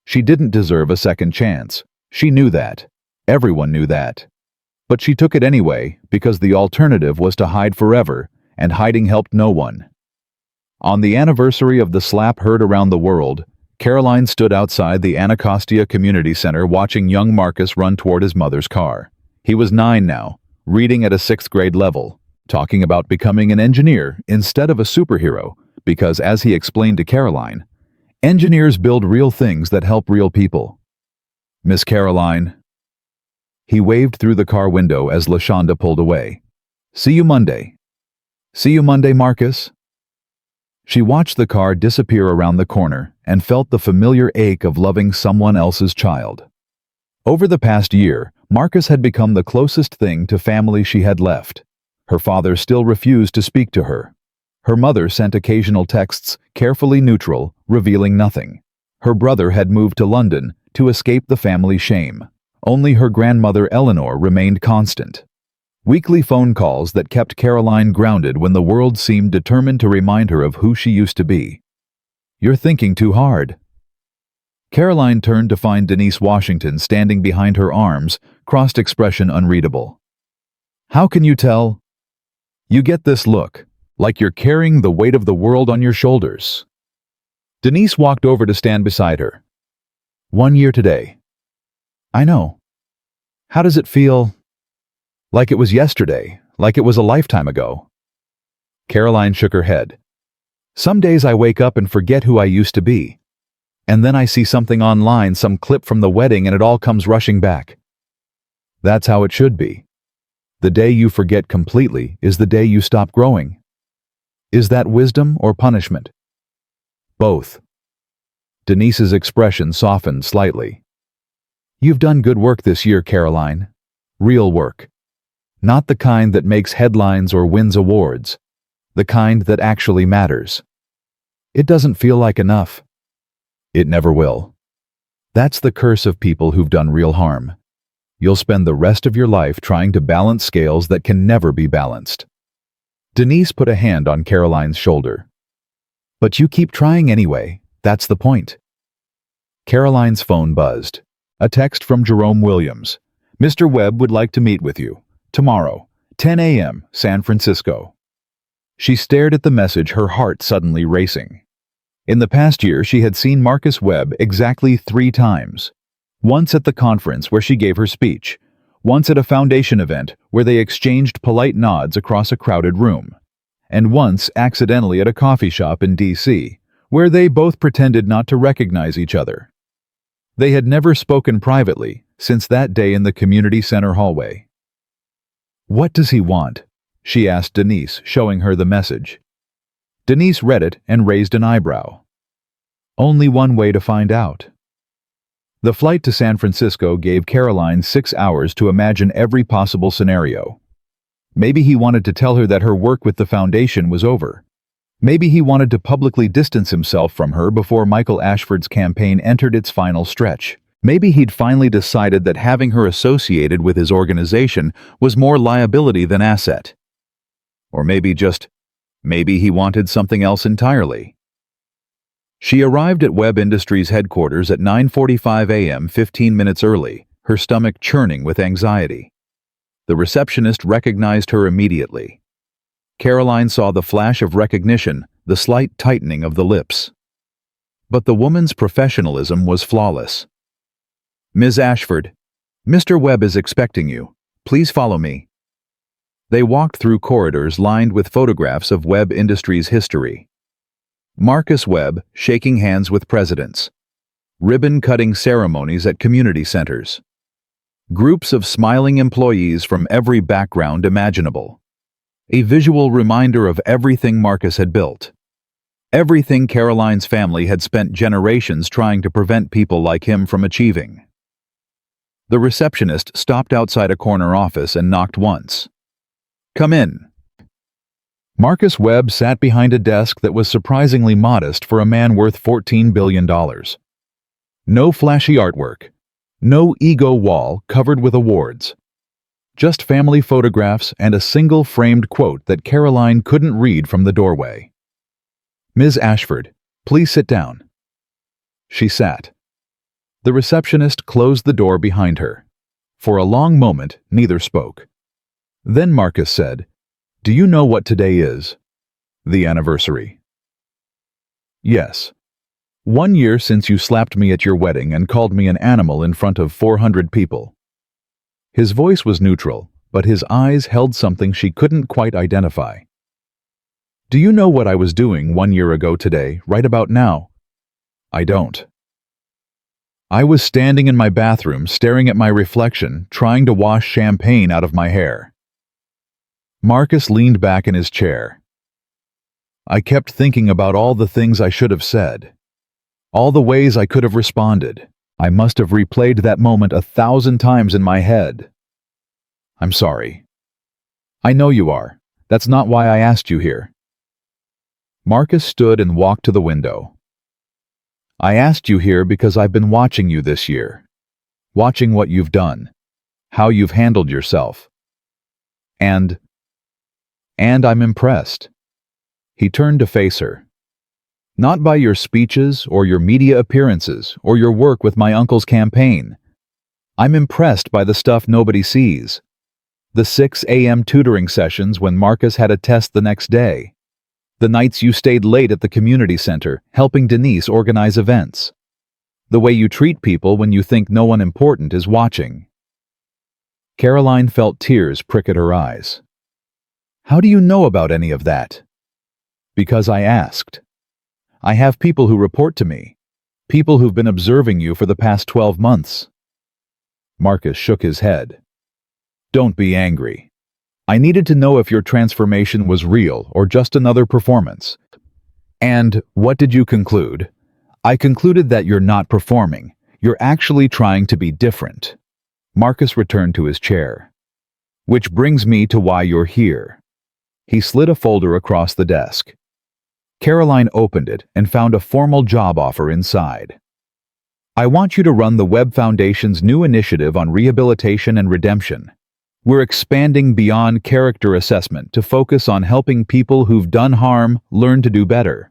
She didn't deserve a second chance. She knew that. Everyone knew that. But she took it anyway because the alternative was to hide forever, and hiding helped no one. On the anniversary of the slap heard around the world, Caroline stood outside the Anacostia Community Center watching young Marcus run toward his mother's car. He was 9 now, reading at a 6th grade level, talking about becoming an engineer instead of a superhero, because as he explained to Caroline, engineers build real things that help real people. "Miss Caroline." He waved through the car window as LaShonda pulled away. "See you Monday." "See you Monday, Marcus." She watched the car disappear around the corner and felt the familiar ache of loving someone else's child. Over the past year, Marcus had become the closest thing to family she had left. Her father still refused to speak to her. Her mother sent occasional texts, carefully neutral, revealing nothing. Her brother had moved to London to escape the family shame. Only her grandmother Eleanor remained constant. Weekly phone calls that kept Caroline grounded when the world seemed determined to remind her of who she used to be. "You're thinking too hard." Caroline turned to find Denise Washington standing behind her arms, crossed expression unreadable. "How can you tell?" "You get this look, like you're carrying the weight of the world on your shoulders." Denise walked over to stand beside her. 1 year today." "I know. How does it feel?" "Like it was yesterday, like it was a lifetime ago." Caroline shook her head. "Some days I wake up and forget who I used to be. And then I see something online, some clip from the wedding, and it all comes rushing back." "That's how it should be. The day you forget completely is the day you stop growing." "Is that wisdom or punishment?" "Both." Denise's expression softened slightly. "You've done good work this year, Caroline. Real work. Not the kind that makes headlines or wins awards. The kind that actually matters. It doesn't feel like enough. It never will. That's the curse of people who've done real harm. You'll spend the rest of your life trying to balance scales that can never be balanced." Denise put a hand on Caroline's shoulder. "But you keep trying anyway. That's the point." Caroline's phone buzzed. A text from Jerome Williams. "Mr. Webb would like to meet with you. Tomorrow, 10 a.m., San Francisco." She stared at the message, her heart suddenly racing. In the past year, she had seen Marcus Webb exactly 3 times. Once at the conference where she gave her speech. Once at a foundation event where they exchanged polite nods across a crowded room. and once accidentally at a coffee shop in D.C., where they both pretended not to recognize each other. They had never spoken privately since that day in the community center hallway. "What does he want?" she asked Denise, showing her the message. Denise read it and raised an eyebrow. Only one way to find out. The flight to San Francisco gave Caroline 6 hours to imagine every possible scenario. Maybe he wanted to tell her that her work with the foundation was over. Maybe he wanted to publicly distance himself from her before Michael Ashford's campaign entered its final stretch. Maybe he'd finally decided that having her associated with his organization was more liability than asset. Or maybe he wanted something else entirely. She arrived at Webb Industries headquarters at 9:45 a.m., 15 minutes early, her stomach churning with anxiety. The receptionist recognized her immediately. Caroline saw the flash of recognition, the slight tightening of the lips. But the woman's professionalism was flawless. "Ms. Ashford, Mr. Webb is expecting you. Please follow me." They walked through corridors lined with photographs of Webb Industries' history. Marcus Webb shaking hands with presidents. Ribbon-cutting ceremonies at community centers. Groups of smiling employees from every background imaginable. A visual reminder of everything Marcus had built. Everything Caroline's family had spent generations trying to prevent people like him from achieving. The receptionist stopped outside a corner office and knocked once. "Come in." Marcus Webb sat behind a desk that was surprisingly modest for a man worth $14 billion. No flashy artwork. No ego wall covered with awards. Just family photographs and a single framed quote that Caroline couldn't read from the doorway. "Ms. Ashford, please sit down." She sat. The receptionist closed the door behind her. For a long moment, neither spoke. Then Marcus said, "Do you know what today is?" "The anniversary." "Yes. 1 year since you slapped me at your wedding and called me an animal in front of 400 people. His voice was neutral, but his eyes held something she couldn't quite identify. "Do you know what I was doing 1 year ago today, right about now?" "I don't." "I was standing in my bathroom staring at my reflection, trying to wash champagne out of my hair." Marcus leaned back in his chair. "I kept thinking about all the things I should have said. All the ways I could have responded. I must have replayed that moment 1,000 times in my head. I'm sorry." "I know you are. That's not why I asked you here." Marcus stood and walked to the window. "I asked you here because I've been watching you this year. Watching what you've done. How you've handled yourself. And I'm impressed." He turned to face her. "Not by your speeches or your media appearances or your work with my uncle's campaign. I'm impressed by the stuff nobody sees. The 6 a.m. tutoring sessions when Marcus had a test the next day. The nights you stayed late at the community center, helping Denise organize events. The way you treat people when you think no one important is watching." Caroline felt tears prick at her eyes. "How do you know about any of that?" "Because I asked. I have people who report to me. People who've been observing you for the past 12 months. Marcus shook his head. "Don't be angry. I needed to know if your transformation was real or just another performance." "And what did you conclude?" "I concluded that you're not performing. You're actually trying to be different." Marcus returned to his chair. "Which brings me to why you're here." He slid a folder across the desk. Caroline opened it and found a formal job offer inside. "I want you to run the Webb Foundation's new initiative on rehabilitation and redemption. We're expanding beyond character assessment to focus on helping people who've done harm learn to do better.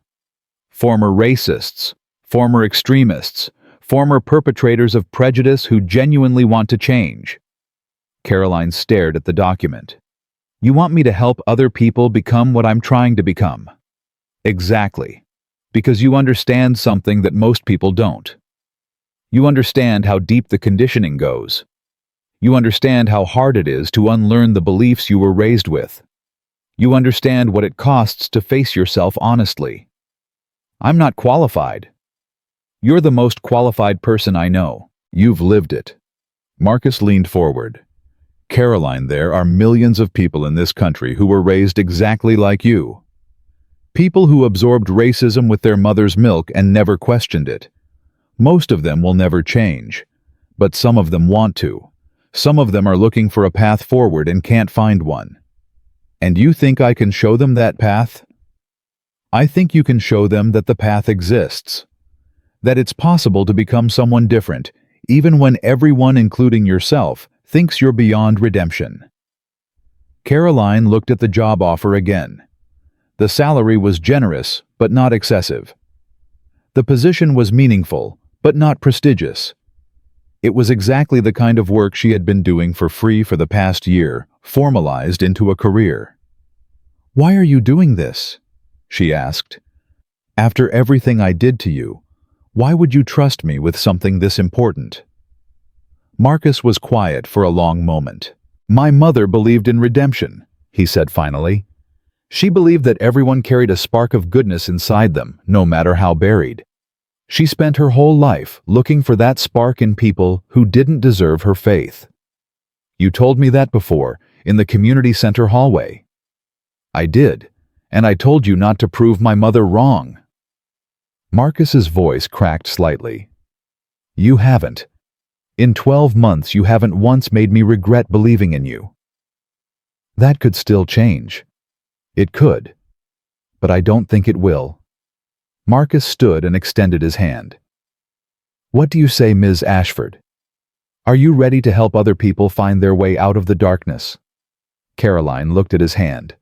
Former racists, former extremists, former perpetrators of prejudice who genuinely want to change." Caroline stared at the document. "You want me to help other people become what I'm trying to become?" "Exactly. Because you understand something that most people don't. You understand how deep the conditioning goes. You understand how hard it is to unlearn the beliefs you were raised with. You understand what it costs to face yourself honestly. I'm not qualified. You're the most qualified person I know. You've lived it. Marcus leaned forward. Caroline, there are millions of people in this country who were raised exactly like you. People who absorbed racism with their mother's milk and never questioned it. Most of them will never change, but some of them want to. Some of them are looking for a path forward and can't find one. And you think I can show them that path? I think you can show them that the path exists. That it's possible to become someone different, even when everyone, including yourself, thinks you're beyond redemption. Caroline looked at the job offer again. The salary was generous, but not excessive. The position was meaningful, but not prestigious. It was exactly the kind of work she had been doing for free for the past year, formalized into a career. "Why are you doing this?" she asked. "After everything I did to you, why would you trust me with something this important?" Marcus was quiet for a long moment. "My mother believed in redemption," he said finally. "She believed that everyone carried a spark of goodness inside them, no matter how buried. She spent her whole life looking for that spark in people who didn't deserve her faith. You told me that before, in the community center hallway. I did, and I told you not to prove my mother wrong." Marcus's voice cracked slightly. "You haven't. In 12 months you haven't once made me regret believing in you." "That could still change." "It could, but I don't think it will." Marcus stood and extended his hand. "What do you say, Ms. Ashford? Are you ready to help other people find their way out of the darkness?" Caroline looked at his hand.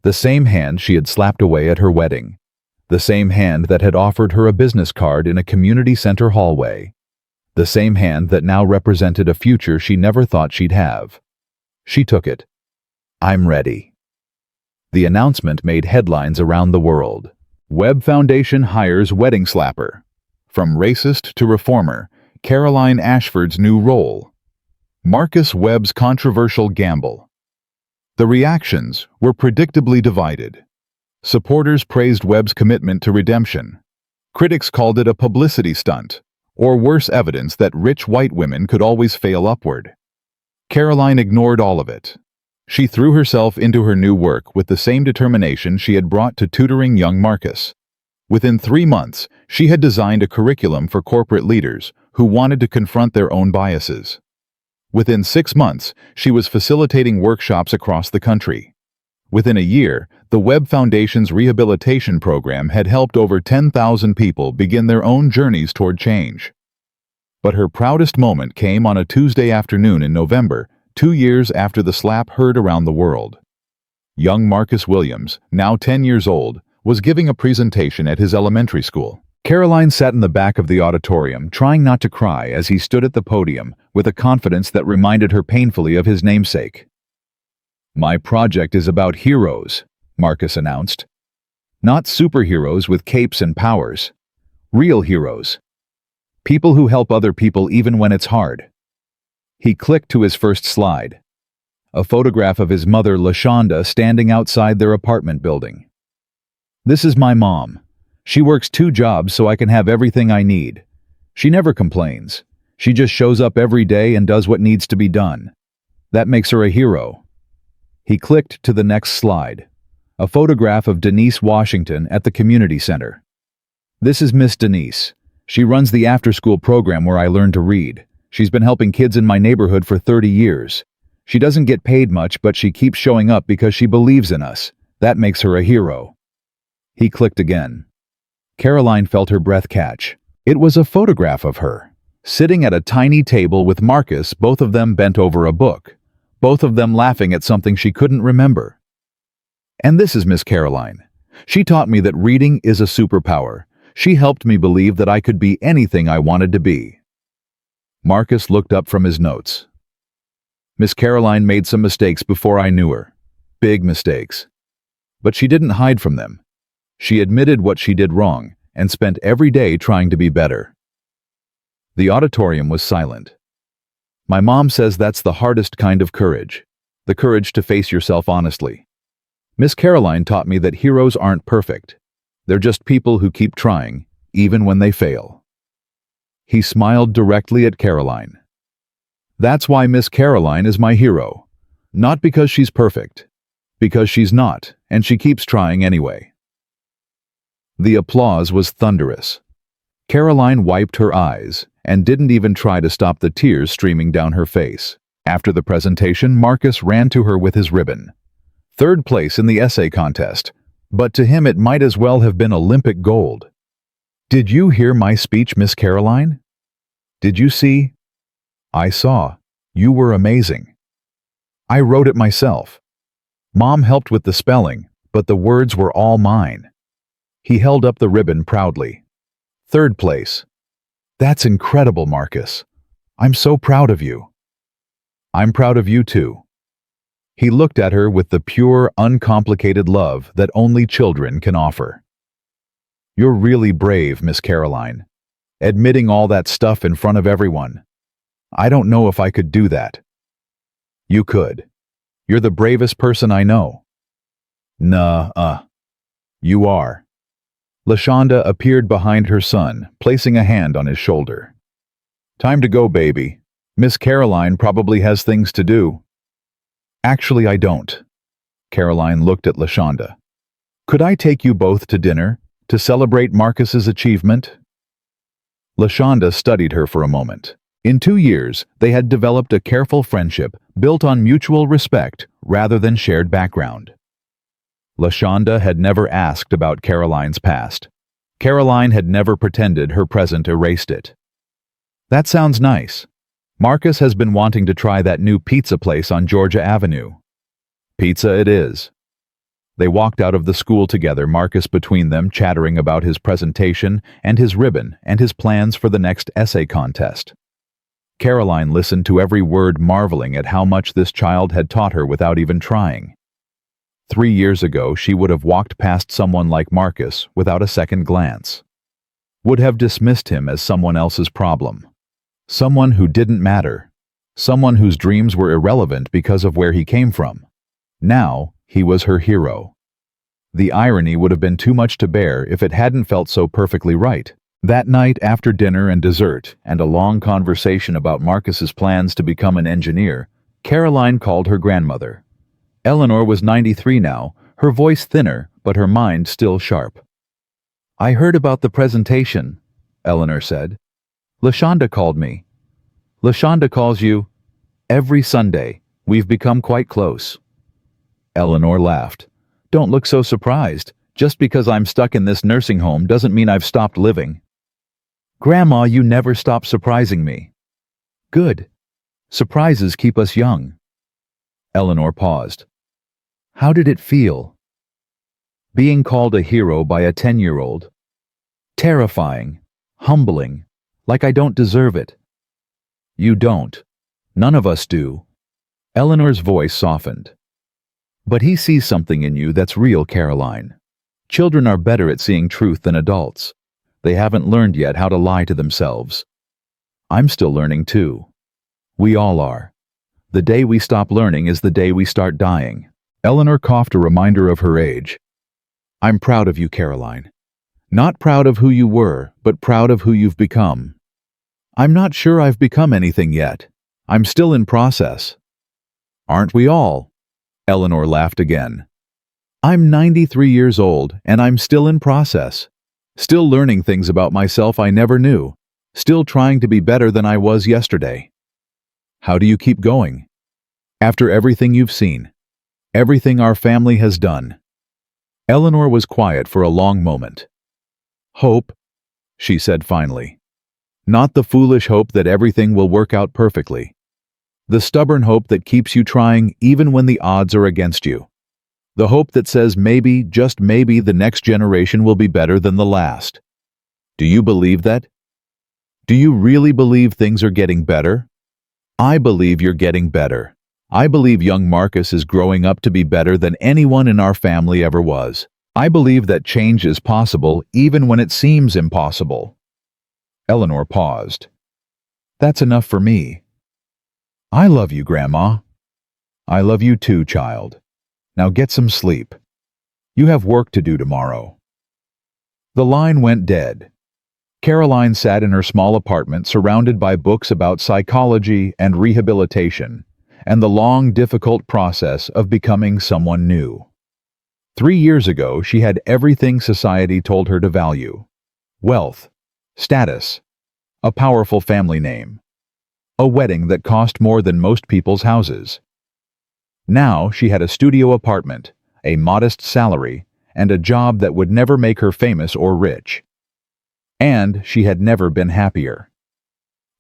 The same hand she had slapped away at her wedding. The same hand that had offered her a business card in a community center hallway. The same hand that now represented a future she never thought she'd have. She took it. "I'm ready." The announcement made headlines around the world. Webb Foundation hires wedding slapper. From racist to reformer, Caroline Ashford's new role. Marcus Webb's controversial gamble. The reactions were predictably divided. Supporters praised Webb's commitment to redemption. Critics called it a publicity stunt, or worse evidence that rich white women could always fail upward. Caroline ignored all of it. She threw herself into her new work with the same determination she had brought to tutoring young Marcus. Within 3 months, she had designed a curriculum for corporate leaders who wanted to confront their own biases. Within 6 months, she was facilitating workshops across the country. Within a year, the Webb Foundation's rehabilitation program had helped over 10,000 people begin their own journeys toward change. But her proudest moment came on a Tuesday afternoon in November, 2 years after the slap heard around the world. Young Marcus Williams, now 10 years old, was giving a presentation at his elementary school. Caroline sat in the back of the auditorium, trying not to cry as he stood at the podium with a confidence that reminded her painfully of his namesake. "My project is about heroes," Marcus announced. "Not superheroes with capes and powers. Real heroes. People who help other people even when it's hard." He clicked to his first slide. A photograph of his mother, LaShonda, standing outside their apartment building. "This is my mom. She works 2 jobs so I can have everything I need. She never complains. She just shows up every day and does what needs to be done. That makes her a hero." He clicked to the next slide. A photograph of Denise Washington at the community center. "This is Miss Denise. She runs the after-school program where I learn to read. She's been helping kids in my neighborhood for 30 years. She doesn't get paid much, but she keeps showing up because she believes in us. That makes her a hero." He clicked again. Caroline felt her breath catch. It was a photograph of her, sitting at a tiny table with Marcus, both of them bent over a book, both of them laughing at something she couldn't remember. "And this is Miss Caroline. She taught me that reading is a superpower. She helped me believe that I could be anything I wanted to be." Marcus looked up from his notes. "Miss Caroline made some mistakes before I knew her. Big mistakes. But she didn't hide from them. She admitted what she did wrong and spent every day trying to be better." The auditorium was silent. "My mom says that's the hardest kind of courage, the courage to face yourself honestly. Miss Caroline taught me that heroes aren't perfect. They're just people who keep trying, even when they fail. He smiled directly at Caroline. That's why Miss Caroline is my hero. Not because she's perfect. Because she's not, and she keeps trying anyway. The applause was thunderous. Caroline wiped her eyes and didn't even try to stop the tears streaming down her face. After the presentation, Marcus ran to her with his ribbon. Third place in the essay contest, but to him it might as well have been Olympic gold. Did you hear my speech, Miss Caroline? Did you see? I saw. You were amazing. I wrote it myself. Mom helped with the spelling, but the words were all mine. He held up the ribbon proudly. Third place. That's incredible, Marcus. I'm so proud of you. I'm proud of you too. He looked at her with the pure, uncomplicated love that only children can offer. You're really brave, Miss Caroline. Admitting all that stuff in front of everyone. I don't know if I could do that. You could. You're the bravest person I know. Nuh-uh. You are. LaShonda appeared behind her son, placing a hand on his shoulder. Time to go, baby. Miss Caroline probably has things to do. Actually, I don't. Caroline looked at LaShonda. Could I take you both to dinner to celebrate Marcus's achievement? LaShonda studied her for a moment. In 2 years, they had developed a careful friendship built on mutual respect rather than shared background. LaShonda had never asked about Caroline's past. Caroline had never pretended her present erased it. That sounds nice. Marcus has been wanting to try that new pizza place on Georgia Avenue. Pizza it is. They walked out of the school together, Marcus between them, chattering about his presentation and his ribbon and his plans for the next essay contest. Caroline listened to every word, marveling at how much this child had taught her without even trying. 3 years ago, she would have walked past someone like Marcus without a second glance. Would have dismissed him as someone else's problem. Someone who didn't matter. Someone whose dreams were irrelevant because of where he came from. Now, he was her hero. The irony would have been too much to bear if it hadn't felt so perfectly right. That night, after dinner and dessert, and a long conversation about Marcus's plans to become an engineer, Caroline called her grandmother. Eleanor was 93 now, her voice thinner, but her mind still sharp. I heard about the presentation, Eleanor said. LaShonda called me. LaShonda calls you every Sunday. We've become quite close. Eleanor laughed. Don't look so surprised. Just because I'm stuck in this nursing home doesn't mean I've stopped living. Grandma, you never stop surprising me. Good. Surprises keep us young. Eleanor paused. How did it feel? Being called a hero by a 10-year-old. Terrifying. Humbling. Like I don't deserve it. You don't. None of us do. Eleanor's voice softened. But he sees something in you that's real, Caroline. Children are better at seeing truth than adults. They haven't learned yet how to lie to themselves. I'm still learning too. We all are. The day we stop learning is the day we start dying. Eleanor coughed, a reminder of her age. I'm proud of you, Caroline. Not proud of who you were, but proud of who you've become. I'm not sure I've become anything yet. I'm still in process. Aren't we all? Eleanor laughed again. I'm 93 years old, and I'm still in process. Still learning things about myself I never knew. Still trying to be better than I was yesterday. How do you keep going? After everything you've seen. Everything our family has done. Eleanor was quiet for a long moment. Hope, she said finally. Not the foolish hope that everything will work out perfectly. The stubborn hope that keeps you trying even when the odds are against you. The hope that says maybe, just maybe, the next generation will be better than the last. Do you believe that? Do you really believe things are getting better? I believe you're getting better. I believe young Marcus is growing up to be better than anyone in our family ever was. I believe that change is possible even when it seems impossible. Eleanor paused. That's enough for me. I love you, Grandma. I love you too, child. Now get some sleep. You have work to do tomorrow." The line went dead. Caroline sat in her small apartment surrounded by books about psychology and rehabilitation, and the long, difficult process of becoming someone new. 3 years ago, she had everything society told her to value: wealth, status, a powerful family name, a wedding that cost more than most people's houses. Now she had a studio apartment, a modest salary, and a job that would never make her famous or rich. And she had never been happier.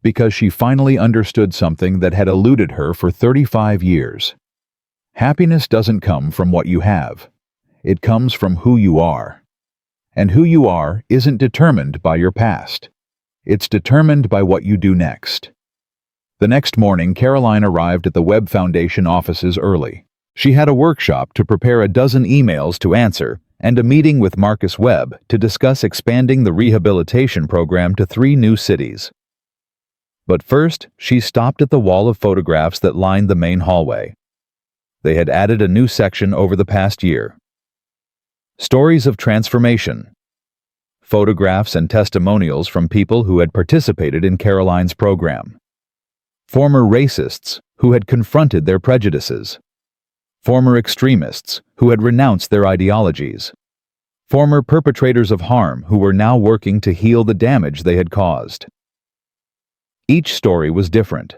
Because she finally understood something that had eluded her for 35 years. Happiness doesn't come from what you have. It comes from who you are. And who you are isn't determined by your past. It's determined by what you do next. The next morning, Caroline arrived at the Webb Foundation offices early. She had a workshop to prepare a dozen emails to answer and a meeting with Marcus Webb to discuss expanding the rehabilitation program to 3 new cities. But first, she stopped at the wall of photographs that lined the main hallway. They had added a new section over the past year. Stories of transformation. Photographs and testimonials from people who had participated in Caroline's program. Former racists who had confronted their prejudices. Former extremists who had renounced their ideologies. Former perpetrators of harm who were now working to heal the damage they had caused. Each story was different.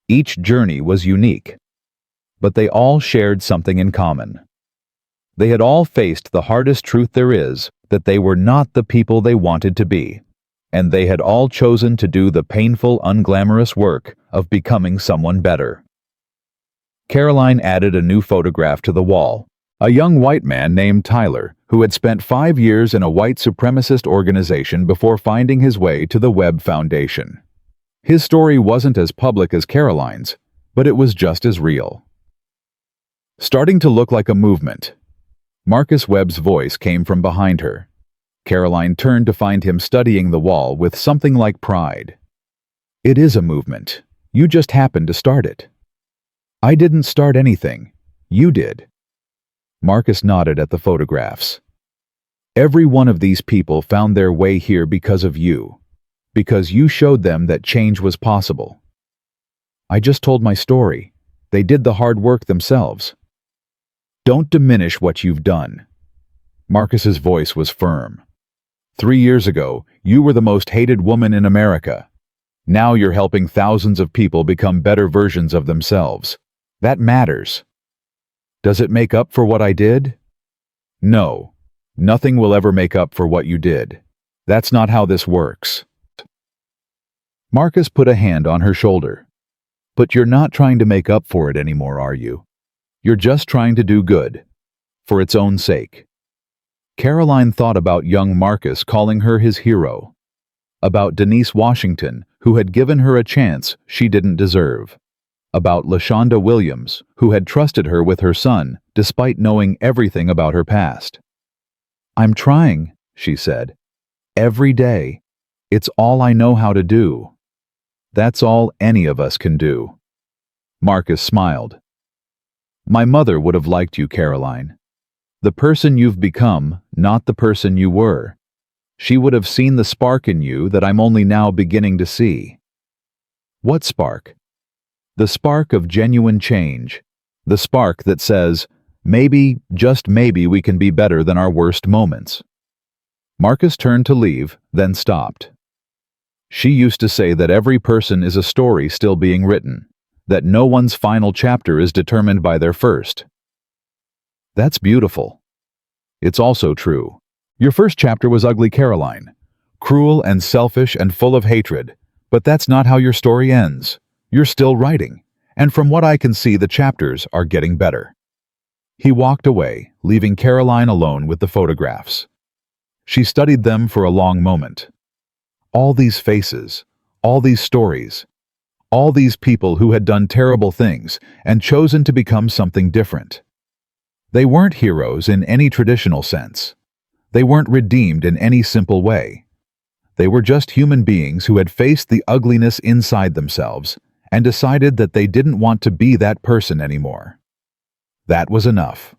Each journey was unique. But they all shared something in common. They had all faced the hardest truth there is, that they were not the people they wanted to be. And they had all chosen to do the painful, unglamorous work of becoming someone better. Caroline added a new photograph to the wall. A young white man named Tyler, who had spent 5 years in a white supremacist organization before finding his way to the Webb Foundation. His story wasn't as public as Caroline's, but it was just as real. Starting to look like a movement. Marcus Webb's voice came from behind her. Caroline turned to find him studying the wall with something like pride. "It is a movement. You just happened to start it." "I didn't start anything. You did." Marcus nodded at the photographs. "Every one of these people found their way here because of you. Because you showed them that change was possible." "I just told my story. They did the hard work themselves." "Don't diminish what you've done." Marcus's voice was firm. 3 years ago, you were the most hated woman in America. Now you're helping thousands of people become better versions of themselves. That matters. Does it make up for what I did? No. Nothing will ever make up for what you did. That's not how this works. Marcus put a hand on her shoulder. "But you're not trying to make up for it anymore, are you? You're just trying to do good. For its own sake." Caroline thought about young Marcus calling her his hero. About Denise Washington, who had given her a chance she didn't deserve. About LaShonda Williams, who had trusted her with her son, despite knowing everything about her past. "I'm trying," she said. "Every day. It's all I know how to do." That's all any of us can do. Marcus smiled. "My mother would have liked you, Caroline. The person you've become, not the person you were. She would have seen the spark in you that I'm only now beginning to see." "What spark?" "The spark of genuine change. The spark that says, maybe, just maybe we can be better than our worst moments." Marcus turned to leave, then stopped. "She used to say that every person is a story still being written, that no one's final chapter is determined by their first." That's beautiful. It's also true. Your first chapter was ugly, Caroline. Cruel and selfish and full of hatred. But that's not how your story ends. You're still writing. And from what I can see, the chapters are getting better. He walked away, leaving Caroline alone with the photographs. She studied them for a long moment. All these faces, all these stories, all these people who had done terrible things and chosen to become something different. They weren't heroes in any traditional sense. They weren't redeemed in any simple way. They were just human beings who had faced the ugliness inside themselves and decided that they didn't want to be that person anymore. That was enough.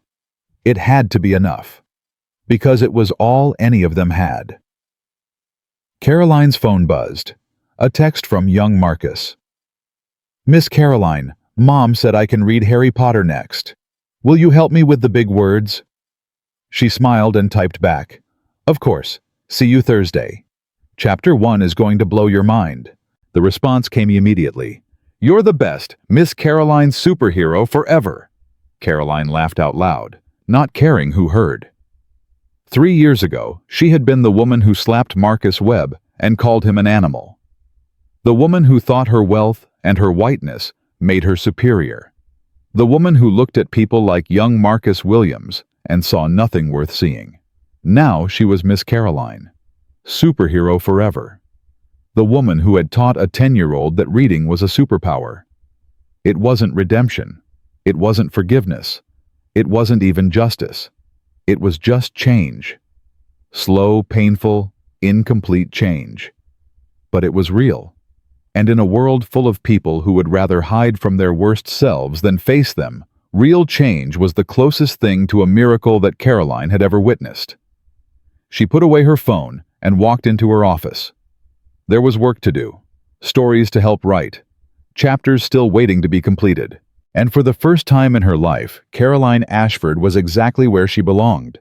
It had to be enough. because it was all any of them had. Caroline's phone buzzed. A text from young Marcus. "Miss Caroline, Mom said I can read Harry Potter next. Will you help me with the big words?" She smiled and typed back, "Of course. See you Thursday. Chapter 1 is going to blow your mind." The response came immediately. "You're the best, Miss Caroline superhero forever." Caroline laughed out loud, not caring who heard. 3 years ago, she had been the woman who slapped Marcus Webb and called him an animal. The woman who thought her wealth and her whiteness made her superior. The woman who looked at people like young Marcus Williams and saw nothing worth seeing. Now she was Miss Caroline, superhero forever. The woman who had taught a 10-year-old that reading was a superpower. It wasn't redemption. It wasn't forgiveness. It wasn't even justice. It was just change. Slow, painful, incomplete change. But it was real. And in a world full of people who would rather hide from their worst selves than face them, real change was the closest thing to a miracle that Caroline had ever witnessed. She put away her phone and walked into her office. There was work to do, stories to help write, chapters still waiting to be completed. And for the first time in her life, Caroline Ashford was exactly where she belonged.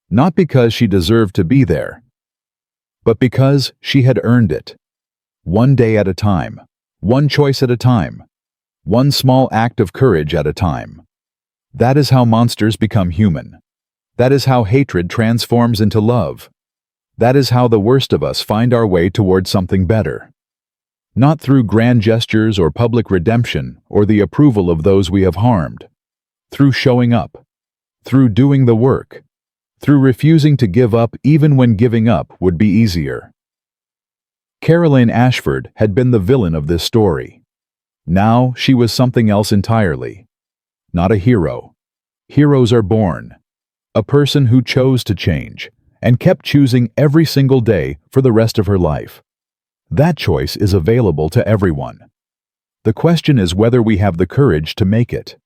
Not because she deserved to be there, but because she had earned it. One day at a time, one choice at a time, one small act of courage at a time. That is how monsters become human. That is how hatred transforms into love. That is how the worst of us find our way toward something better. Not through grand gestures or public redemption or the approval of those we have harmed. Through showing up. Through doing the work. Through refusing to give up even when giving up would be easier. Caroline Ashford had been the villain of this story. Now she was something else entirely. Not a hero. Heroes are born. A person who chose to change and kept choosing every single day for the rest of her life. That choice is available to everyone. The question is whether we have the courage to make it.